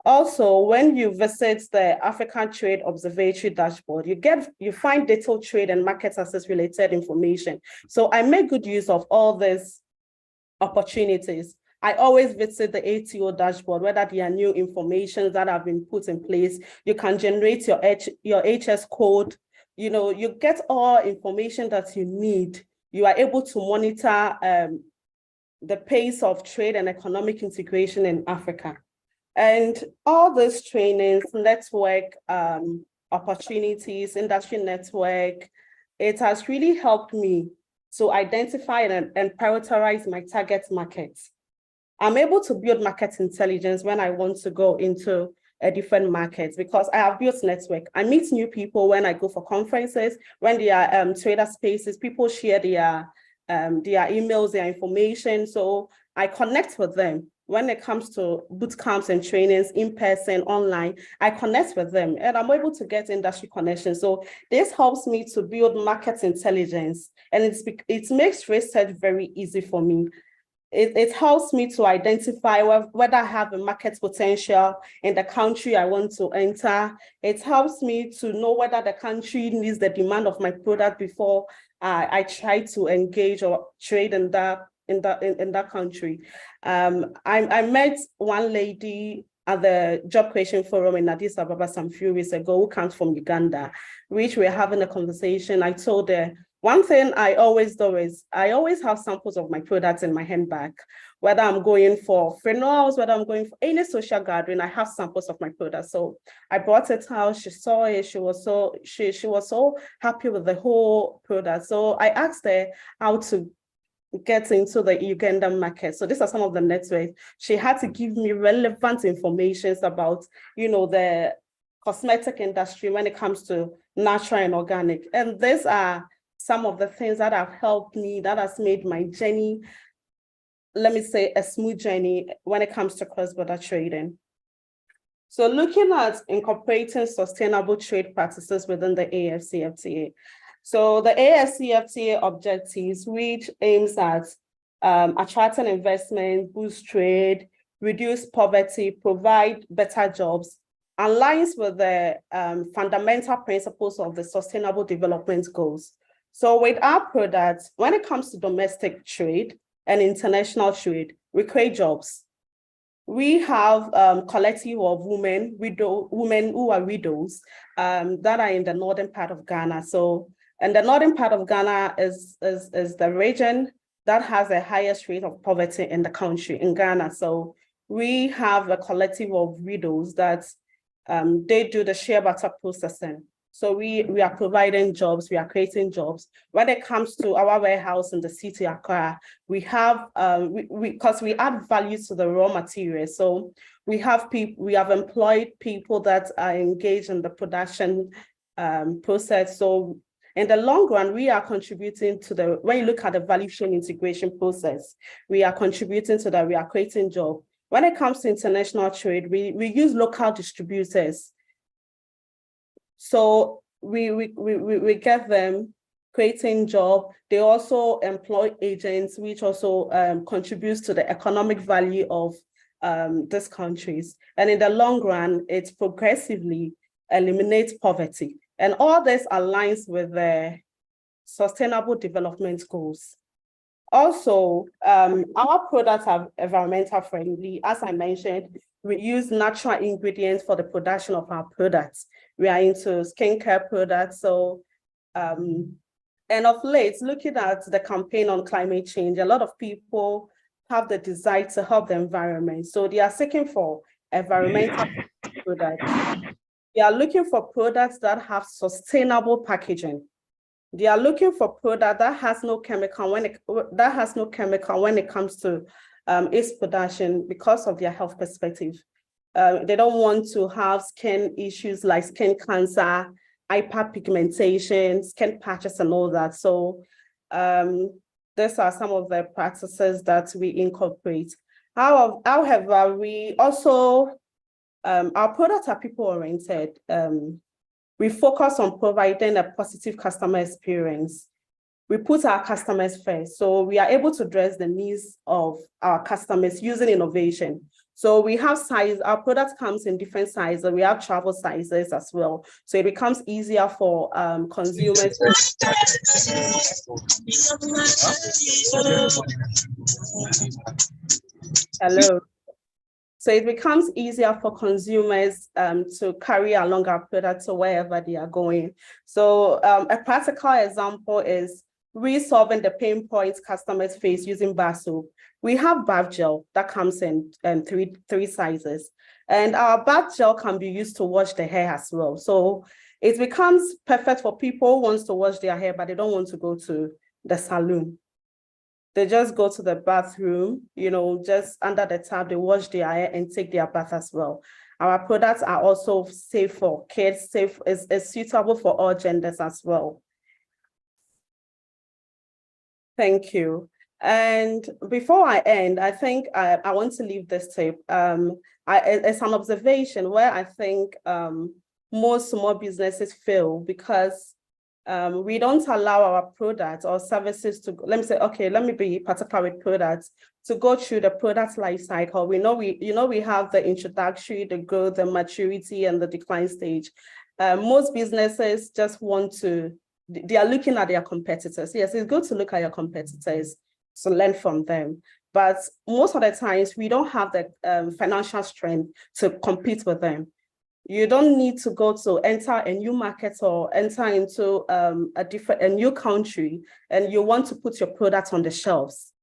Also, when you visit the African Trade Observatory dashboard, you find detailed trade and market access related information. So I make good use of all these opportunities. I always visit the ATO dashboard, whether there are new information that have been put in place. You can generate your HS code. You know, you get all information that you need. You are able to monitor the pace of trade and economic integration in Africa. And all these trainings, network opportunities, industry network, it has really helped me to identify and prioritize my target markets. I'm able to build market intelligence when I want to go into a different market because I have built network. I meet new people when I go for conferences, when there are trader spaces, people share their emails, their information. So I connect with them. When it comes to boot camps and trainings, in person, online, I connect with them and I'm able to get industry connections. So this helps me to build market intelligence and it makes research very easy for me. It helps me to identify whether I have a market potential in the country I want to enter. It helps me to know whether the country needs the demand of my product before I try to engage or trade in that country. I met one lady at the Job Creation Forum in Addis Ababa some few weeks ago who comes from Uganda, which we're having a conversation. I told her, one thing I always do is I always have samples of my products in my handbag, whether I'm going for funerals, whether I'm going for any social gathering, I have samples of my products. So I brought it out, she saw it, she was so happy with the whole product. So I asked her how to get into the Ugandan market. So these are some of the networks. She had to give me relevant information about, you know, the cosmetic industry when it comes to natural and organic. And these are some of the things that have helped me, that has made my journey, let me say, a smooth journey when it comes to cross-border trading. So looking at incorporating sustainable trade practices within the AfCFTA. So the AfCFTA objectives, which aims at attracting investment, boost trade, reduce poverty, provide better jobs, aligns with the fundamental principles of the Sustainable Development Goals. So with our products, when it comes to domestic trade and international trade, we create jobs. We have collective of women who are widows that are in the northern part of Ghana. So, and the northern part of Ghana is the region that has the highest rate of poverty in the country, in Ghana. So we have a collective of widows that they do the shea butter processing. So we are providing jobs, we are creating jobs. When it comes to our warehouse in the city of Accra, we have, because we add value to the raw materials. So we have employed people that are engaged in the production process. So in the long run, we are contributing to when you look at the value chain integration process, we are contributing to that, we are creating jobs. When it comes to international trade, we use local distributors. So we get them creating job. They also employ agents, which also contributes to the economic value of these countries. And in the long run, it progressively eliminates poverty. And all this aligns with the Sustainable Development Goals. Also, our products are environmental friendly. As I mentioned, we use natural ingredients for the production of our products. We are into skincare products. So, and of late, looking at the campaign on climate change, a lot of people have the desire to help the environment. So they are seeking for environmental products. They are looking for products that have sustainable packaging. They are looking for product that has no chemical when it comes to its production because of their health perspective. They don't want to have skin issues like skin cancer, hyperpigmentation, skin patches, and all that. So these are some of the practices that we incorporate. However, we also our products are people-oriented. We focus on providing a positive customer experience. We put our customers first. So we are able to address the needs of our customers using innovation. So we have size, our product comes in different sizes. We have travel sizes as well. So it becomes easier for consumers. Hello. So it becomes easier for consumers to carry along our products to wherever they are going. So a practical example is resolving the pain points customers face using bar soap. We have bath gel that comes in three sizes, and our bath gel can be used to wash the hair as well. So it becomes perfect for people who want to wash their hair, but they don't want to go to the salon. They just go to the bathroom, just under the tap, they wash their hair and take their bath as well. Our products are also safe for kids, is suitable for all genders as well. Thank you. And before I end, I think I want to leave this tip. It's an observation where I think most small businesses fail because we don't allow our products or services to, let me be particular with products, to go through the product life cycle. We know we have the introductory, the growth, the maturity, and the decline stage. Most businesses just they are looking at their competitors. Yes, it's good to look at your competitors to learn from them. But most of the times we don't have the financial strength to compete with them. You don't need to go to enter a new market or enter into a new country and you want to put your product on the shelves.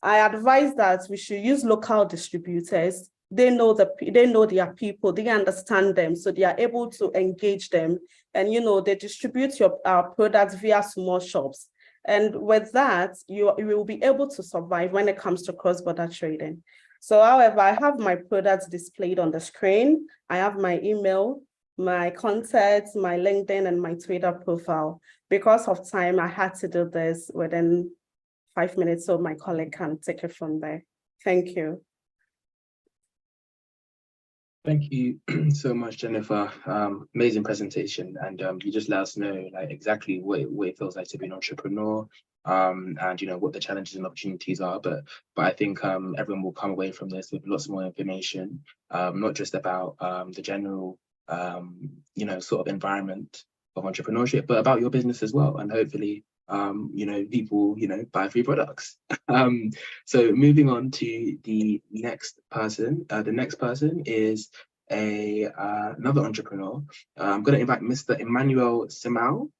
I advise that we should use local distributors. They know their people, they understand them, so they are able to engage them. And they distribute our products via small shops. And with that, you will be able to survive when it comes to cross-border trading. So, however, I have my products displayed on the screen. I have my email, my contacts, my LinkedIn, and my Twitter profile. Because of time, I had to do this within 5 minutes so my colleague can take it from there. Thank you. Thank you so much, Jennifer. Amazing presentation, and you just let us know exactly what it feels like to be an entrepreneur, and what the challenges and opportunities are. But I think everyone will come away from this with lots more information, not just about the general sort of environment of entrepreneurship, but about your business as well, and hopefully people buy free products. So moving on to the next person. The next person is another entrepreneur. I'm going to invite Mr. Emmanuel Simao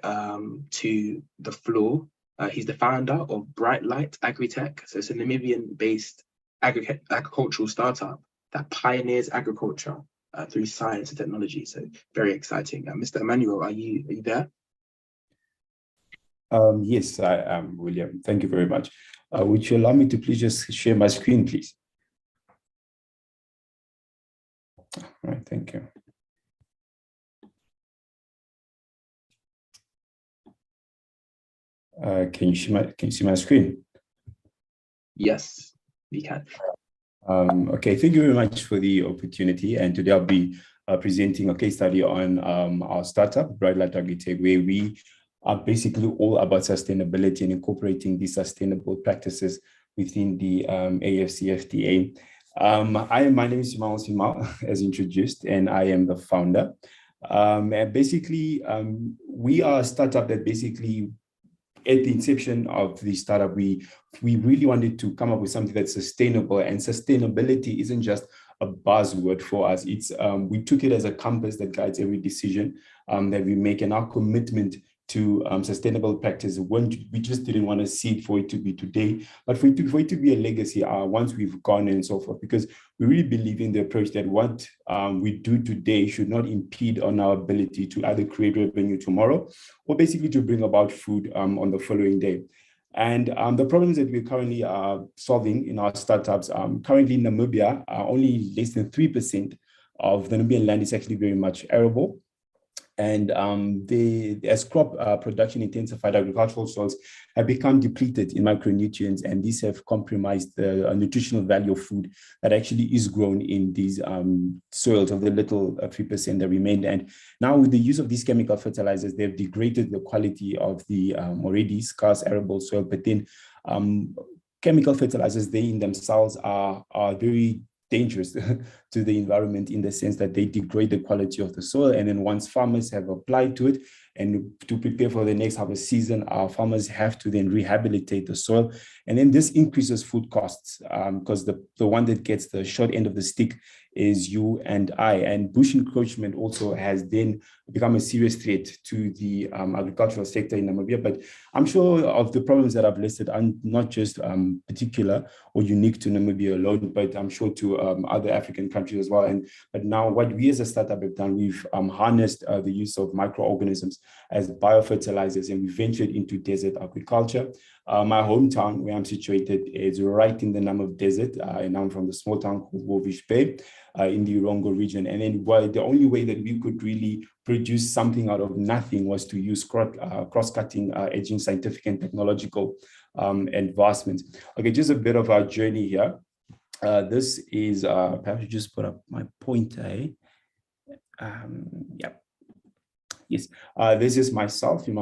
to the floor. He's the founder of Bright Light Agritech. So it's a Namibian-based agricultural startup that pioneers agriculture through science and technology. So very exciting. Mr. Emmanuel, are you there? Yes, I am, William. Thank you very much. Would you allow me to please just share my screen, please? All right, thank you. Can you see my screen? Yes, we can. Okay, thank you very much for the opportunity. And today I'll be presenting a case study on our startup, Bright Light Agritech, where we are basically all about sustainability and incorporating these sustainable practices within the AfCFTA. My name is Simao, as introduced, and I am the founder. And basically, we are a startup that basically, at the inception of the startup, we really wanted to come up with something that's sustainable, and sustainability isn't just a buzzword for us. It's we took it as a compass that guides every decision that we make, and our commitment to sustainable practice. We just didn't want to see it for it to be today, but for it to be a legacy once we've gone and so forth, because we really believe in the approach that what we do today should not impede on our ability to either create revenue tomorrow or basically to bring about food on the following day. And the problems that we're currently solving in our startups, currently in Namibia, only less than 3% of the Namibian land is actually very much arable. And as crop production intensified, agricultural soils have become depleted in micronutrients, and these have compromised the nutritional value of food that actually is grown in these soils of the little 3% that remained. And now with the use of these chemical fertilizers, they've degraded the quality of the already scarce arable soil. But then chemical fertilizers, they in themselves are very dangerous to the environment in the sense that they degrade the quality of the soil. And then once farmers have applied to it, And to prepare for the next harvest season, our farmers have to then rehabilitate the soil. And then this increases food costs because the one that gets the short end of the stick is you and I. And bush encroachment also has then become a serious threat to the agricultural sector in Namibia. But I'm sure of the problems that I've listed are not just particular or unique to Namibia alone, but I'm sure to other African countries as well. But now what we as a startup have done, we've harnessed the use of microorganisms as biofertilizers, and we ventured into desert agriculture. My hometown, where I'm situated, is right in the Namib Desert, and I'm from the small town called Walvis Bay in the Urongo region. And then the only way that we could really produce something out of nothing was to use cross-cutting, edging scientific and technological advancements. Okay, just a bit of our journey here. This is, perhaps you just put up my pointer. Yep. Yes, this is myself. I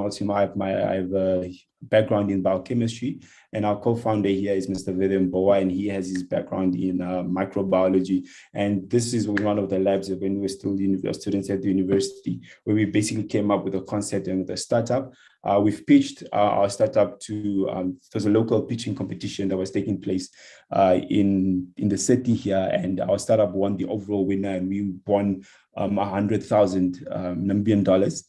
have a background in biochemistry, and our co-founder here is Mr. Vidya Mbowa, and he has his background in microbiology. And this is one of the labs when we were still students at the university, where we basically came up with a concept and with a startup. We've pitched our startup to, there was a local pitching competition that was taking place in the city here, and our startup won the overall winner, and we won 100,000 Namibian dollars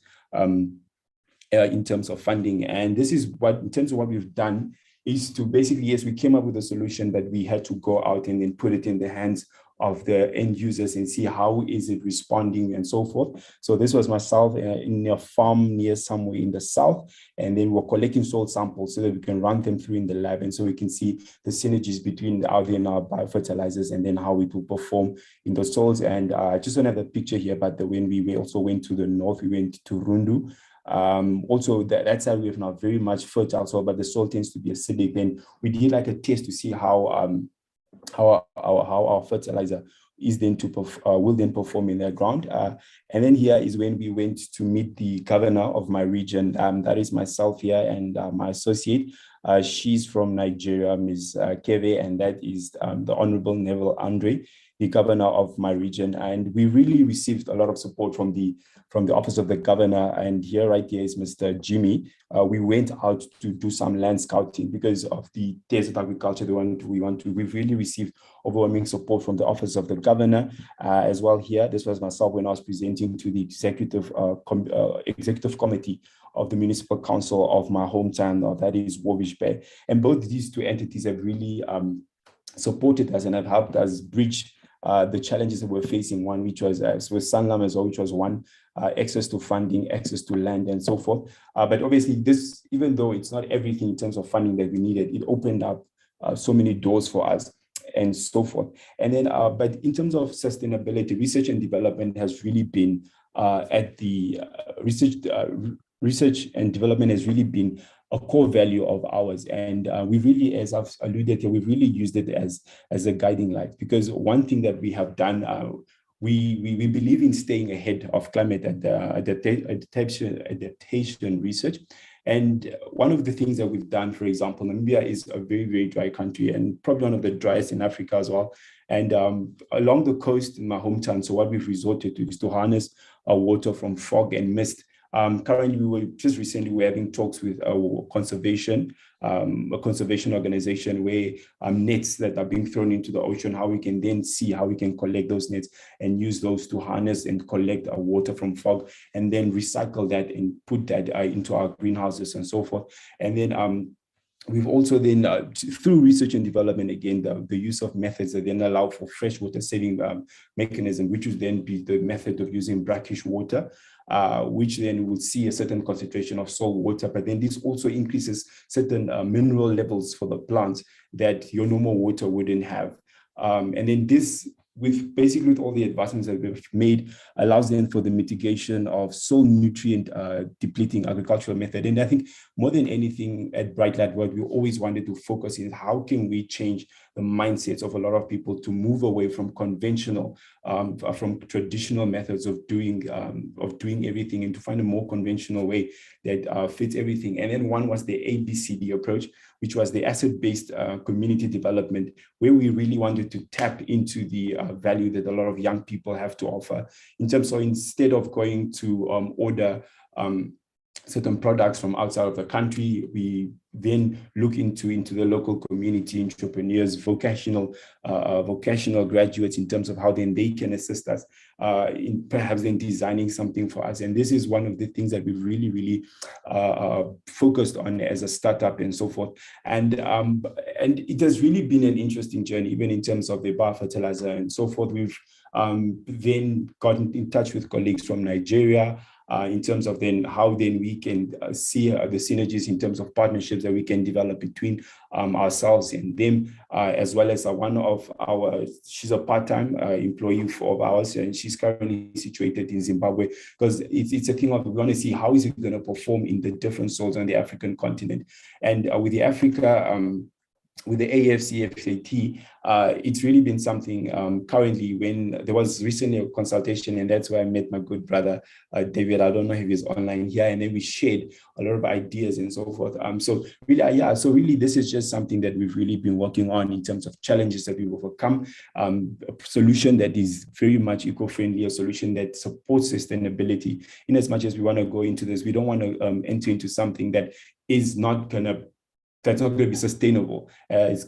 in terms of funding. And this is what, in terms of what we've done, is to basically, yes, we came up with a solution, but we had to go out and then put it in the hands of the end users and see how is it responding and so forth. So this was myself in a farm near somewhere in the south, and then we're collecting soil samples so that we can run them through in the lab, and so we can see the synergies between our biofertilizers and then how it will perform in the soils. And I just don't have the picture here, but when we also went to the north, we went to Rundu. Also that side we have now very much fertile soil, but the soil tends to be acidic. And we did like a test to see how our fertilizer is then will then perform in the ground. And then here is when we went to meet the governor of my region. That is myself here and my associate. She's from Nigeria, Ms. Keve, and that is the Honorable Neville Andre, the governor of my region. And we really received a lot of support from the office of the governor. And here, right here is Mr. Jimmy. We went out to do some land scouting because of the desert agriculture we've really received overwhelming support from the office of the governor as well here. This was myself when I was presenting to the executive committee of the municipal council of my hometown, that is Walvis Bay. And both these two entities have really supported us and have helped us bridge the challenges that we're facing. One, which was with Sanlam as well, which was one, access to funding, access to land, and so forth. But obviously, this, even though it's not everything in terms of funding that we needed, it opened up so many doors for us and so forth. And then, but in terms of sustainability, research and development has really been at the research and development has really been a core value of ours. And we really, as I've alluded to, we've really used it as a guiding light, because one thing that we have done, we believe in staying ahead of climate adaptation research. And one of the things that we've done, for example, Namibia is a very, very dry country and probably one of the driest in Africa as well. And along the coast in my hometown, so what we've resorted to is to harness water from fog and mist. Currently, we're having talks with a conservation organization where nets that are being thrown into the ocean, how we can then see how we can collect those nets and use those to harness and collect water from fog, and then recycle that and put that into our greenhouses and so forth. And then we've also then, through research and development, again, the use of methods that then allow for freshwater saving mechanism, which would then be the method of using brackish water, which then would see a certain concentration of salt water, but then this also increases certain mineral levels for the plants that your normal water wouldn't have. And then this, with all the advancements that we've made, allows then for the mitigation of soil nutrient depleting agricultural method. And I think more than anything at Brightlight, what we always wanted to focus is how can we change the mindsets of a lot of people to move away from conventional, from traditional methods of doing everything, and to find a more conventional way that fits everything. And then one was the ABCD approach, which was the asset-based community development, where we really wanted to tap into the value that a lot of young people have to offer. In terms of, instead of going to order certain products from outside of the country. We then look into the local community, entrepreneurs, vocational graduates, in terms of how then they can assist us in perhaps then designing something for us. And this is one of the things that we've really focused on as a startup and so forth. And it has really been an interesting journey, even in terms of the biofertilizer and so forth. We've then gotten in touch with colleagues from Nigeria, in terms of then how then we can see the synergies in terms of partnerships that we can develop between ourselves and them, as well as one of our, she's a part-time employee of ours, and she's currently situated in Zimbabwe, because it's a thing of, we want to see how is it going to perform in the different soils on the African continent. And with the with the AfCFTA, it's really been something currently, when there was recently a consultation, and that's where I met my good brother, David. I don't know if he's online here, and then we shared a lot of ideas and so forth. So really, this is just something that we've really been working on in terms of challenges that we've overcome, a solution that is very much eco-friendly, a solution that supports sustainability. In as much as we want to go into this, we don't want to enter into something that is not going to that's not going to be sustainable. That's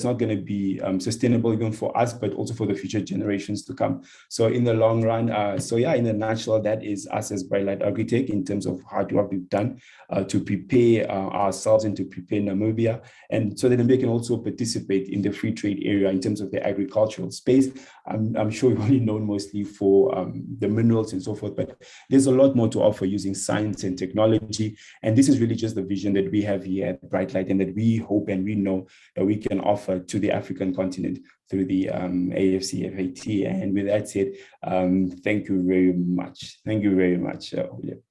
not going to be sustainable even for us, but also for the future generations to come. So in the long run, in a nutshell, that is us as Bright Light Agritech in terms of what we've done to prepare ourselves and to prepare Namibia, and so that Namibia can also participate in the free trade area in terms of the agricultural space. I'm sure we've only known mostly for the minerals and so forth, but there's a lot more to offer using science and technology. And this is really just the vision that we have here at Bright Light, and that we hope and we know that we can offer to the African continent through the AfCFTA. And with that said, thank you very much. Thank you very much, William.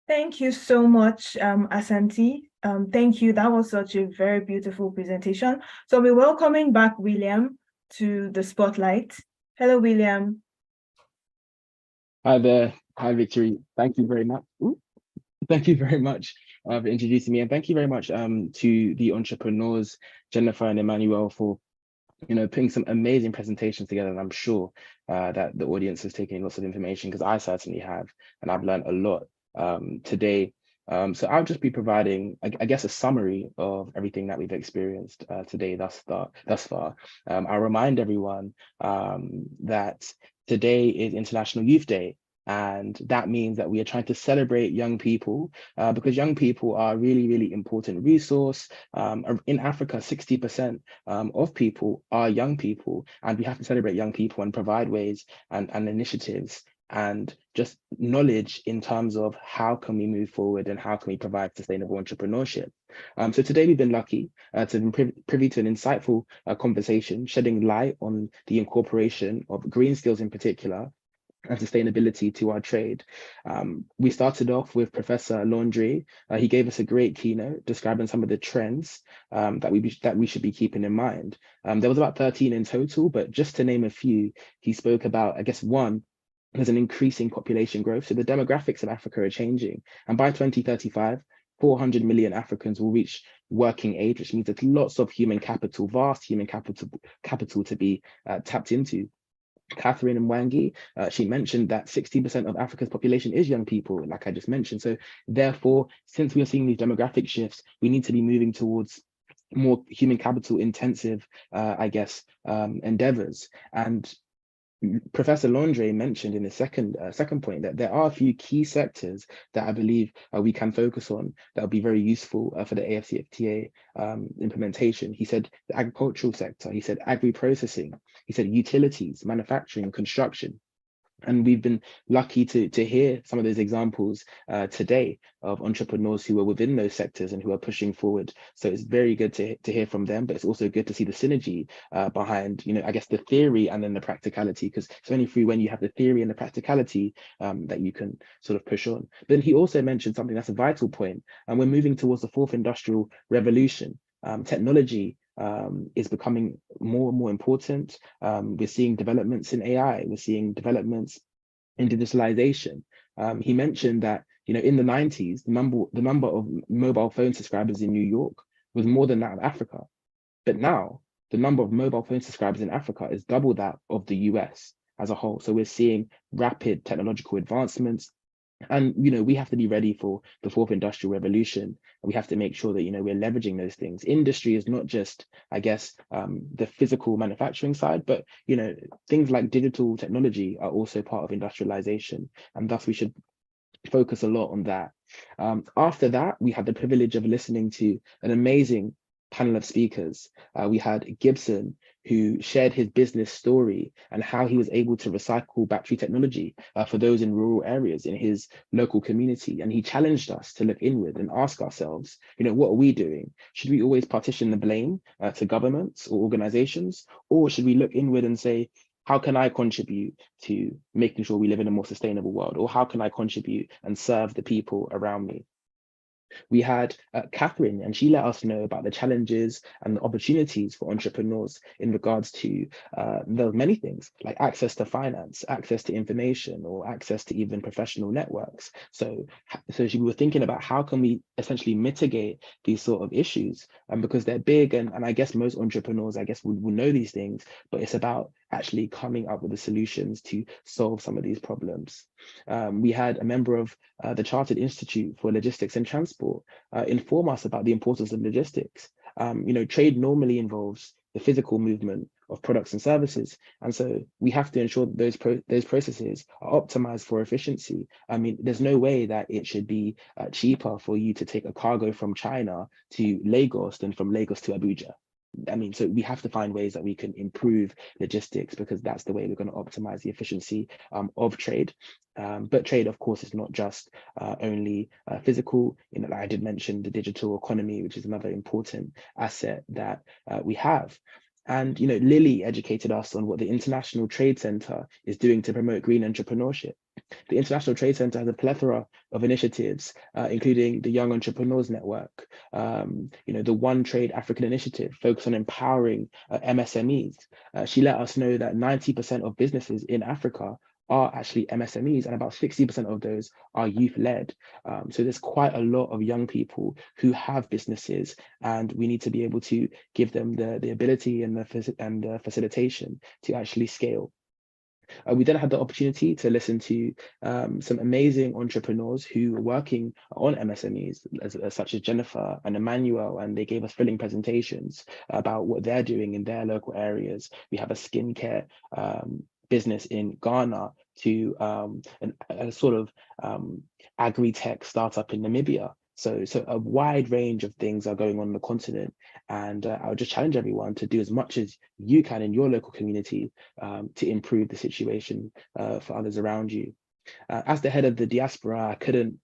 Thank you so much, Asante. Thank you. That was such a very beautiful presentation. So we're welcoming back William to the spotlight. Hello, William. Hi there. Hi, Victory. Thank you very much. Thank you very much for introducing me, and thank you very much to the entrepreneurs, Jennifer and Emmanuel, for putting some amazing presentations together. And I'm sure that the audience has taken lots of information, because I certainly have, and I've learned a lot today. So I'll just be providing, I guess, a summary of everything that we've experienced today thus far. I'll remind everyone that today is International Youth Day. And that means that we are trying to celebrate young people, because young people are a really, really important resource. In Africa, 60% of people are young people, and we have to celebrate young people and provide ways and initiatives and just knowledge in terms of how can we move forward and how can we provide sustainable entrepreneurship. So today we've been lucky to be privy to an insightful conversation, shedding light on the incorporation of green skills in particular and sustainability to our trade. We started off with Professor Laundrie. He gave us a great keynote describing some of the trends that we should be keeping in mind. There was about 13 in total, but just to name a few, he spoke about, I guess, one, there's an increasing population growth. So the demographics of Africa are changing. And by 2035, 400 million Africans will reach working age, which means there's lots of human capital, vast human capital to be tapped into. Catherine Mwangi, she mentioned that 60% of Africa's population is young people, like I just mentioned. So therefore, since we are seeing these demographic shifts, we need to be moving towards more human capital intensive, endeavors. And Professor Laundrie mentioned in the second point that there are a few key sectors that I believe we can focus on that will be very useful for the AfCFTA implementation. He said the agricultural sector, he said agri-processing, he said utilities, manufacturing, construction. And we've been lucky to hear some of those examples today of entrepreneurs who are within those sectors and who are pushing forward. So it's very good to hear from them, but it's also good to see the synergy behind, I guess, the theory and then the practicality, because it's only through when you have the theory and the practicality that you can sort of push on. But then he also mentioned something that's a vital point, and we're moving towards the fourth industrial revolution. Technology is becoming more and more important. We're seeing developments in AI, we're seeing developments in digitalization. He mentioned that in the 90s, the number of mobile phone subscribers in New York was more than that of Africa. But now the number of mobile phone subscribers in Africa is double that of the US as a whole. So we're seeing rapid technological advancements. And, we have to be ready for the fourth industrial revolution. And we have to make sure that, we're leveraging those things. Industry is not just, I guess, the physical manufacturing side, but, things like digital technology are also part of industrialization. And thus we should focus a lot on that. After that, we had the privilege of listening to an amazing panel of speakers. We had Gibson, who shared his business story and how he was able to recycle battery technology for those in rural areas in his local community. And he challenged us to look inward and ask ourselves, what are we doing? Should we always partition the blame to governments or organizations? Or should we look inward and say, how can I contribute to making sure we live in a more sustainable world? Or how can I contribute and serve the people around me? We had Catherine, and she let us know about the challenges and the opportunities for entrepreneurs in regards to the many things like access to finance, access to information, or access to even professional networks. So we were thinking about how can we essentially mitigate these sort of issues, because they're big, and I guess most entrepreneurs, would know these things, but it's about actually coming up with the solutions to solve some of these problems. We had a member of the Chartered Institute for Logistics and Transport inform us about the importance of logistics. Trade normally involves the physical movement of products and services, and so we have to ensure that those processes are optimized for efficiency. I mean, there's no way that it should be cheaper for you to take a cargo from China to Lagos than from Lagos to Abuja. I mean, so we have to find ways that we can improve logistics, because that's the way we're going to optimize the efficiency of trade. But trade, of course, is not just only physical. Like I did mention the digital economy, which is another important asset that we have. And Lily educated us on what the International Trade Center is doing to promote green entrepreneurship. The International Trade Center has a plethora of initiatives, including the Young Entrepreneurs Network, the One Trade African Initiative, focused on empowering MSMEs. She let us know that 90% of businesses in Africa are actually MSMEs, and about 60% of those are youth-led. So there's quite a lot of young people who have businesses, and we need to be able to give them the ability and the facilitation to actually scale. We then had the opportunity to listen to some amazing entrepreneurs who were working on MSMEs, such as Jennifer and Emmanuel, and they gave us thrilling presentations about what they're doing in their local areas. We have a skincare business in Ghana to a sort of agri-tech startup in Namibia. So a wide range of things are going on in the continent, and I would just challenge everyone to do as much as you can in your local community to improve the situation for others around you. As the head of the diaspora, I couldn't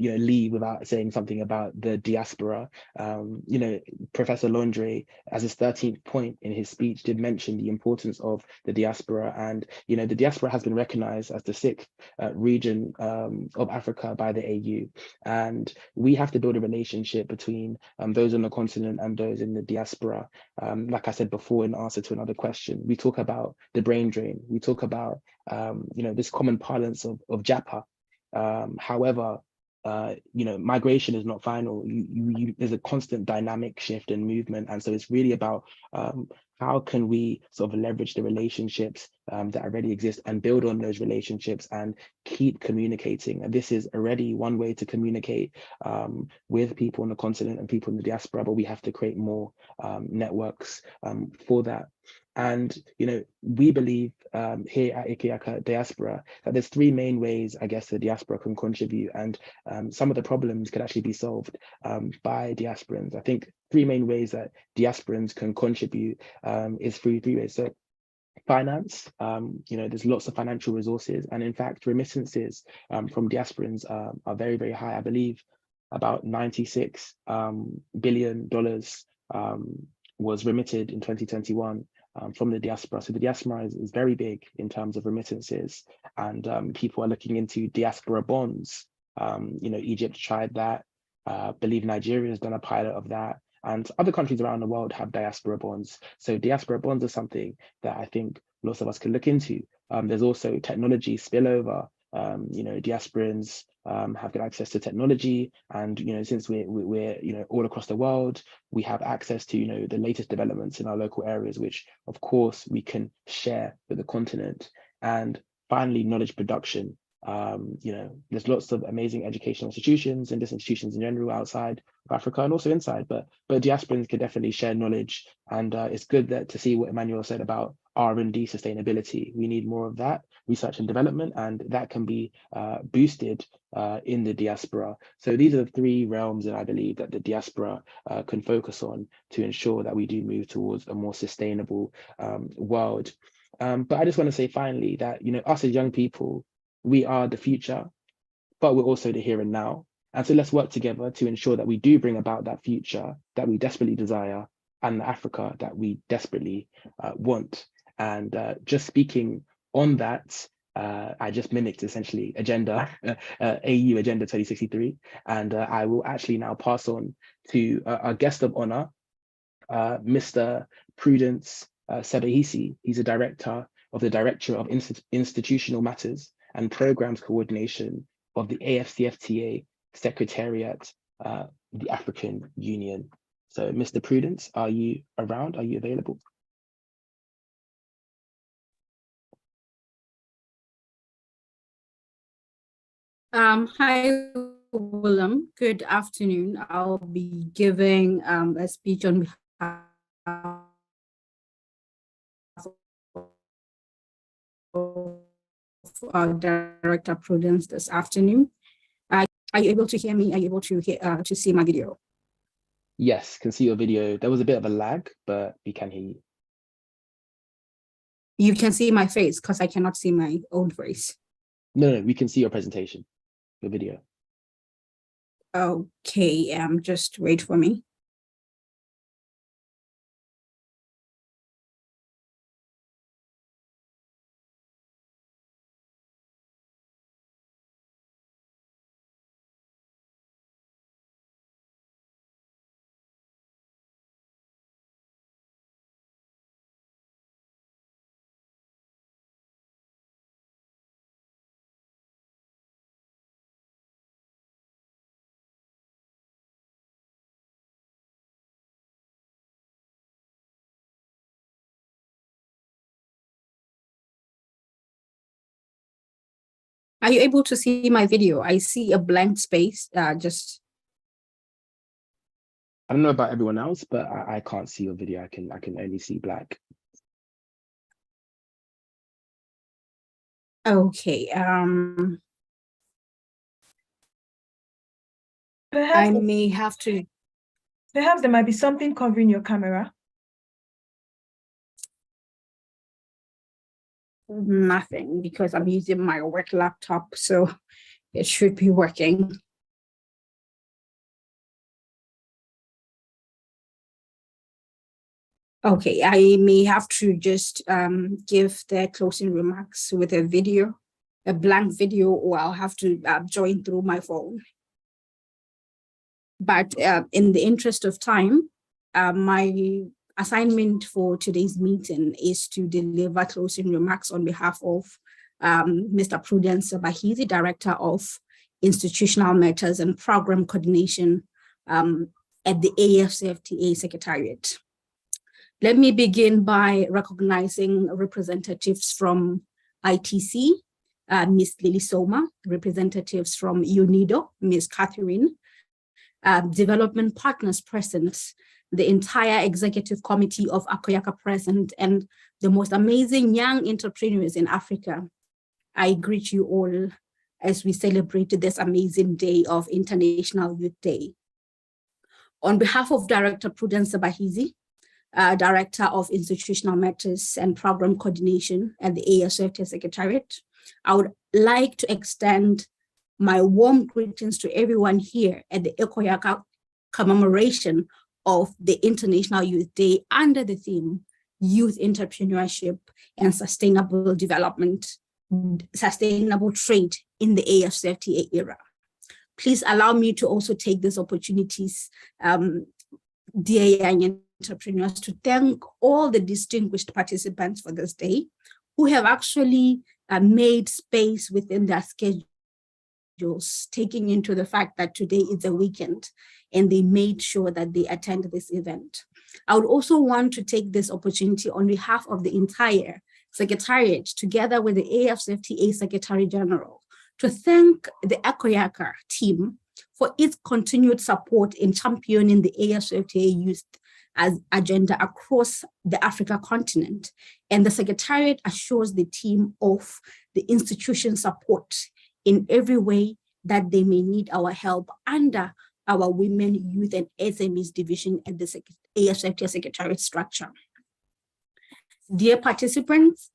leave without saying something about the diaspora. Professor Londre, as his 13th point in his speech, did mention the importance of the diaspora, and the diaspora has been recognized as the 6th region of Africa by the AU, and we have to build a relationship between those on the continent and those in the diaspora. Like I said before, in answer to another question, we talk about the brain drain. We talk about this common parlance of Japa. However, migration is not final. There's a constant dynamic shift and movement, and so it's really about how can we sort of leverage the relationships that already exist and build on those relationships and keep communicating. And this is already one way to communicate with people on the continent and people in the diaspora, but we have to create more networks for that. And we believe here at Ikeyaka Diaspora that there's 3 main ways, I guess, the diaspora can contribute, and some of the problems could actually be solved by diasporans. I think 3 main ways that diasporans can contribute is through 3 ways. So finance, there's lots of financial resources, and in fact, remittances from diasporans are very, very high. I believe about $96 billion was remitted in 2021 from the diaspora. So the diaspora is very big in terms of remittances, and people are looking into diaspora bonds. Egypt tried that. I believe Nigeria has done a pilot of that, and other countries around the world have diaspora bonds. So diaspora bonds are something that I think lots of us can look into. There's also technology spillover. Diasporans have good access to technology, and since we're all across the world, we have access to the latest developments in our local areas, which of course we can share with the continent. And finally, knowledge production. There's lots of amazing educational institutions and just institutions in general outside of Africa and also inside, but diasporans can definitely share knowledge. And it's good to see what Emmanuel said about R&D sustainability. We need more of that, research and development, and that can be boosted in the diaspora. So these are the three realms that I believe that the diaspora can focus on to ensure that we do move towards a more sustainable world. But I just want to say finally that, us as young people, we are the future, but we're also the here and now. And so let's work together to ensure that we do bring about that future that we desperately desire and the Africa that we desperately want. And just speaking on that, I just mimicked essentially agenda, AU Agenda 2063. And I will actually now pass on to our guest of honor, Mr. Prudence Sebahisi. He's a director of the Directorate of Institutional Matters and Programs Coordination of the AfCFTA Secretariat, the African Union. So, Mr. Prudence, are you around? Are you available? Hi, William. Good afternoon. I'll be giving a speech on behalf of Director Prudence this afternoon. Are you able to hear me? Are you able to see my video? Yes, can see your video. There was a bit of a lag, but we can hear you. You can see my face because I cannot see my own face. No, we can see your presentation, your video. Okay, just wait for me. Are you able to see my video? I see a blank space, just. I don't know about everyone else, but I can't see your video. I can only see black. Okay. Perhaps I may have to. Perhaps there might be something covering your camera. Nothing, because I'm using my work laptop, so it should be working. Okay, I may have to just give the closing remarks with a video, a blank video, or I'll have to join through my phone. But in the interest of time, my assignment for today's meeting is to deliver closing remarks on behalf of Mr. Prudence Sebahisi, Director of Institutional Matters and Program Coordination at the AfCFTA Secretariat. Let me begin by recognizing representatives from ITC, Ms. Lily Soma, representatives from UNIDO, Ms. Catherine, development partners present, the entire executive committee of Akoyaka present, and the most amazing young entrepreneurs in Africa. I greet you all as we celebrate this amazing day of International Youth Day. On behalf of Director Prudence Sebahisi, Director of Institutional Matters and Program Coordination at the AfCFTA Secretariat, I would like to extend my warm greetings to everyone here at the Akoyaka commemoration of the International Youth Day under the theme Youth Entrepreneurship and Sustainable Development, Sustainable Trade in the AfCFTA era. Please allow me to also take these opportunities, dear young entrepreneurs, to thank all the distinguished participants for this day who have actually made space within their schedules, taking into the fact that today is a weekend, and they made sure that they attend this event. I would also want to take this opportunity on behalf of the entire Secretariat, together with the AfCFTA Secretary General, to thank the AfCFTA team for its continued support in championing the AfCFTA youth as agenda across the Africa continent. And the Secretariat assures the team of the institution support in every way that they may need our help under our Women, Youth and SMEs division at the AfCFTA Secretariat structure. Dear participants,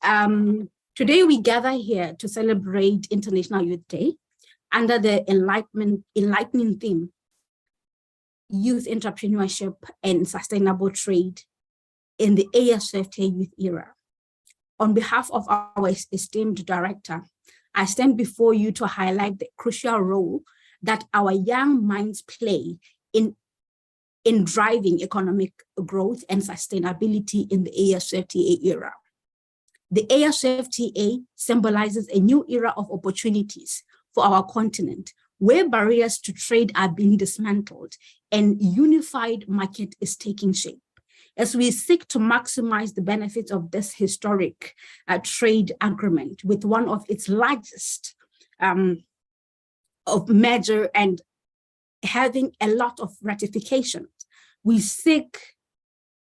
today we gather here to celebrate International Youth Day under the enlightening theme, Youth Entrepreneurship and Sustainable Trade in the AfCFTA Youth Era. On behalf of our esteemed director, I stand before you to highlight the crucial role that our young minds play in driving economic growth and sustainability in the AfCFTA era. The AfCFTA symbolizes a new era of opportunities for our continent, where barriers to trade are being dismantled and unified market is taking shape. As we seek to maximize the benefits of this historic trade agreement with one of its largest of measure and having a lot of ratifications, we seek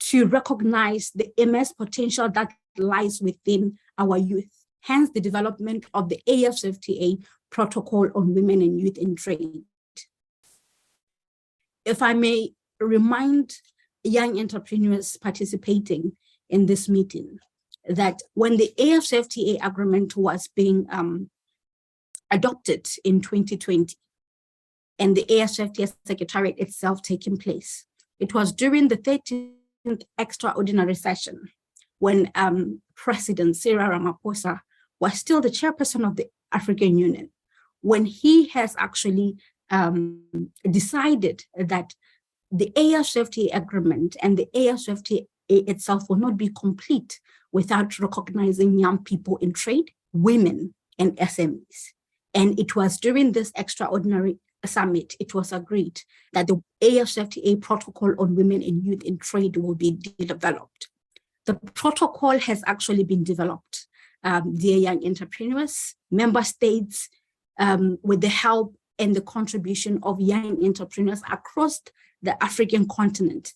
to recognize the immense potential that lies within our youth, hence the development of the AfCFTA Protocol on Women and Youth in Trade. If I may remind young entrepreneurs participating in this meeting that when the AfCFTA agreement was being adopted in 2020 and the AfCFTA Secretariat itself taking place, it was during the 13th extraordinary session when President Cyril Ramaphosa was still the chairperson of the African Union, when he has actually decided that the AfCFTA agreement and the AfCFTA itself will not be complete without recognizing young people in trade, women, and SMEs. And it was during this extraordinary summit, it was agreed that the AfCFTA Protocol on Women and Youth in Trade will be developed. The protocol has actually been developed, dear young entrepreneurs, member states, with the help and the contribution of young entrepreneurs across the African continent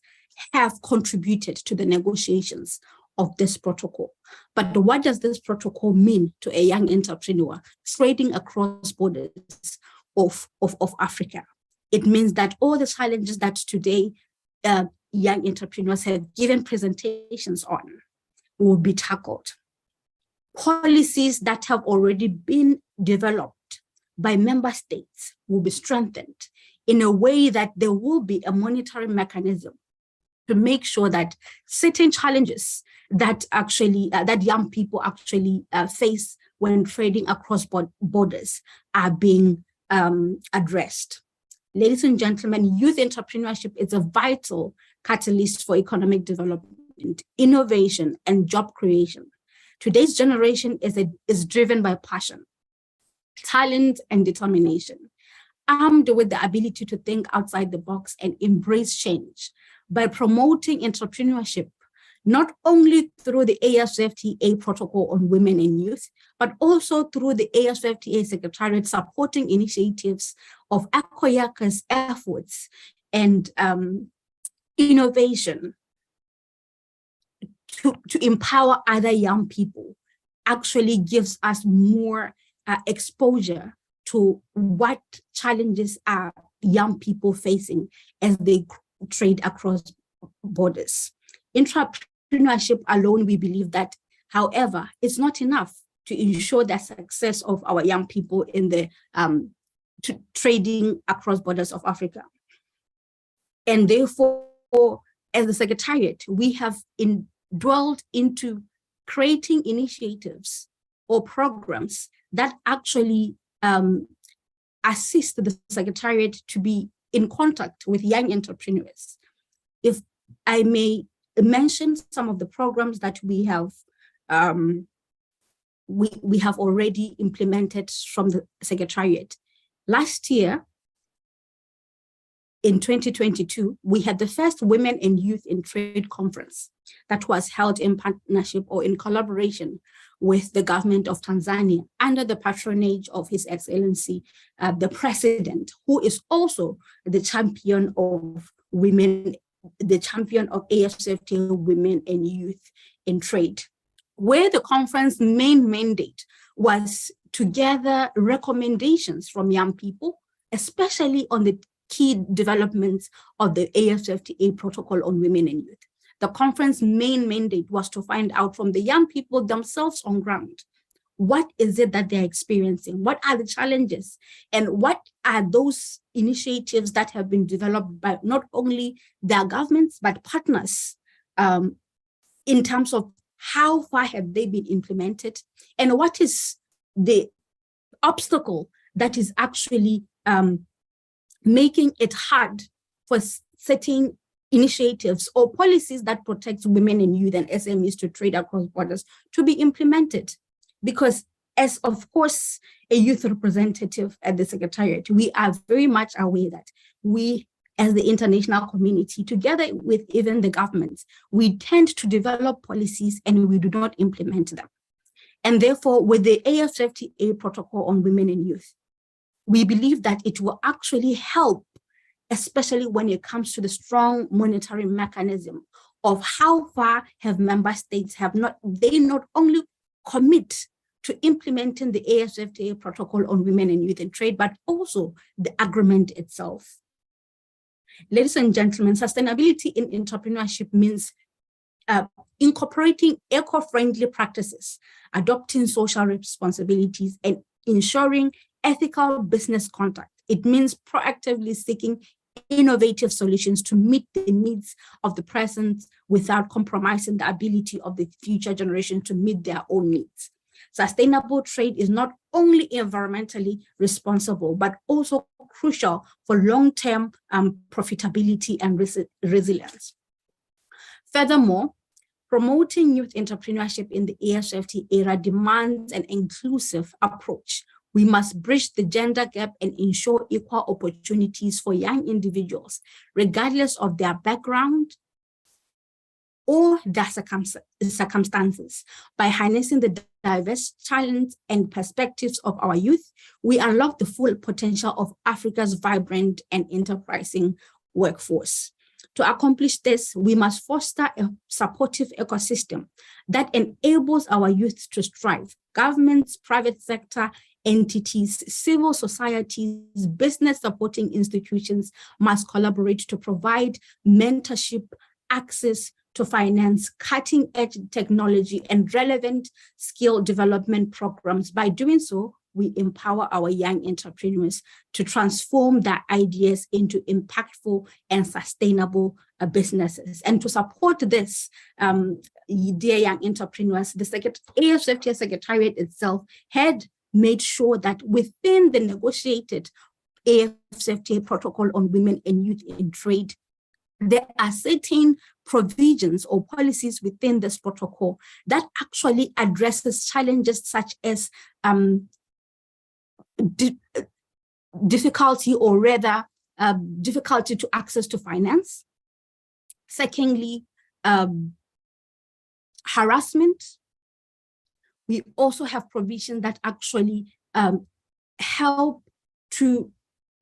have contributed to the negotiations of this protocol. But what does this protocol mean to a young entrepreneur trading across borders of Africa? It means that all the challenges that today young entrepreneurs have given presentations on will be tackled. Policies that have already been developed by member states will be strengthened in a way that there will be a monitoring mechanism to make sure that certain challenges that actually that young people actually face when trading across borders are being addressed. Ladies and gentlemen, youth entrepreneurship is a vital catalyst for economic development, innovation, and job creation. Today's generation is driven by passion, talent, and determination, armed with the ability to think outside the box and embrace change by promoting entrepreneurship, not only through the AfCFTA Protocol on Women and Youth, but also through the AfCFTA Secretariat supporting initiatives of AfCFTA's efforts and innovation to empower other young people actually gives us more exposure to what challenges are young people facing as they trade across borders. Entrepreneurship alone, we believe that, however, it's not enough to ensure the success of our young people in the trading across borders of Africa. And therefore, as the Secretariat, we have dwelled into creating initiatives or programs that actually assist the Secretariat to be in contact with young entrepreneurs. If I may mention some of the programs that we have already implemented from the Secretariat. Last year, in 2022, we had the first Women and Youth in Trade conference that was held in partnership or in collaboration with the government of Tanzania under the patronage of His Excellency, the President, who is also the champion of women, the champion of AfCFTA Women and Youth in Trade, where the conference main mandate was to gather recommendations from young people, especially on the key developments of the AfCFTA Protocol on Women and Youth. The conference main mandate was to find out from the young people themselves on ground, what is it that they're experiencing? What are the challenges? And what are those initiatives that have been developed by not only their governments, but partners in terms of how far have they been implemented? And what is the obstacle that is actually making it hard for certain initiatives or policies that protect women and youth and SMEs to trade across borders to be implemented? Because as, of course, a youth representative at the Secretariat, we are very much aware that we, as the international community, together with even the governments, we tend to develop policies and we do not implement them. And therefore, with the AfCFTA Protocol on Women and Youth, we believe that it will actually help, especially when it comes to the strong monitoring mechanism of how far have member states not only commit to implementing the AfCFTA Protocol on Women and Youth in Trade, but also the agreement itself. Ladies and gentlemen, sustainability in entrepreneurship means incorporating eco-friendly practices, adopting social responsibilities, and ensuring ethical business conduct. It means proactively seeking innovative solutions to meet the needs of the present without compromising the ability of the future generation to meet their own needs. Sustainable trade is not only environmentally responsible, but also crucial for long-term profitability and resilience. Furthermore, promoting youth entrepreneurship in the AfCFTA era demands an inclusive approach. We must bridge the gender gap and ensure equal opportunities for young individuals, regardless of their background or their circumstances. By harnessing the diverse talents and perspectives of our youth, we unlock the full potential of Africa's vibrant and enterprising workforce. To accomplish this, we must foster a supportive ecosystem that enables our youth to strive. Governments, private sector entities, civil societies, business supporting institutions must collaborate to provide mentorship, access to finance, cutting-edge technology, and relevant skill development programs. By doing so, we empower our young entrepreneurs to transform their ideas into impactful and sustainable businesses. And to support this, dear young entrepreneurs, the AfCFTA Secretariat itself had made sure that within the negotiated AfCFTA Protocol on Women and Youth in Trade, there are certain provisions or policies within this protocol that actually addresses challenges such as difficulty or rather difficulty to access to finance. Secondly, harassment. We also have provisions that actually help to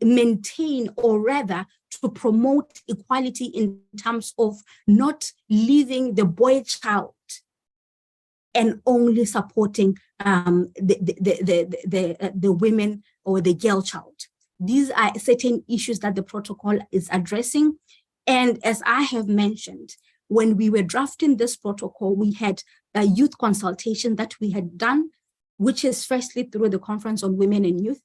maintain or rather to promote equality in terms of not leaving the boy child and only supporting the women or the girl child. These are certain issues that the protocol is addressing. And as I have mentioned, when we were drafting this protocol, we had a youth consultation that we had done, which is firstly through the Conference on Women and Youth.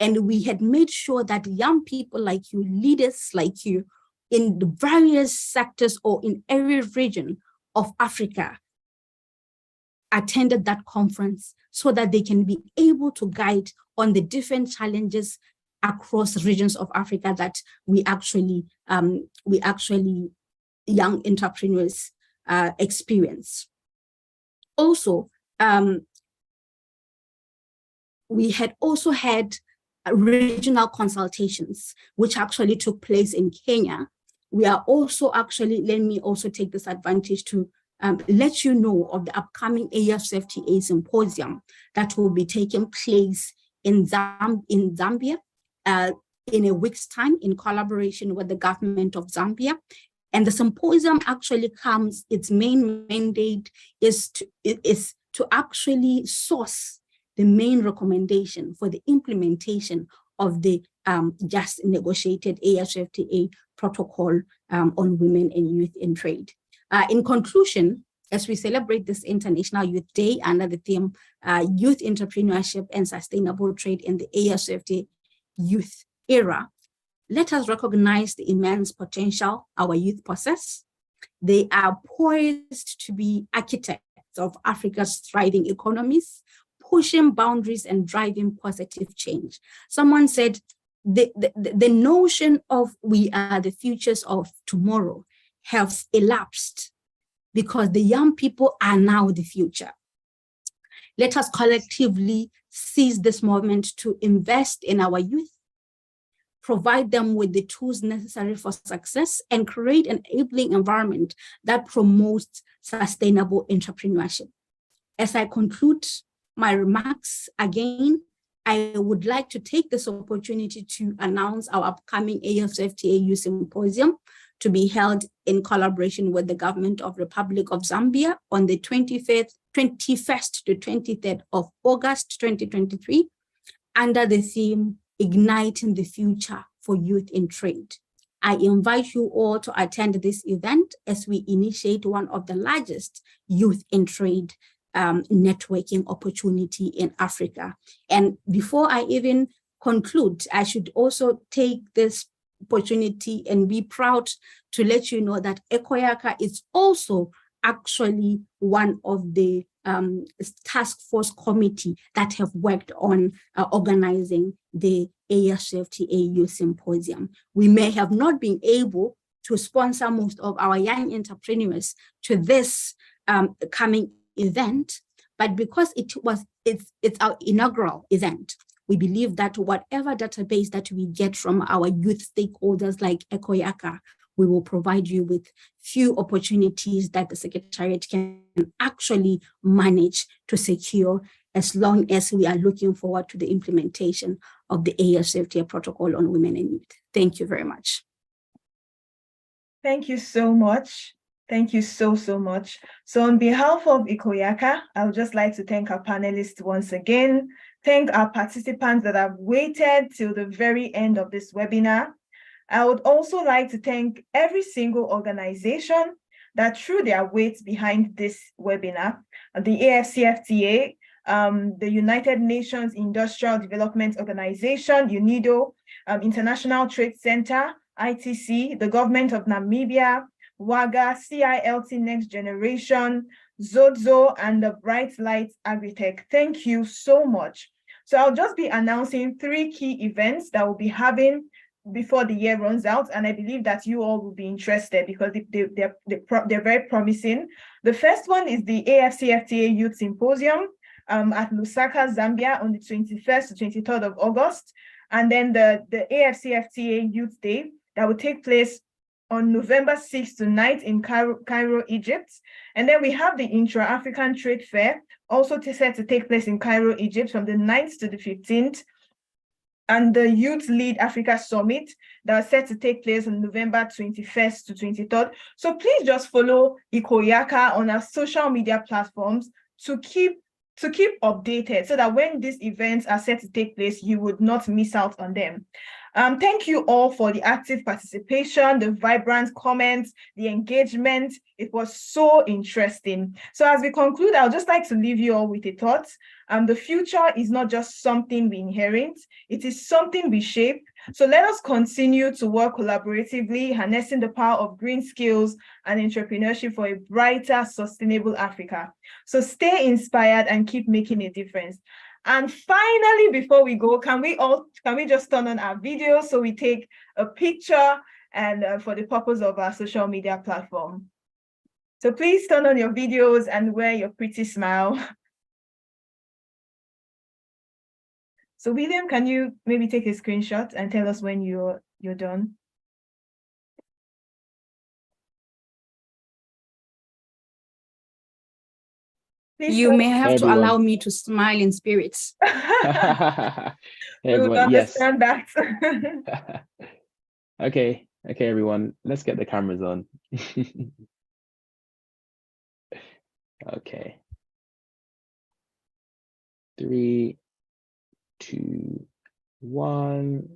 And we had made sure that young people like you, leaders like you, in the various sectors or in every region of Africa attended that conference so that they can be able to guide on the different challenges across regions of Africa that we actually young entrepreneurs experience. Also, we had also had regional consultations, which actually took place in Kenya. We are also actually, let me also take this advantage to let you know of the upcoming AfCFTA symposium that will be taking place in Zambia in a week's time in collaboration with the government of Zambia. And the symposium actually comes, its main mandate is to actually source the main recommendation for the implementation of the just negotiated AfCFTA protocol on women and youth in trade. In conclusion, as we celebrate this International Youth Day under the theme Youth Entrepreneurship and Sustainable Trade in the AfCFTA Youth Era, let us recognize the immense potential our youth possess. They are poised to be architects of Africa's thriving economies, pushing boundaries and driving positive change. Someone said the notion of we are the futures of tomorrow has elapsed because the young people are now the future. Let us collectively seize this moment to invest in our youth, provide them with the tools necessary for success, and create an enabling environment that promotes sustainable entrepreneurship. As I conclude my remarks, again, I would like to take this opportunity to announce our upcoming AfCFTA Youth Symposium to be held in collaboration with the government of Republic of Zambia on the 21st to 23rd of August 2023, under the theme Igniting the Future for Youth in Trade. I invite you all to attend this event as we initiate one of the largest youth in trade networking opportunity in Africa. And before I even conclude, I should also take this opportunity and be proud to let you know that Ekoyaka is also actually one of the task force committee that have worked on organizing the AfCFTA Youth Symposium. We may have not been able to sponsor most of our young entrepreneurs to this coming event, but because it's our inaugural event, we believe that whatever database that we get from our youth stakeholders like Ekoyaka, we will provide you with few opportunities that the Secretariat can actually manage to secure as long as we are looking forward to the implementation of the AfCFTA protocol on women and youth. Thank you very much. Thank you so much. Thank you so much. So on behalf of Ekoyaka, I would just like to thank our panelists once again, thank our participants that have waited till the very end of this webinar. I would also like to thank every single organization that threw their weight behind this webinar, the AfCFTA, the United Nations Industrial Development Organization, UNIDO, International Trade Center, ITC, the government of Namibia, WAGA, CILT Next Generation, Zozo, and the Bright Light Agritech. Thank you so much. So I'll just be announcing 3 key events that we'll be having before the year runs out, and I believe that you all will be interested because they're very promising. The first one is the AfCFTA Youth Symposium at Lusaka, Zambia on the 21st to 23rd of August, and then the AfCFTA Youth Day that will take place on November 6th to 9th in Cairo, Egypt. And then we have the Intra-African Trade Fair, also set to take place in Cairo, Egypt from the 9th to the 15th. And the Youth Lead Africa Summit that is set to take place on November 21st to 23rd. So please just follow Ekoyaka on our social media platforms to keep updated so that when these events are set to take place, you would not miss out on them. Thank you all for the active participation, the vibrant comments, the engagement. It was so interesting. So as we conclude, I'll just like to leave you all with a thought. The future is not just something we inherit, it is something we shape. So let us continue to work collaboratively, harnessing the power of green skills and entrepreneurship for a brighter, sustainable Africa. So stay inspired and keep making a difference. And finally, before we go, can we just turn on our video so we take a picture and for the purpose of our social media platform? So please turn on your videos and wear your pretty smile. So William, can you maybe take a screenshot and tell us when you're done? Please You may have to everyone. allow me to smile in spirits. Hey, We would everyone, yes. understand that. Okay, everyone, let's get the cameras on. Okay. 3, 2, 1.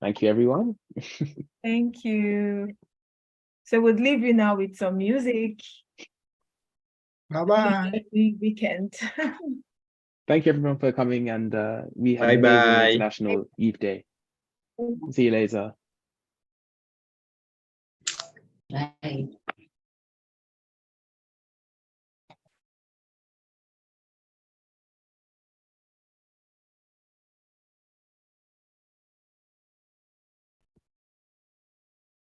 Thank you, everyone. Thank you. So we'll leave you now with some music. Bye-bye. Weekend. Thank you, everyone, for coming, and we have an Bye-bye. amazing International Youth Day. See you later. Bye.